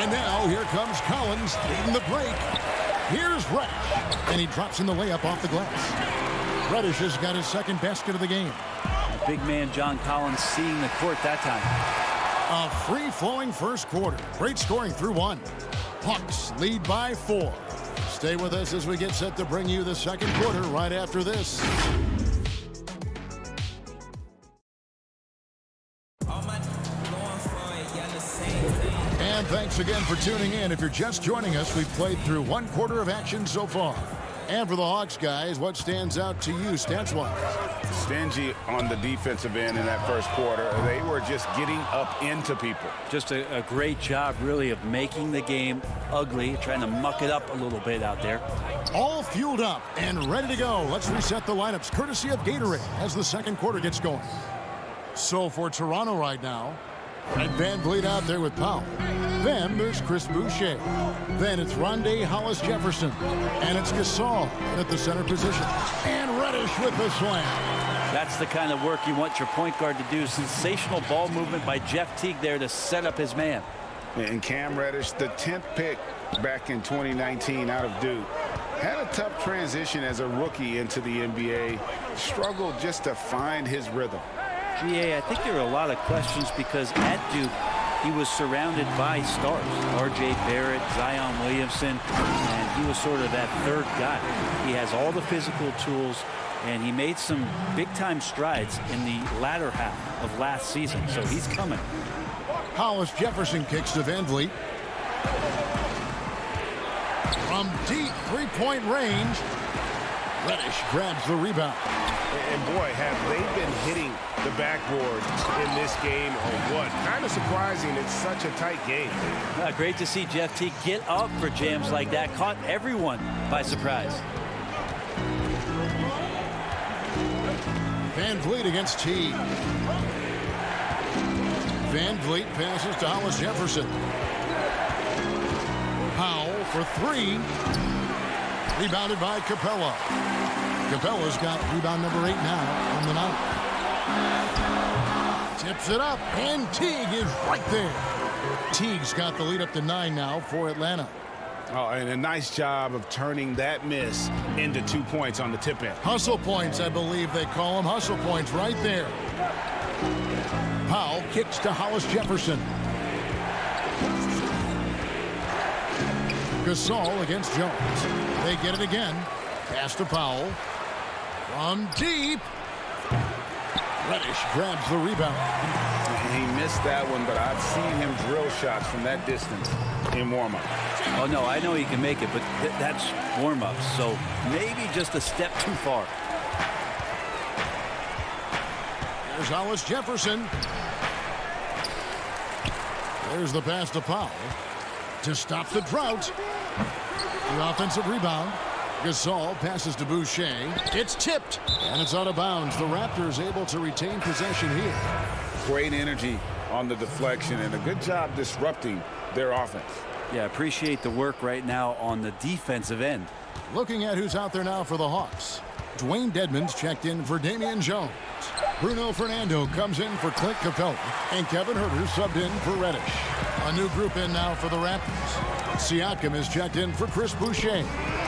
And now here comes Collins leading the break. Here's Reddish, and he drops in the layup off the glass. Reddish has got his second basket of the game. Big man John Collins seeing the court that time. A free-flowing first quarter. Great scoring through one. Hawks lead by 4. Stay with us as we get set to bring you the second quarter right after this. And thanks again for tuning in. If you're just joining us, we've played through one quarter of action so far. And for the Hawks guys, what stands out to you stats-wise? Stingy on the defensive end in that first quarter. They were just getting up into people. Just a great job, really, of making the game ugly, trying to muck it up a little bit out there. All fueled up and ready to go. Let's reset the lineups, courtesy of Gatorade, as the second quarter gets going. So for Toronto right now, Fred VanVleet out there with Powell. Then there's Chris Boucher. Then it's Rondé Hollis-Jefferson. And it's Gasol at the center position. And Reddish with the slam. That's the kind of work you want your point guard to do. Sensational ball movement by Jeff Teague there to set up his man. And Cam Reddish, the 10th pick back in 2019 out of Duke. Had a tough transition as a rookie into the NBA. Struggled just to find his rhythm. GA, I think there are a lot of questions because at Duke, he was surrounded by stars. R.J. Barrett, Zion Williamson, and he was sort of that third guy. He has all the physical tools, and he made some big-time strides in the latter half of last season, so he's coming. Hollis-Jefferson kicks to VanVleet. From deep three-point range, Reddish grabs the rebound. And boy, have they been hitting the backboard in this game or what? Kind of surprising. It's such a tight game. Great to see Jeff Teague get up for jams like that. Caught everyone by surprise. VanVleet against Teague. VanVleet passes to Hollis-Jefferson. Powell for 3. Rebounded by Capella. Capella's got rebound number 8 now on the night. Tips it up, and Teague is right there. Teague's got the lead up to 9 now for Atlanta. Oh, and a nice job of turning that miss into 2 points on the tip end. Hustle points, I believe they call them. Hustle points right there. Powell kicks to Hollis-Jefferson. Gasol against Jones. They get it again. Pass to Powell. From deep. Reddish grabs the rebound. He missed that one, but I've seen him drill shots from that distance in warm-up. Oh, no, I know he can make it, but that's warm-ups, so maybe just a step too far. There's Hollis-Jefferson. There's the pass to Powell to stop the drought. The offensive rebound. Gasol passes to Boucher. It's tipped, and it's out of bounds. The Raptors able to retain possession here. Great energy on the deflection, and a good job disrupting their offense. Yeah, appreciate the work right now on the defensive end. Looking at who's out there now for the Hawks. Dwayne Dedmon's checked in for Damian Jones. Bruno Fernando comes in for Clint Capella. And Kevin Huerter subbed in for Reddish. A new group in now for the Raptors. Siakam is checked in for Chris Boucher.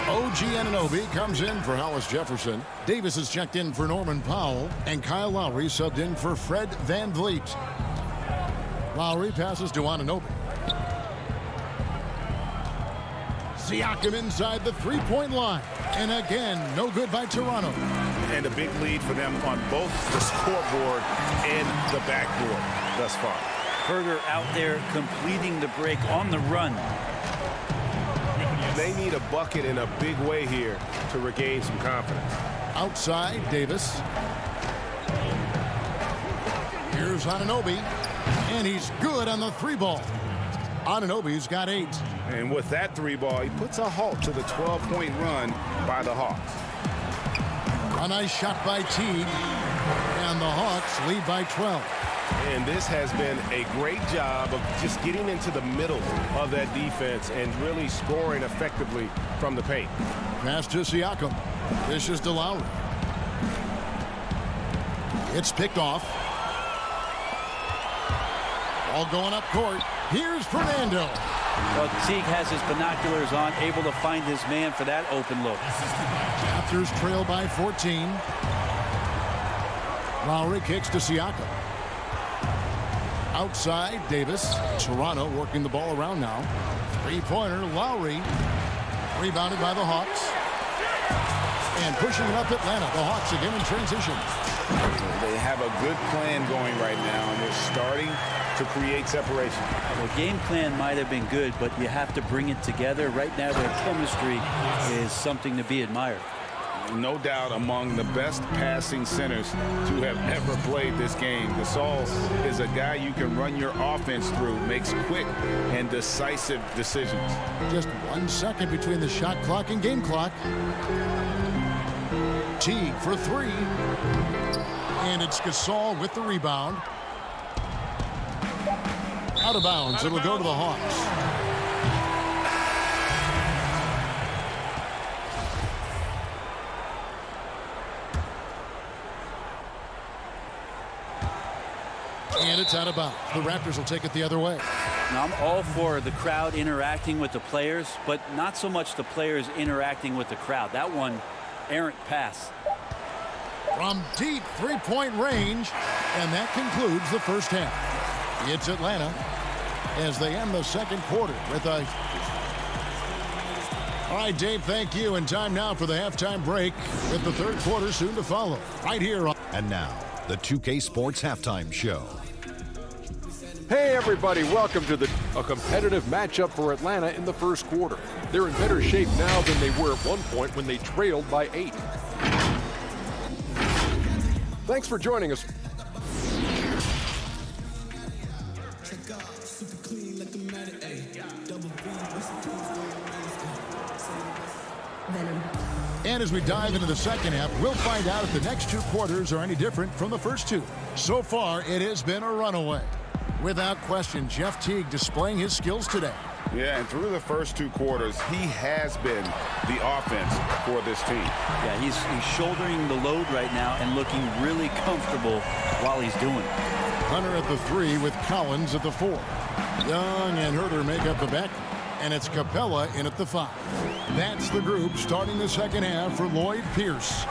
OG Anunoby comes in for Hollis Jefferson. Davis is checked in for Norman Powell. And Kyle Lowry subbed in for Fred VanVleet. Lowry passes to Anunoby. Siakam inside the three-point line. And again, no good by Toronto. And a big lead for them on both the scoreboard and the backboard thus far. Herter out there completing the break on the run. They need a bucket in a big way here to regain some confidence. Outside, Davis. Here's Anunoby. And he's good on the three ball. Anunoby's got 8. And with that three ball, he puts a halt to the 12-point run by the Hawks. A nice shot by Teague. And the Hawks lead by 12. And this has been a great job of just getting into the middle of that defense and really scoring effectively from the paint. Pass to Siakam. This is to Lowry. It's picked off. All going up court. Here's Fernando. Well, Teague has his binoculars on, able to find his man for that open look. Raptors trail by 14. Lowry kicks to Siakam. Outside, Davis. Toronto working the ball around now. Three-pointer, Lowry. Rebounded by the Hawks. And pushing it up Atlanta. The Hawks again in transition. They have a good plan going right now, and they're starting to create separation. The game plan might have been good, but you have to bring it together. Right now, their chemistry is something to be admired. No doubt among the best passing centers to have ever played this game. Gasol is a guy you can run your offense through, makes quick and decisive decisions. Just 1 second between the shot clock and game clock. Teague for 3. And it's Gasol with the rebound. Out of bounds. It'll go to the Hawks. And it's out of bounds. The Raptors will take it the other way. Now, I'm all for the crowd interacting with the players, but not so much the players interacting with the crowd. That one, errant pass. From deep three-point range, and that concludes the first half. It's Atlanta as they end the second quarter with a... All right, Dave, thank you. And time now for the halftime break with the third quarter soon to follow. Right here on... And now, the 2K Sports Halftime Show. Hey everybody, welcome to a competitive matchup for Atlanta in the first quarter. They're in better shape now than they were at one point when they trailed by 8. Thanks for joining us. And as we dive into the second half, we'll find out if the next 2 quarters are any different from the first 2. So far, it has been a runaway. Without question, Jeff Teague displaying his skills today. Yeah, and through the first 2 quarters, he has been the offense for this team. Yeah, he's shouldering the load right now and looking really comfortable while he's doing it. Hunter at the 3 with Collins at the 4. Young and Herter make up the back. And it's Capella in at the 5. That's the group starting the second half for Lloyd Pierce.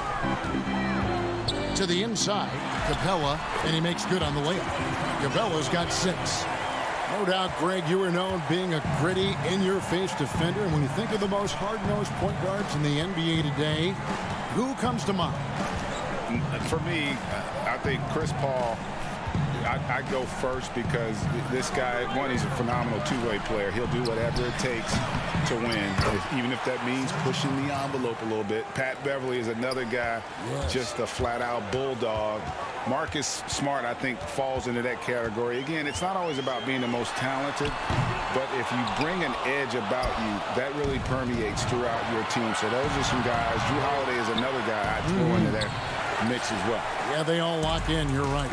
To the inside, Capella, and he makes good on the layup. Capella's got 6. No doubt, Greg, you are known being a gritty, in-your-face defender. And when you think of the most hard-nosed point guards in the NBA today, who comes to mind? For me, I think Chris Paul. I go first because this guy, one, he's a phenomenal two-way player. He'll do whatever it takes to win, even if that means pushing the envelope a little bit. Pat Beverly is another guy, just a flat-out bulldog. Marcus Smart, I think, falls into that category. Again, it's not always about being the most talented, but if you bring an edge about you, that really permeates throughout your team. So those are some guys. Drew Holiday is another guy I'd throw into that mix as well. Yeah, they all lock in. You're right.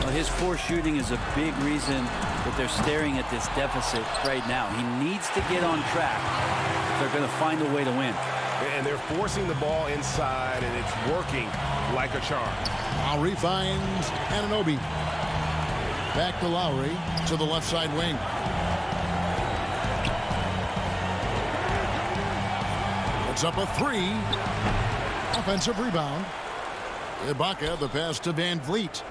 Well, his force shooting is a big reason that they're staring at this deficit right now. He needs to get on track if they're going to find a way to win. And they're forcing the ball inside, and it's working like a charm. Lowry finds Anunoby. Back to Lowry to the left side wing. It's up a 3. Offensive rebound. Ibaka, the pass to Van Vliet.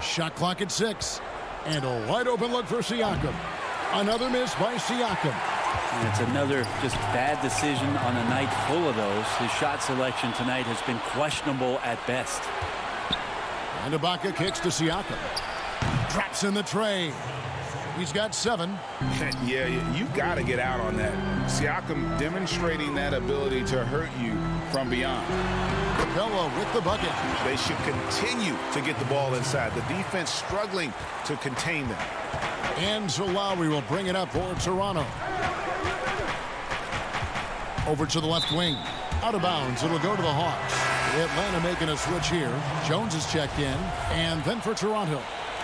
Shot clock at 6. And a wide open look for Siakam. Another miss by Siakam. And it's another just bad decision on a night full of those. His shot selection tonight has been questionable at best. And Ibaka kicks to Siakam. Drops in the tray. He's got 7. Yeah, you got to get out on that. Siakam demonstrating that ability to hurt you from beyond. Capella with the bucket. They should continue to get the ball inside. The defense struggling to contain them. And so Lowry will bring it up for Toronto. Over to the left wing. Out of bounds. It'll go to the Hawks. Atlanta making a switch here. Jones is checked in. And then for Toronto,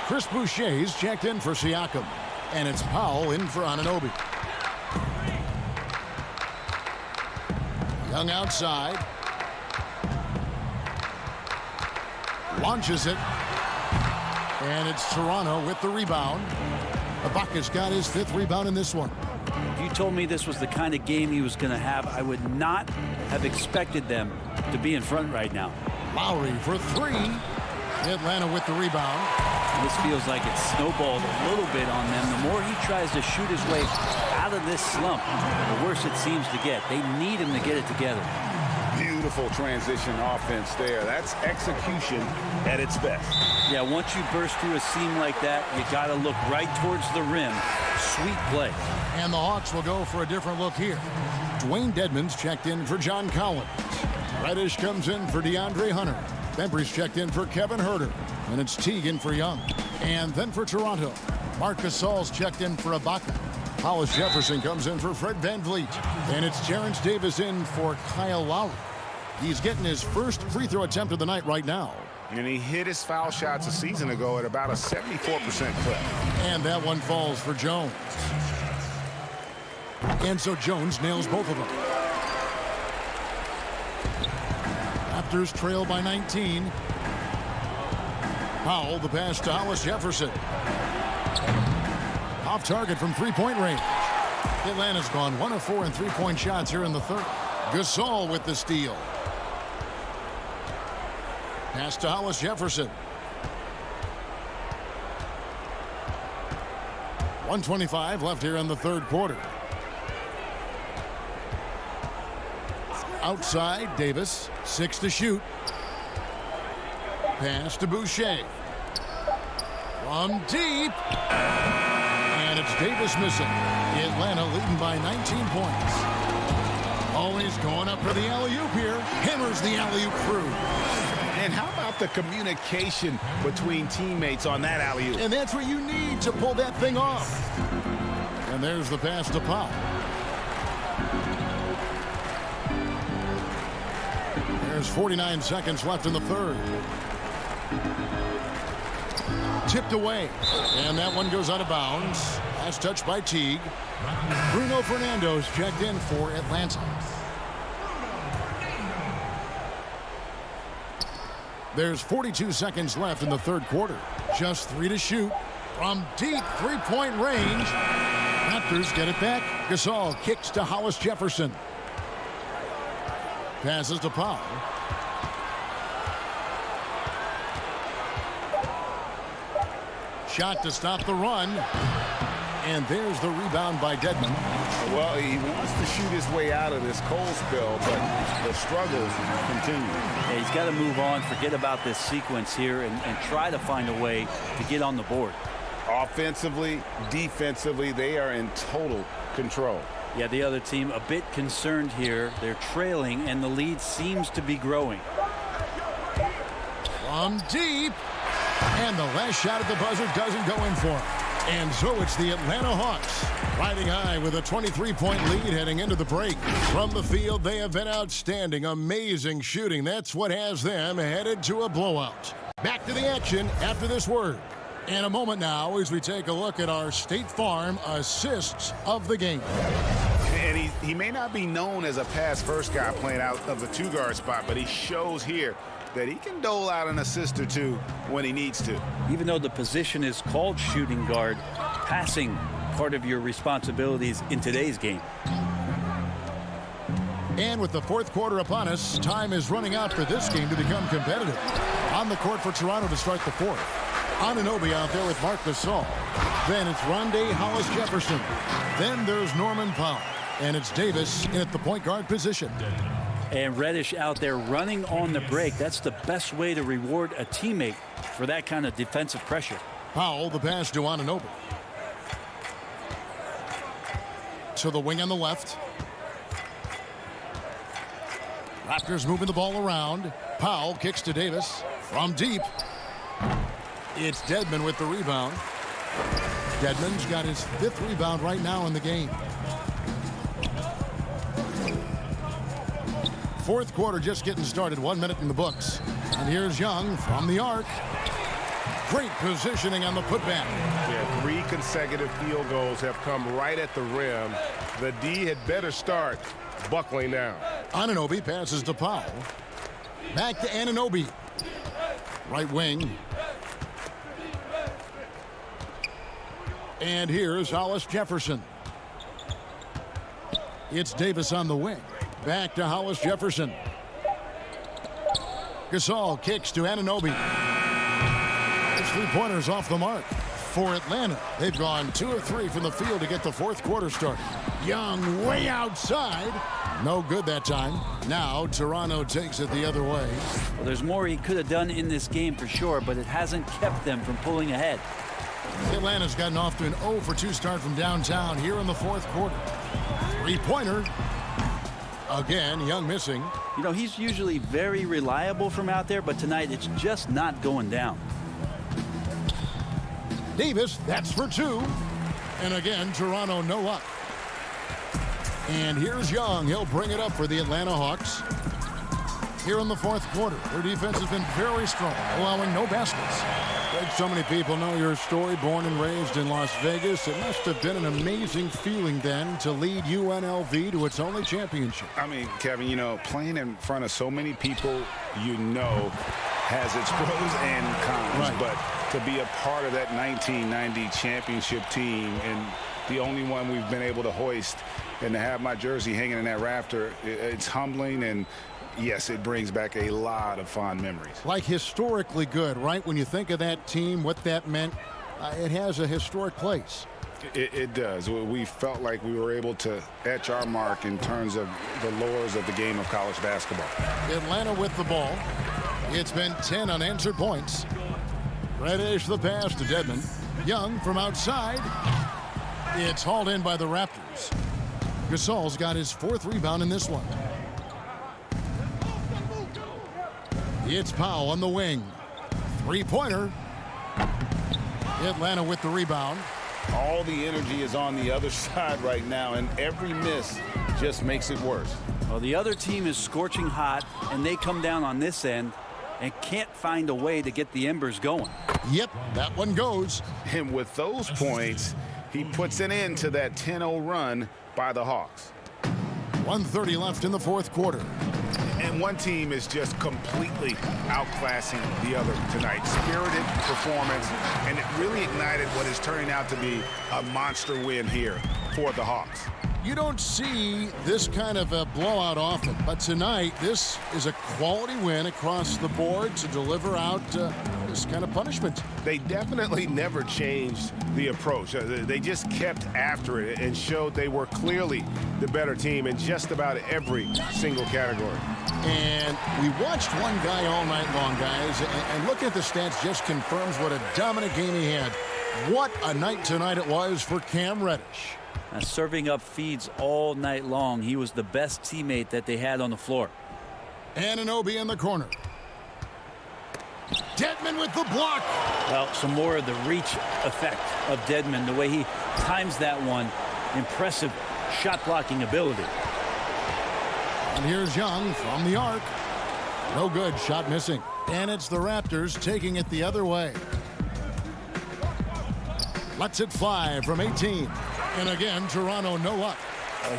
Chris Boucher's checked in for Siakam. And it's Powell in for Anunoby. Young outside. Launches it. And it's Toronto with the rebound. Ibaka's got his 5th rebound in this one. If you told me this was the kind of game he was going to have, I would not have expected them to be in front right now. Lowry for 3. Atlanta with the rebound. And this feels like it's snowballed a little bit on them. The more he tries to shoot his way out of this slump, the worse it seems to get. They need him to get it together. Beautiful transition offense there. That's execution at its best. Yeah, once you burst through a seam like that, you got to look right towards the rim. Sweet play. And the Hawks will go for a different look here. Dwayne Dedmon's checked in for John Collins. Reddish comes in for DeAndre Hunter. Bembry's checked in for Kevin Huerter. And it's Teagan for Young. And then for Toronto, Marc Gasol's checked in for Ibaka. Hollis Jefferson comes in for Fred Van Vliet. And it's Terrence Davis in for Kyle Lowry. He's getting his first free throw attempt of the night right now. And he hit his foul shots a season ago at about a 74% clip. And that one falls for Jones. And so Jones nails both of them. Raptors trail by 19. Powell, the pass to Hollis Jefferson. Off target from three-point range. Atlanta's gone 1 of 4 in three-point shots here in the third. Gasol with the steal. Pass to Hollis Jefferson. 1:25 left here in the third quarter. Outside, Davis. 6 to shoot. Pass to Boucher. From deep. And it's Davis missing. Atlanta leading by 19 points. Always going up for the alley-oop here. Hammers the alley-oop through. And how about the communication between teammates on that alley-oop? And that's what you need to pull that thing off. And there's the pass to Pop. There's 49 seconds left in the third. Tipped away. And that one goes out of bounds. Last touch by Teague. Bruno Fernando's checked in for Atlanta. There's 42 seconds left in the third quarter. Just 3 to shoot. From deep three-point range. Raptors get it back. Gasol kicks to Hollis Jefferson. Passes to Powell. Shot to stop the run. And there's the rebound by Dedmon. Well, he wants to shoot his way out of this cold spell, but the struggles continue. Yeah, he's got to move on, forget about this sequence here, and try to find a way to get on the board. Offensively, defensively, they are in total control. Yeah, the other team a bit concerned here. They're trailing, and the lead seems to be growing. From deep. And the last shot at the buzzer doesn't go in for him. And so it's the Atlanta Hawks riding high with a 23-point lead heading into the break. From the field, they have been outstanding. Amazing shooting. That's what has them headed to a blowout. Back to the action after this word. In a moment now as we take a look at our State Farm assists of the game. And he may not be known as a pass-first guy playing out of the two-guard spot, but he shows here that he can dole out an assist or two when he needs to. Even though the position is called shooting guard, passing part of your responsibilities in today's game. And with the fourth quarter upon us, time is running out for this game to become competitive. On the court for Toronto to start the fourth. Anunoby out there with Marc Gasol. Then it's Rondé Hollis-Jefferson. Then there's Norman Powell. And it's Davis in at the point guard position. And Reddish out there running on the break. That's the best way to reward a teammate for that kind of defensive pressure. Powell, the pass to Anunoby. To the wing on the left. Raptors moving the ball around. Powell kicks to Davis from deep. It's Dedmon with the rebound. Dedmon's got his 5th rebound right now in the game. Fourth quarter just getting started. 1 minute in the books. And here's Young from the arc. Great positioning on the putback. Yeah, 3 consecutive field goals have come right at the rim. The D had better start buckling down. Anunoby passes to Powell. Back to Anunoby. Right wing. And here's Hollis-Jefferson. It's Davis on the wing. Back to Hollis-Jefferson. Gasol kicks to Anunoby. His 3-pointers off the mark. For Atlanta, they've gone 2 of 3 from the field to get the fourth quarter started. Young way outside. No good that time. Now Toronto takes it the other way. Well, there's more he could have done in this game for sure, but it hasn't kept them from pulling ahead. Atlanta's gotten off to an 0 for 2 start from downtown here in the fourth quarter. 3-pointer. Again, Young missing. You know, he's usually very reliable from out there, but tonight it's just not going down. Davis, that's for 2. And again, Toronto no up. And here's Young. He'll bring it up for the Atlanta Hawks. Here in the fourth quarter, their defense has been very strong, allowing no baskets. Like so many people know your story, born and raised in Las Vegas. It must have been an amazing feeling then to lead UNLV to its only championship. I mean, Kevin, you know, playing in front of so many people, you know, has its pros and cons. Right. But to be a part of that 1990 championship team and the only one we've been able to hoist and to have my jersey hanging in that rafter, it's humbling, and yes, it brings back a lot of fond memories. Like historically good, right? When you think of that team, what that meant, it has a historic place. It does. We felt like we were able to etch our mark in terms of the lures of the game of college basketball. Atlanta with the ball. It's been 10 unanswered points. Reddish the pass to Dedmon. Young from outside. It's hauled in by the Raptors. Gasol's got his 4th rebound in this one. It's Powell on the wing. 3-pointer. Atlanta with the rebound. All the energy is on the other side right now, and every miss just makes it worse. Well, the other team is scorching hot, and they come down on this end and can't find a way to get the embers going. Yep, that one goes. And with those points, he puts an end to that 10-0 run by the Hawks. 1:30 left in the fourth quarter. And one team is just completely outclassing the other tonight. Spirited performance, and it really ignited what is turning out to be a monster win here for the Hawks. You don't see this kind of a blowout often, but tonight this is a quality win across the board to deliver out this kind of punishment. They definitely never changed the approach. They just kept after it and showed they were clearly the better team in just about every single category. And we watched one guy all night long, guys, and looking at the stats just confirms what a dominant game he had. What a night tonight it was for Cam Reddish. Serving up feeds all night long. He was the best teammate that they had on the floor. Anunoby in the corner. Dedmon with the block. Well, some more of the reach effect of Dedmon, the way he times that one. Impressive shot blocking ability. And here's Young from the arc. No good, shot missing. And it's the Raptors taking it the other way. Lets it fly from 18. And again, Toronto no up.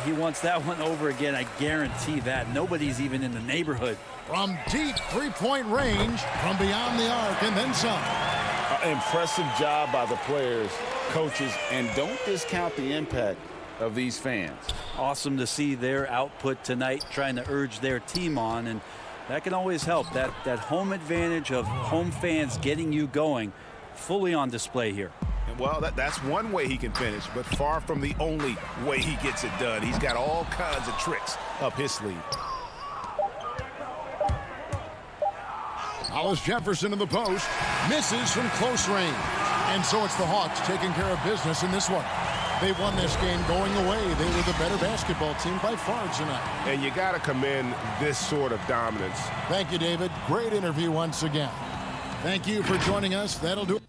He wants that one over again. I guarantee that. Nobody's even in the neighborhood. From deep three-point range, from beyond the arc, and then some. Impressive job by the players, coaches, and don't discount the impact of these fans. Awesome to see their output tonight, trying to urge their team on, and that can always help. That home advantage of home fans getting you going, fully on display here. Well, that's one way he can finish, but far from the only way he gets it done. He's got all kinds of tricks up his sleeve. Hollis Jefferson in the post, misses from close range. And so it's the Hawks taking care of business in this one. They won this game going away. They were the better basketball team by far tonight. And you got to commend this sort of dominance. Thank you, David. Great interview once again. Thank you for joining us. That'll do it.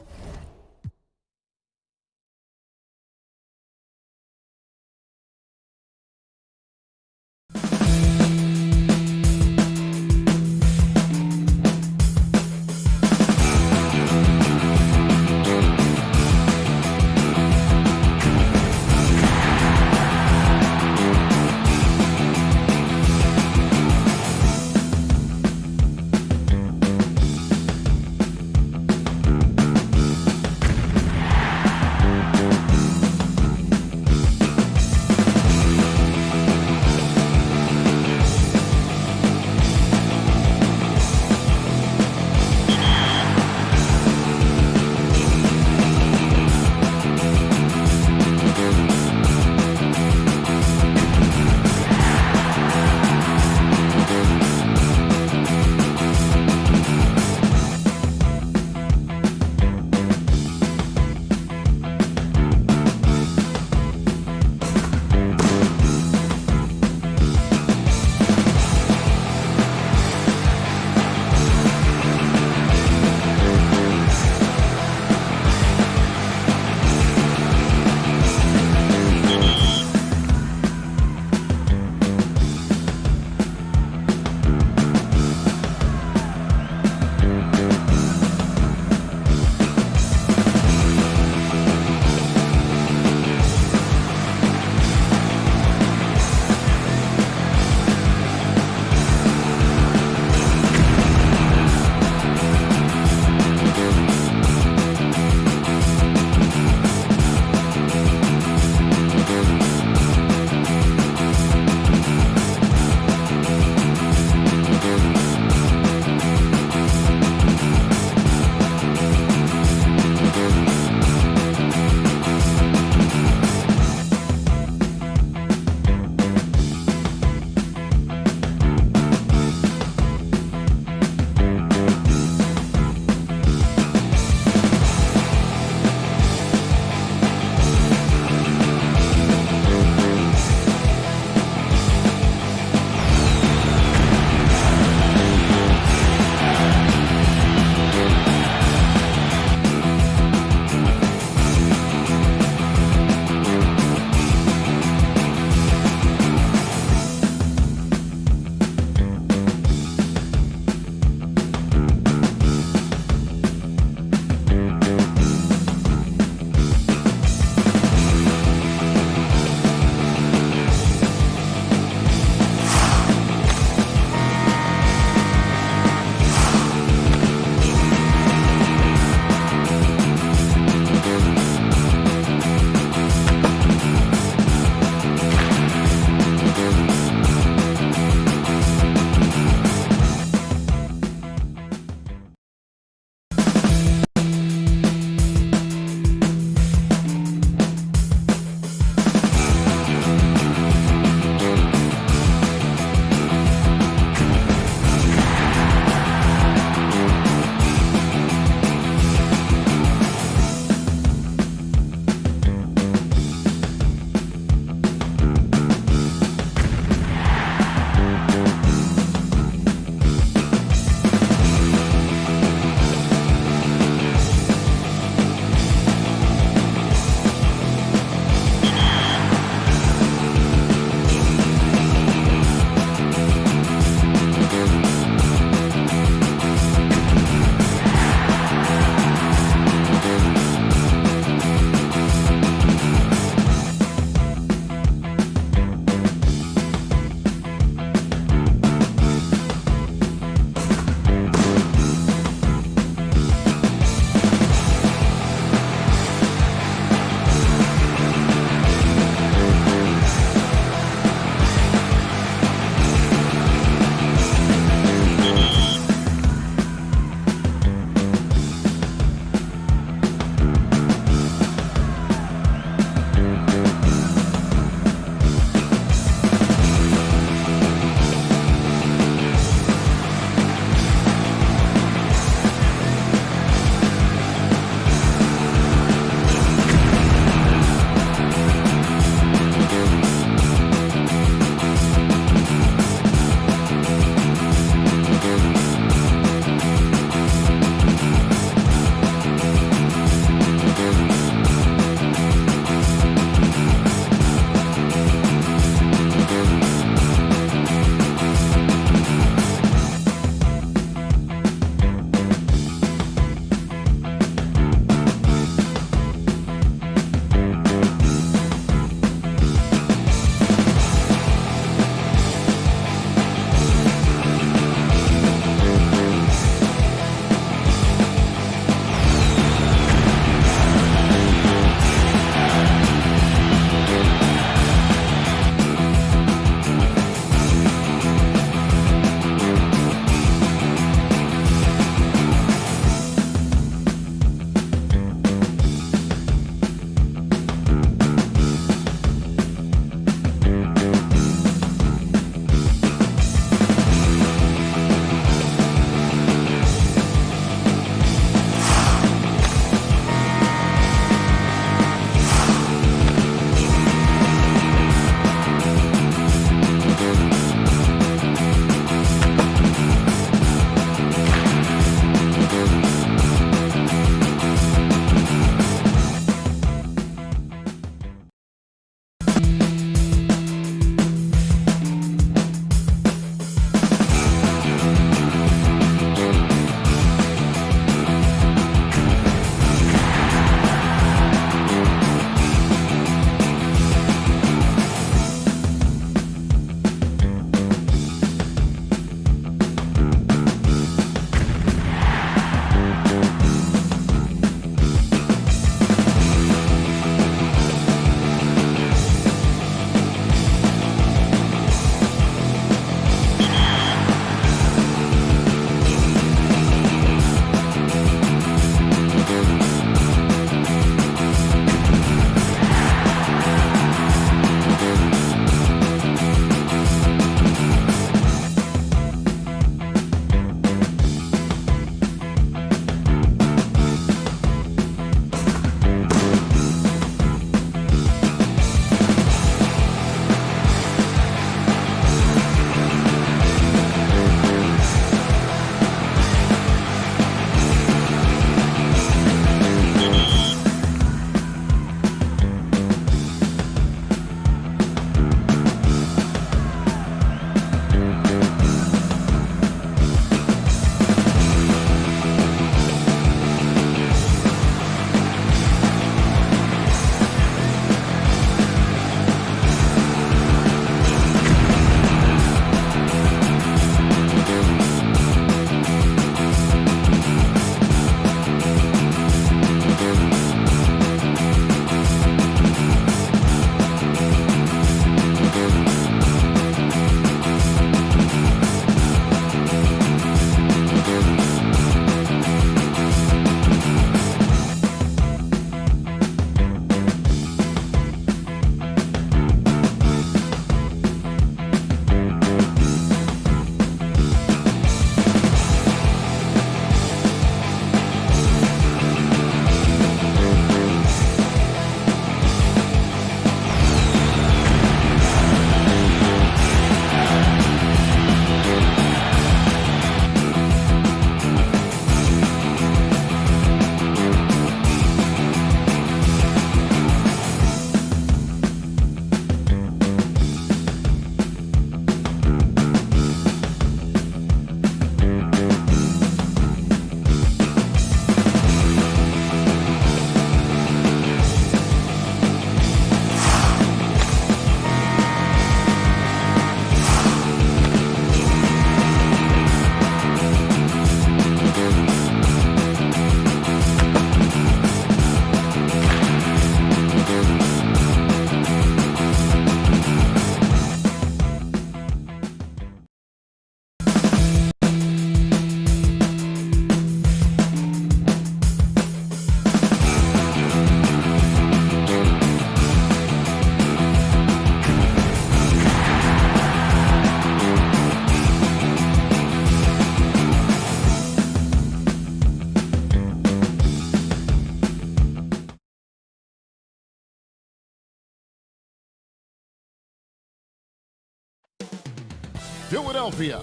Philadelphia.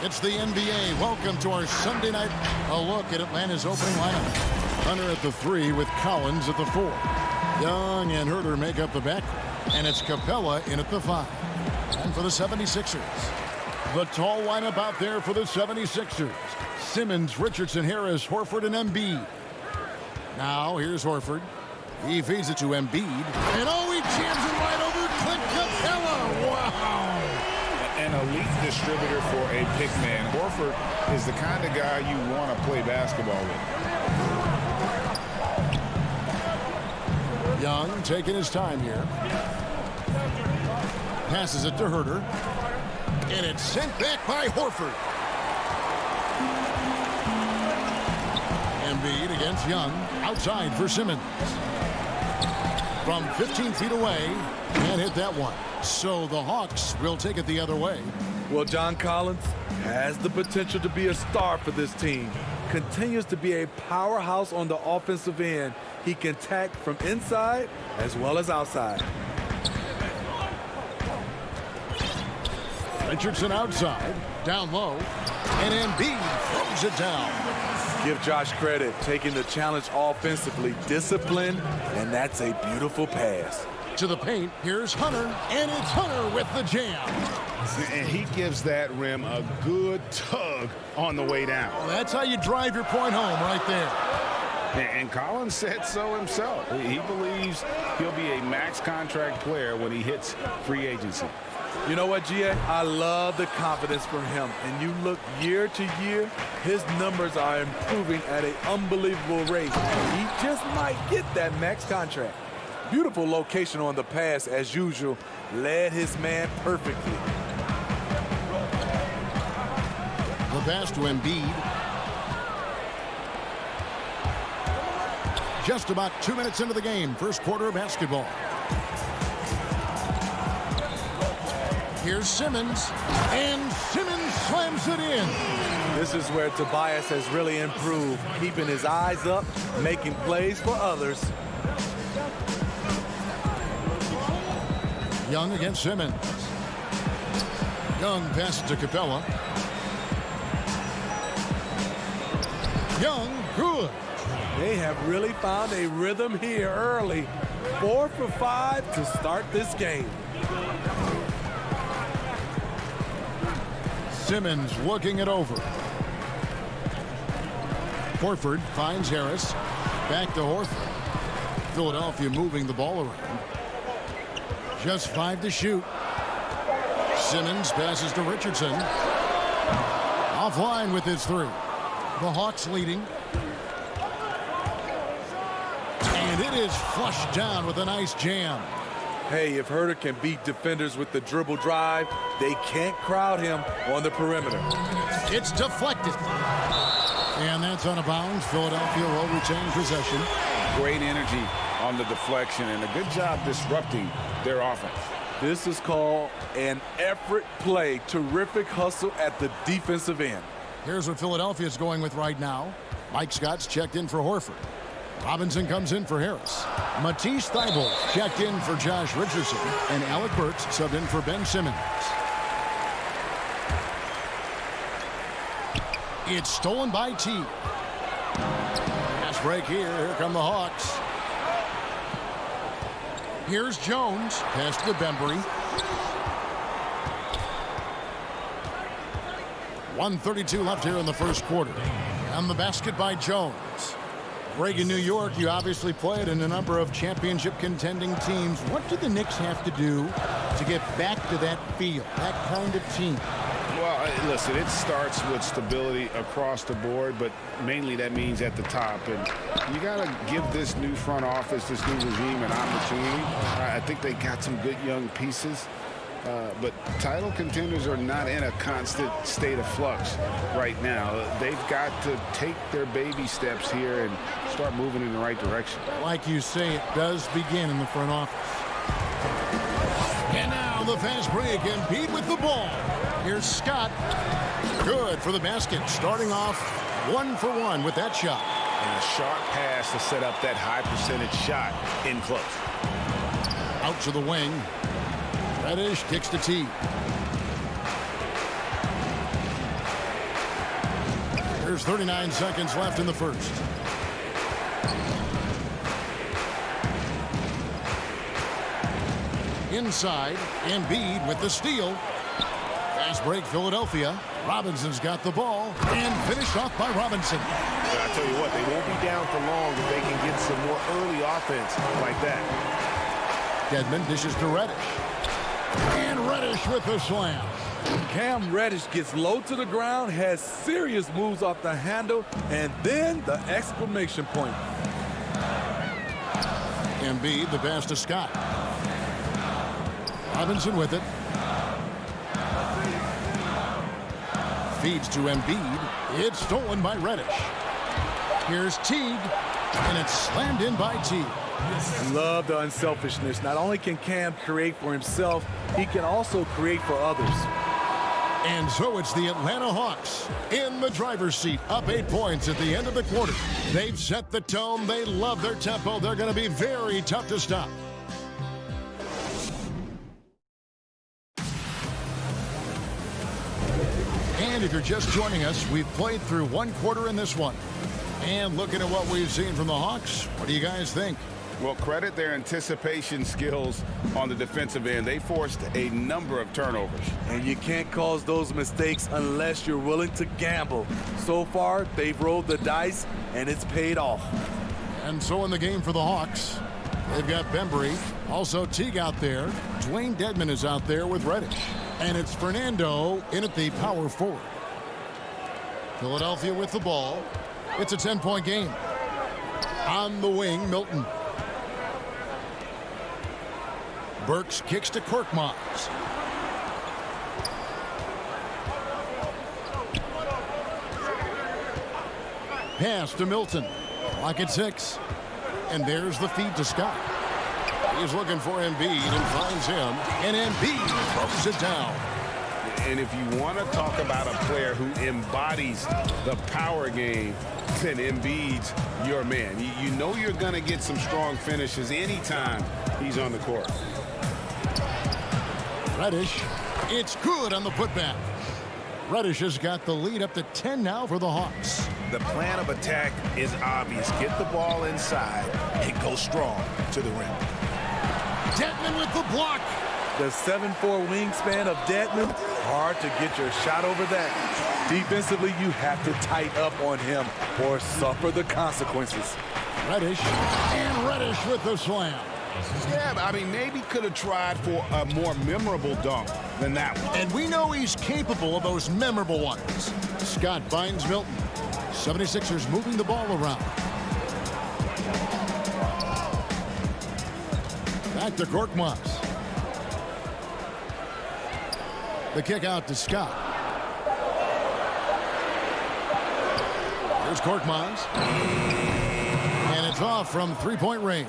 It's the NBA. Welcome to our Sunday night. A look at Atlanta's opening lineup. Hunter at the 3 with Collins at the 4. Young and Herter make up the back. And it's Capella in at the 5. And for the 76ers, the tall lineup out there for the 76ers. Simmons, Richardson, Harris, Horford, and Embiid. Now here's Horford. He feeds it to Embiid. And he jams it right over Clint Capella. Wow. An elite distributor for a big man. Horford is the kind of guy you want to play basketball with. Young taking his time here. Passes it to Herter. And it's sent back by Horford. Embiid against Young. Outside for Simmons. From 15 feet away. Can't hit that one. So the Hawks will take it the other way. Well, John Collins has the potential to be a star for this team. Continues to be a powerhouse on the offensive end. He can attack from inside as well as outside. Richardson outside, down low, and Embiid throws it down. Give Josh credit, taking the challenge offensively, disciplined, and that's a beautiful pass. To the paint, here's Hunter, and it's Hunter with the jam. And he gives that rim a good tug on the way down. Well, that's how you drive your point home right there. And Collins said so himself. He believes he'll be a max contract player when he hits free agency. You know what, GA? I love the confidence from him. And you look year to year, his numbers are improving at an unbelievable rate. He just might get that max contract. Beautiful location on the pass, as usual. Led his man perfectly. The pass to Embiid. Just about 2 minutes into the game. First quarter of basketball. Here's Simmons. And Simmons slams it in. This is where Tobias has really improved. Keeping his eyes up, making plays for others. Young against Simmons. Young passes to Capella. Young, good. They have really found a rhythm here early. 4 for 5 to start this game. Simmons looking it over. Horford finds Harris. Back to Horford. Philadelphia moving the ball around. Just 5 to shoot. Simmons passes to Richardson. Offline with his 3. The Hawks leading. And it is flushed down with a nice jam. Hey, if Herter can beat defenders with the dribble drive, they can't crowd him on the perimeter. It's deflected. And that's out of bounds. Philadelphia will retain possession. Great energy on the deflection and a good job disrupting their offense. This is called an effort play. Terrific hustle at the defensive end. Here's what Philadelphia is going with right now. Mike Scott's checked in for Horford. Robinson comes in for Harris. Matisse Thybulle checked in for Josh Richardson. And Alec Burks subbed in for Ben Simmons. It's stolen by T. Pass break here. Here come the Hawks. Here's Jones. Pass to Bembry. 1:32 left here in the first quarter. And the basket by Jones. Reagan, New York, you obviously played in a number of championship contending teams. What do the Knicks have to do to get back to that feel, that kind of team? Well, listen, it starts with stability across the board, but mainly that means at the top. And you got to give this new front office, this new regime, an opportunity. I think they got some good young pieces. But title contenders are not in a constant state of flux right now. They've got to take their baby steps here and start moving in the right direction. Like you say, it does begin in the front office. And now the fast break, and Embiid with the ball. Here's Scott. Good for the basket. Starting off 1 for 1 with that shot. And a sharp pass to set up that high percentage shot in close. Out to the wing. Reddish kicks to T. There's 39 seconds left in the first. Inside, Embiid with the steal. Fast break, Philadelphia. Robinson's got the ball and finished off by Robinson. And I tell you what, they won't be down for long if they can get some more early offense like that. Dedmon dishes to Reddish. And Reddish with the slam. Cam Reddish gets low to the ground, has serious moves off the handle, and then the exclamation point. Embiid, the pass to Scott. Robinson with it. Feeds to Embiid. It's stolen by Reddish. Here's Teague, and it's slammed in by Teague. Love the unselfishness. Not only can Cam create for himself, he can also create for others. And so it's the Atlanta Hawks in the driver's seat, up 8 points at the end of the quarter. They've set the tone. They love their tempo. They're going to be very tough to stop. And if you're just joining us, we've played through one quarter in this one. And looking at what we've seen from the Hawks, what do you guys think? Well, credit their anticipation skills on the defensive end. They forced a number of turnovers. And you can't cause those mistakes unless you're willing to gamble. So far, they've rolled the dice, and it's paid off. And so in the game for the Hawks, they've got Bembry, also Teague out there. Dwayne Dedmon is out there with Reddish. And it's Fernando in at the power forward. Philadelphia with the ball. It's a 10-point game. On the wing, Milton. Burks kicks to Korkmaz. Pass to Milton. Clock at 6. And there's the feed to Scott. He's looking for Embiid and finds him. And Embiid throws it down. And if you want to talk about a player who embodies the power game, then Embiid's your man. You know you're going to get some strong finishes anytime he's on the court. Reddish, it's good on the putback. Reddish has got the lead up to 10 now for the Hawks. The plan of attack is obvious. Get the ball inside and go strong to the rim. Dedmon with the block. The 7'4" wingspan of Dedmon, hard to get your shot over that. Defensively, you have to tighten up on him or suffer the consequences. Reddish, and Reddish with the slam. Yeah, I mean, maybe could have tried for a more memorable dunk than that one. And we know he's capable of those memorable ones. Scott finds Milton. 76ers moving the ball around. Back to Korkmaz. The kick out to Scott. Here's Korkmaz. And it's off from three-point range.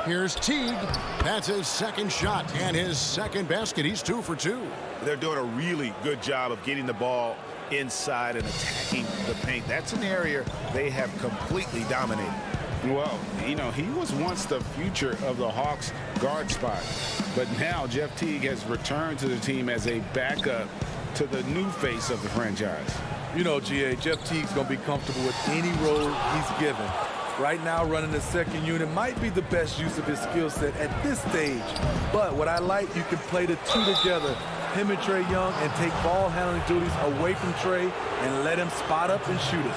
Here's Teague. That's his second shot and his second basket. He's 2 for 2. They're doing a really good job of getting the ball inside and attacking the paint. That's an area they have completely dominated. Well, you know, he was once the future of the Hawks guard spot. But now Jeff Teague has returned to the team as a backup to the new face of the franchise. You know, GA, Jeff Teague's going to be comfortable with any role he's given. Right now, running the second unit might be the best use of his skill set at this stage. But what I like, you can play the two together, him and Trae Young, and take ball handling duties away from Trae and let him spot up and shoot it.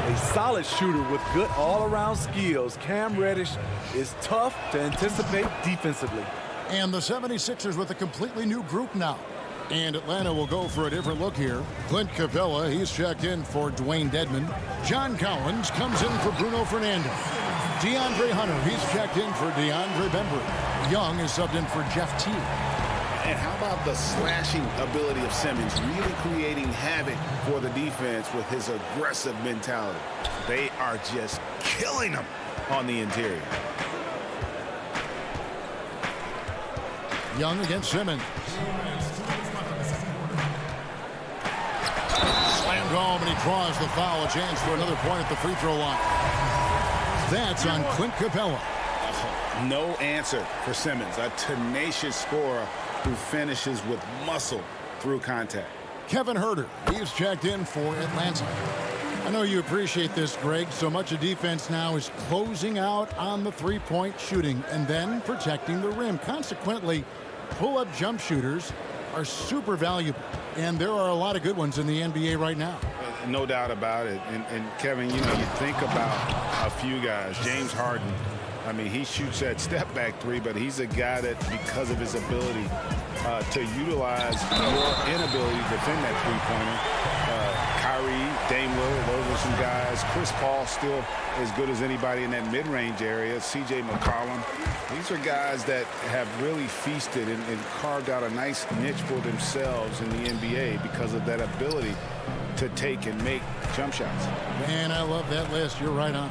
A solid shooter with good all-around skills, Cam Reddish is tough to anticipate defensively. And the 76ers with a completely new group now. And Atlanta will go for a different look here. Clint Capella, he's checked in for Dwayne Dedmon. John Collins comes in for Bruno Fernando. DeAndre Hunter, he's checked in for DeAndre Bembry. Young is subbed in for Jeff Teague. And how about the slashing ability of Simmons, really creating havoc for the defense with his aggressive mentality. They are just killing them on the interior. Young against Simmons. Slammed home, and he draws the foul. A chance for another point at the free throw line. That's on Clint Capella. No answer for Simmons, a tenacious scorer who finishes with muscle through contact. Kevin Huerter, he's checked in for Atlanta. I know you appreciate this, Greg. So much of defense now is closing out on the three-point shooting and then protecting the rim. Consequently, pull-up jump shooters are super valuable, and there are a lot of good ones in the NBA right now. No doubt about it. And Kevin, you know, you think about a few guys. James Harden, I mean, he shoots that step-back three, but he's a guy that, because of his ability to utilize your inability to defend that three-pointer, Kyrie, Dame Lillard, those are some guys. Chris Paul still as good as anybody in that mid-range area. C.J. McCollum. These are guys that have really feasted and carved out a nice niche for themselves in the NBA because of that ability to take and make jump shots. Man, I love that list. You're right on.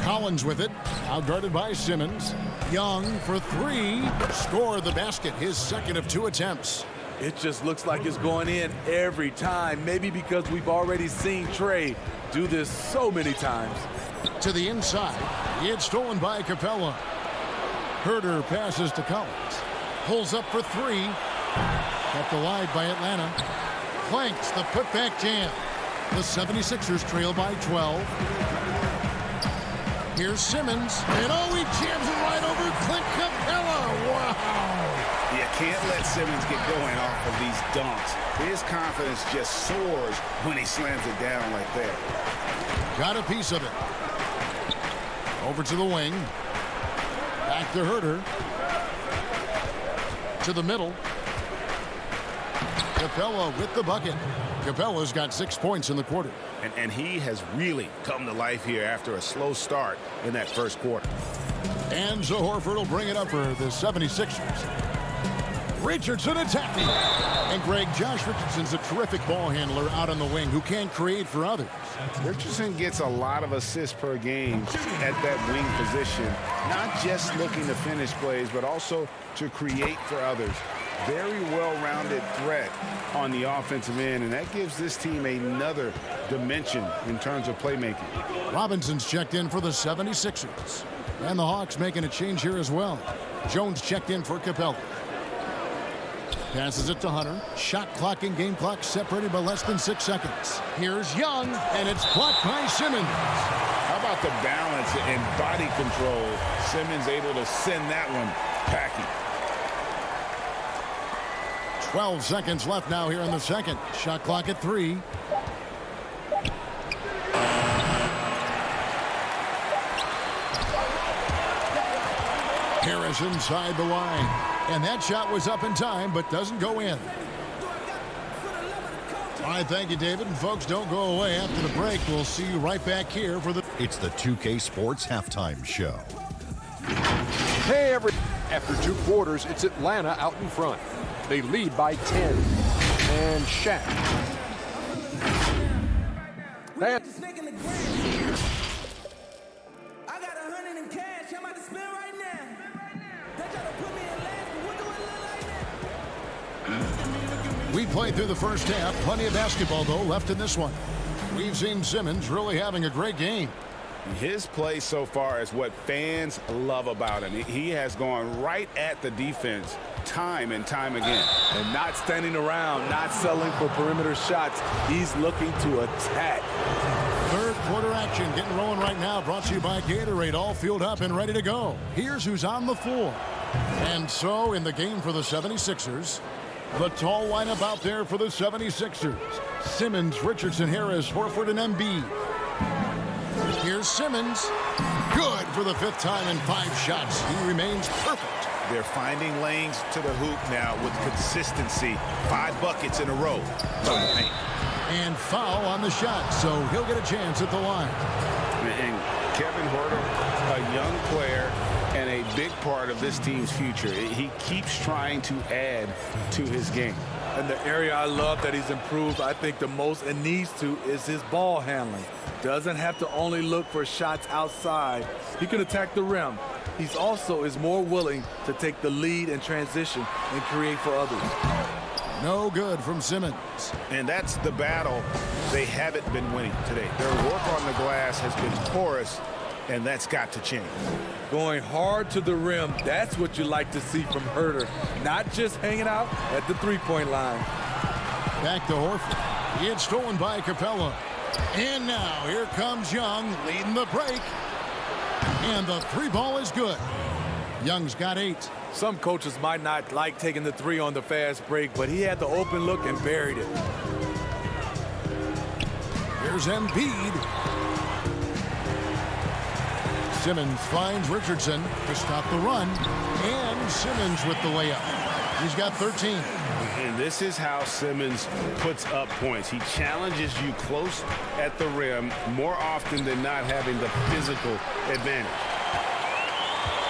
Collins with it, outguarded by Simmons. Young for three, score the basket, his second of 2 attempts. It just looks like it's going in every time, maybe because we've already seen Trey do this so many times. To the inside, it's stolen by Capella. Huerter passes to Collins. Pulls up for three. Kept alive by Atlanta. Clanks the putback jam. The 76ers trail by 12. Here's Simmons. And oh, he jams it right over Clint Capella. Wow. You can't let Simmons get going off of these dunks. His confidence just soars when he slams it down like that. Got a piece of it. Over to the wing. Back to Huerter. To the middle. Capella with the bucket. Capella's got 6 points in the quarter. And he has really come to life here after a slow start in that first quarter. And so Horford will bring it up for the 76ers. Richardson attacking. And Greg, Josh Richardson's a terrific ball handler out on the wing who can create for others. Richardson gets a lot of assists per game at that wing position. Not just looking to finish plays, but also to create for others. Very well-rounded threat on the offensive end, and that gives this team another dimension in terms of playmaking. Robinson's checked in for the 76ers. And the Hawks making a change here as well. Jones checked in for Capella. Passes it to Hunter. Shot clock and game clock separated by less than 6 seconds. Here's Young, and it's blocked by Simmons. How about the balance and body control? Simmons able to send that one packing. 12 seconds left now here in the second. Shot clock at 3. Harris inside the line. And that shot was up in time, but doesn't go in. All right, thank you, David. And folks, don't go away after the break. We'll see you right back here for the... It's the 2K Sports Halftime Show. Hey, after 2 quarters, it's Atlanta out in front. They lead by 10. And Shaq. That I got 100 in cash. I'm about to spend right now. They try to put me in last, but what do it look like now? We played through the first half. Plenty of basketball, though, left in this one. We've seen Simmons really having a great game. His play so far is what fans love about him. He has gone right at the defense time and time again. And not standing around, not settling for perimeter shots. He's looking to attack. Third quarter action getting rolling right now. Brought to you by Gatorade. All fueled up and ready to go. Here's who's on the floor. And so in the game for the 76ers, the tall lineup out there for the 76ers. Simmons, Richardson, Harris, Horford, and Embiid. Here's Simmons. Good for the 5th time in 5 shots. He remains perfect. They're finding lanes to the hoop now with consistency. 5 buckets in a row from the paint. And foul on the shot, so he'll get a chance at the line. And Kevin Huerter, a young player and a big part of this team's future. He keeps trying to add to his game. And the area I love that he's improved, I think the most and needs to, is his ball handling. Doesn't have to only look for shots outside. He can attack the rim. He's also is more willing to take the lead in transition and create for others. No good from Simmons. And that's the battle they haven't been winning today. Their work on the glass has been porous, and that's got to change. Going hard to the rim, that's what you like to see from Herter, not just hanging out at the three-point line. Back to Horford. He had stolen by Capella. And now here comes Young leading the break. And the three ball is good. Young's got 8. Some coaches might not like taking the three on the fast break, but he had the open look and buried it. Here's Embiid. Simmons finds Richardson to stop the run. And Simmons with the layup. He's got 13. And this is how Simmons puts up points. He challenges you close at the rim more often than not, having the physical advantage.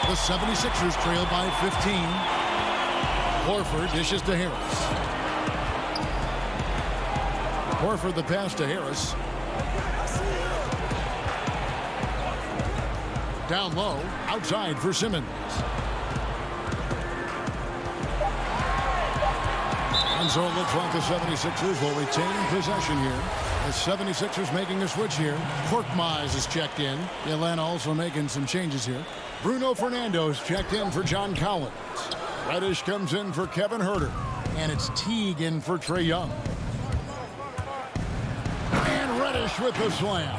The 76ers trail by 15. Horford dishes to Harris. Horford the pass to Harris. Down low, outside for Simmons. And so it looks like the 76ers will retain possession here. The 76ers making a switch here. Korkmaz is checked in. Atlanta also making some changes here. Bruno Fernando's checked in for John Collins. Reddish comes in for Kevin Herter. And it's Teague in for Trae Young. And Reddish with the slam.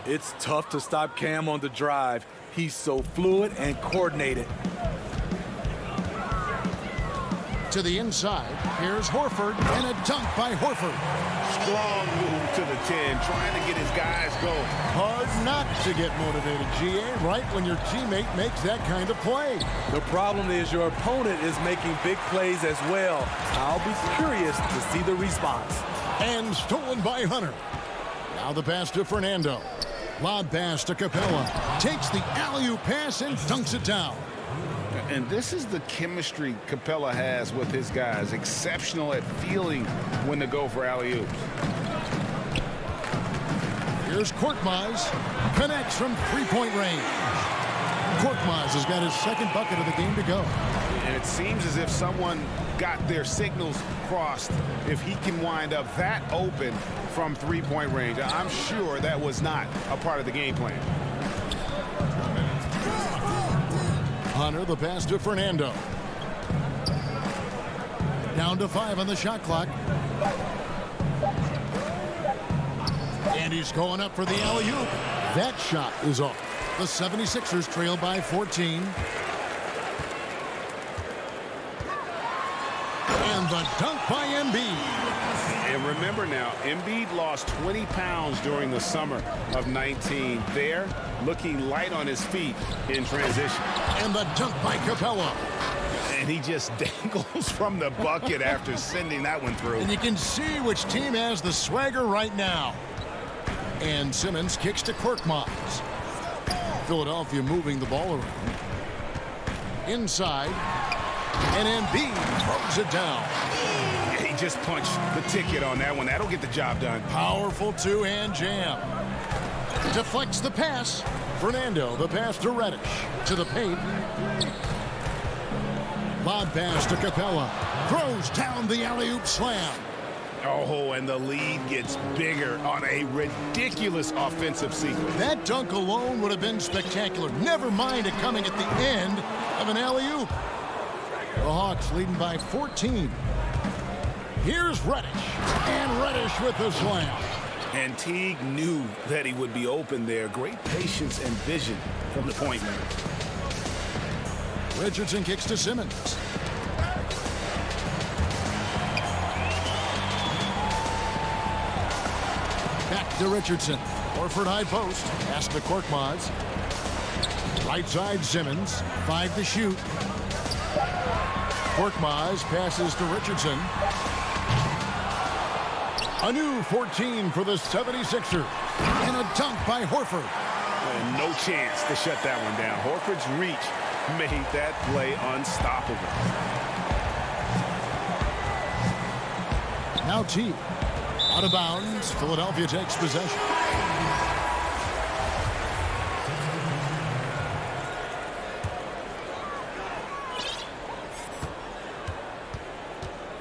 It's tough to stop Cam on the drive. He's so fluid and coordinated. To the inside, here's Horford, and a dunk by Horford. Strong move to the 10, trying to get his guys going. Hard not to get motivated, GA, right when your teammate makes that kind of play. The problem is your opponent is making big plays as well. I'll be curious to see the response. And stolen by Hunter. Now the pass to Fernando. Lob pass to Capella. Takes the alley-oop pass and dunks it down. And this is the chemistry Capella has with his guys. Exceptional at feeling when to go for alley-oops. Here's Korkmaz. Connects from three-point range. Korkmaz has got his second bucket of the game to go. And it seems as if someone got their signals crossed. If he can wind up that open from three-point range, I'm sure that was not a part of the game plan. Hunter the pass to Fernando. Down to 5 on the shot clock. And he's going up for the alley-oop. That shot is off. The 76ers trail by 14. And the dunk by Embiid. And remember now, Embiid lost 20 pounds during the summer of 19. There, looking light on his feet in transition. And the dunk by Capella. And he just dangles from the bucket after sending that one through. And you can see which team has the swagger right now. And Simmons kicks to Korkmaz. Philadelphia moving the ball around. Inside. And Embiid throws it down. He just punched the ticket on that one. That'll get the job done. Powerful two-hand jam. Deflects the pass. Fernando, the pass to Reddish. To the paint. Lob pass to Capella. Throws down the alley-oop slam. Oh, and the lead gets bigger on a ridiculous offensive sequence. That dunk alone would have been spectacular. Never mind it coming at the end of an alley-oop. The Hawks leading by 14. Here's Reddish. And Reddish with the slam. And Teague knew that he would be open there. Great patience and vision from the point man. Richardson kicks to Simmons. Back to Richardson. Horford high post. Pass to Korkmaz. Right side Simmons. 5 to shoot. Korkmaz passes to Richardson. A new 14 for the 76ers. And a dunk by Horford. And no chance to shut that one down. Horford's reach made that play unstoppable. Now Teague. Out of bounds. Philadelphia takes possession.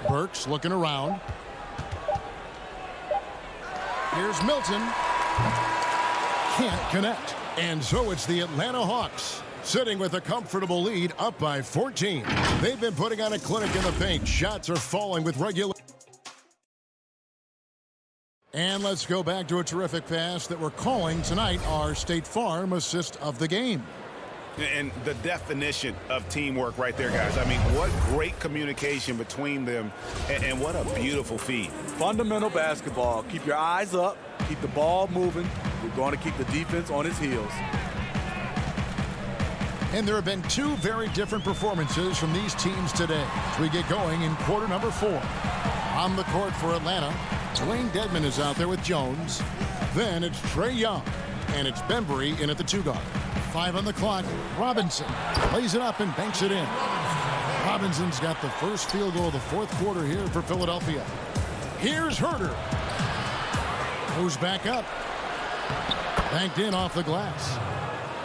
Burks looking around. Here's Milton. Can't connect. And so it's the Atlanta Hawks, sitting with a comfortable lead, up by 14. They've been putting on a clinic in the paint. Shots are falling with regular. And let's go back to a terrific pass that we're calling tonight our State Farm assist of the game. And the definition of teamwork right there, guys. I mean, what great communication between them, and what a beautiful feed. Fundamental basketball. Keep your eyes up. Keep the ball moving. We're going to keep the defense on its heels. And there have been two very different performances from these teams today as we get going in quarter number 4. On the court for Atlanta, Dwayne Dedmon is out there with Jones. Then it's Trae Young, and it's Bembry in at the 2 guard. 5 on the clock. Robinson lays it up and banks it in. Robinson's got the first field goal of the 4th quarter here for Philadelphia. Here's Herter. Moves back up. Banked in off the glass.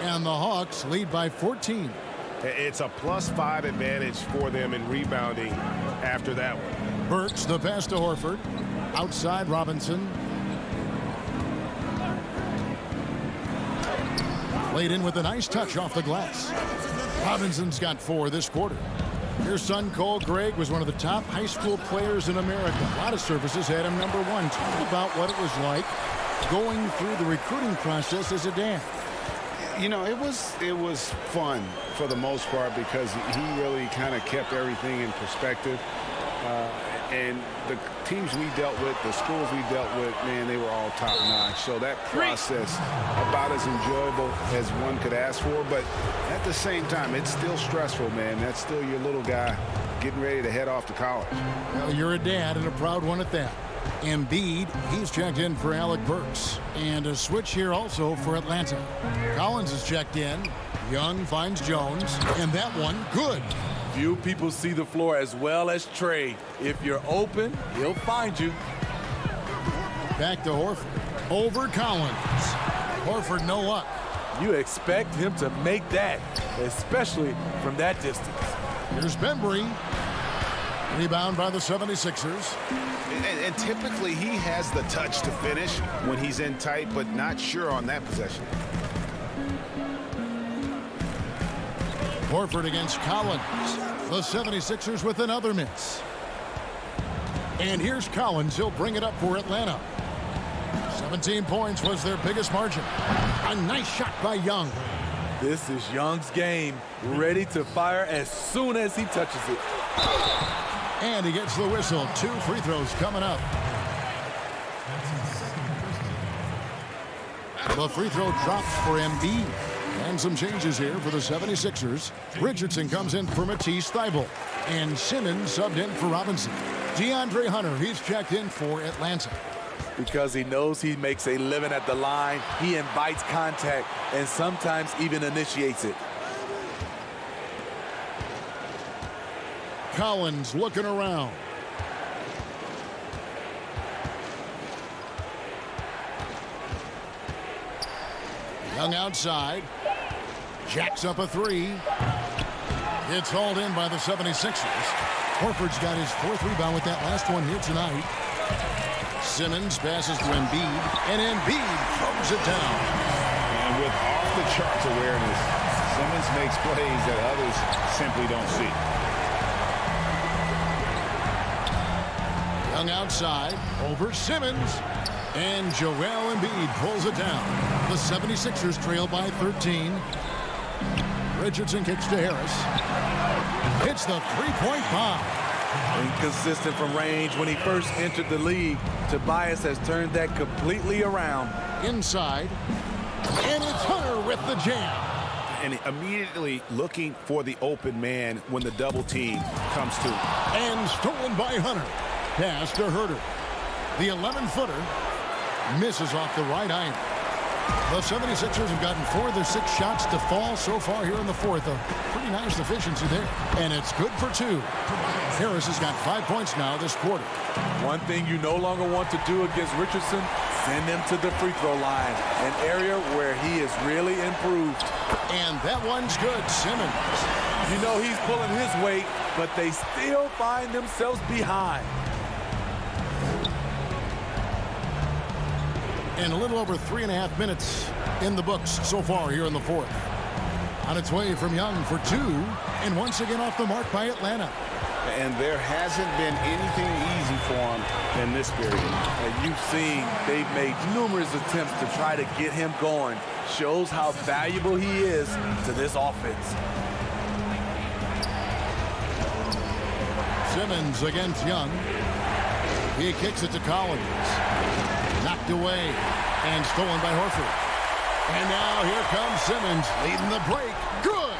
And the Hawks lead by 14. It's a +5 advantage for them in rebounding after that one. Burks, the pass to Horford. Outside Robinson. Laid in with a nice touch off the glass. Robinson's got 4 this quarter. Your son Cole Gregg was one of the top high school players in America. A lot of services had him number 1. Talk about what it was like going through the recruiting process as a dad. You know, it was fun for the most part because he really kind of kept everything in perspective. And the teams we dealt with, the schools we dealt with, man, they were all top-notch. So that process, about as enjoyable as one could ask for. But at the same time, it's still stressful, man. That's still your little guy getting ready to head off to college. Well, you're a dad and a proud one at that. Embiid, he's checked in for Alec Burks. And a switch here also for Atlanta. Collins is checked in. Young finds Jones. And that one, good. Few people see the floor as well as Trae. If you're open, he'll find you. Back to Horford. Over Collins. Horford no luck. You expect him to make that, especially from that distance. Here's Bembry. Rebound by the 76ers. And typically he has the touch to finish when he's in tight, but not sure on that possession. Horford against Collins. The 76ers with another miss. And here's Collins. He'll bring it up for Atlanta. 17 points was their biggest margin. A nice shot by Young. This is Young's game. Ready to fire as soon as he touches it. And he gets the whistle. 2 free throws coming up. The free throw drops for Embiid. And some changes here for the 76ers. Richardson comes in for Matisse Thybulle. And Simmons subbed in for Robinson. DeAndre Hunter, he's checked in for Atlanta. Because he knows he makes a living at the line, he invites contact and sometimes even initiates it. Collins looking around. Young outside. Jacks up a 3. It's hauled in by the 76ers. Horford's got his 4th rebound with that last one here tonight. Simmons passes to Embiid, and Embiid throws it down. And with off-the-charts awareness, Simmons makes plays that others simply don't see. Young outside, over Simmons, and Joel Embiid pulls it down. The 76ers trail by 13. Richardson kicks to Harris. Hits the three-point bomb. Inconsistent from range when he first entered the league. Tobias has turned that completely around. Inside, and it's Hunter with the jam. And immediately looking for the open man when the double team comes to. And stolen by Hunter. Pass to Herter. The 11-footer misses off the right iron. The 76ers have gotten 4 of their 6 shots to fall so far here in the 4th. A pretty nice efficiency there. And it's good for 2. Harris has got 5 points now this quarter. One thing you no longer want to do against Richardson, send him to the free throw line, an area where he is really improved. And that one's good. Simmons. You know he's pulling his weight, but they still find themselves behind. In a little over 3.5 minutes in the books so far here in the fourth. On its way from Young for 2, and once again off the mark by Atlanta. And there hasn't been anything easy for him in this period. And you've seen they've made numerous attempts to try to get him going. Shows how valuable he is to this offense. Simmons against Young. He kicks it to Collins. Knocked away and stolen by Horford. And now here comes Simmons leading the break. Good.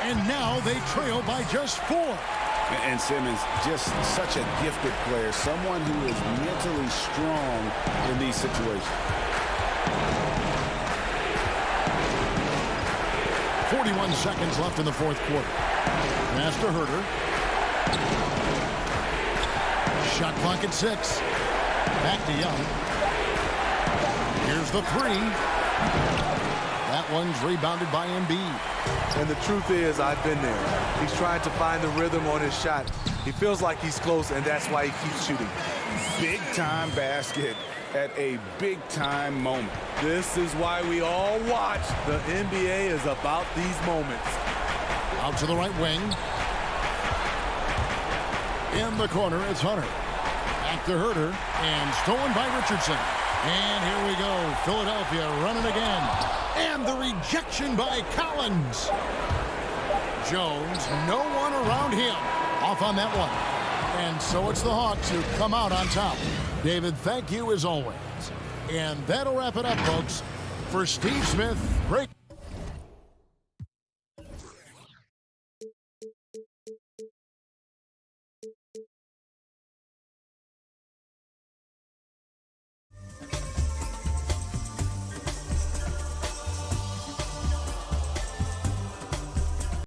And now they trail by just 4. And Simmons, just such a gifted player, someone who is mentally strong in these situations. 41 seconds left in the fourth quarter. Pass to Herter. Shot clock at 6. Back to Young. Here's the 3. That one's rebounded by Embiid. And the truth is, I've been there. He's trying to find the rhythm on his shot. He feels like he's close, and that's why he keeps shooting. Big-time basket at a big-time moment. This is why we all watch. The NBA is about these moments. Out to the right wing. In the corner, it's Hunter. Back to Herter, and stolen by Richardson. And here we go. Philadelphia running again. And the rejection by Collins. Jones, no one around him. Off on that one. And so it's the Hawks who come out on top. David, thank you as always. And that'll wrap it up, folks. For Steve Smith, break.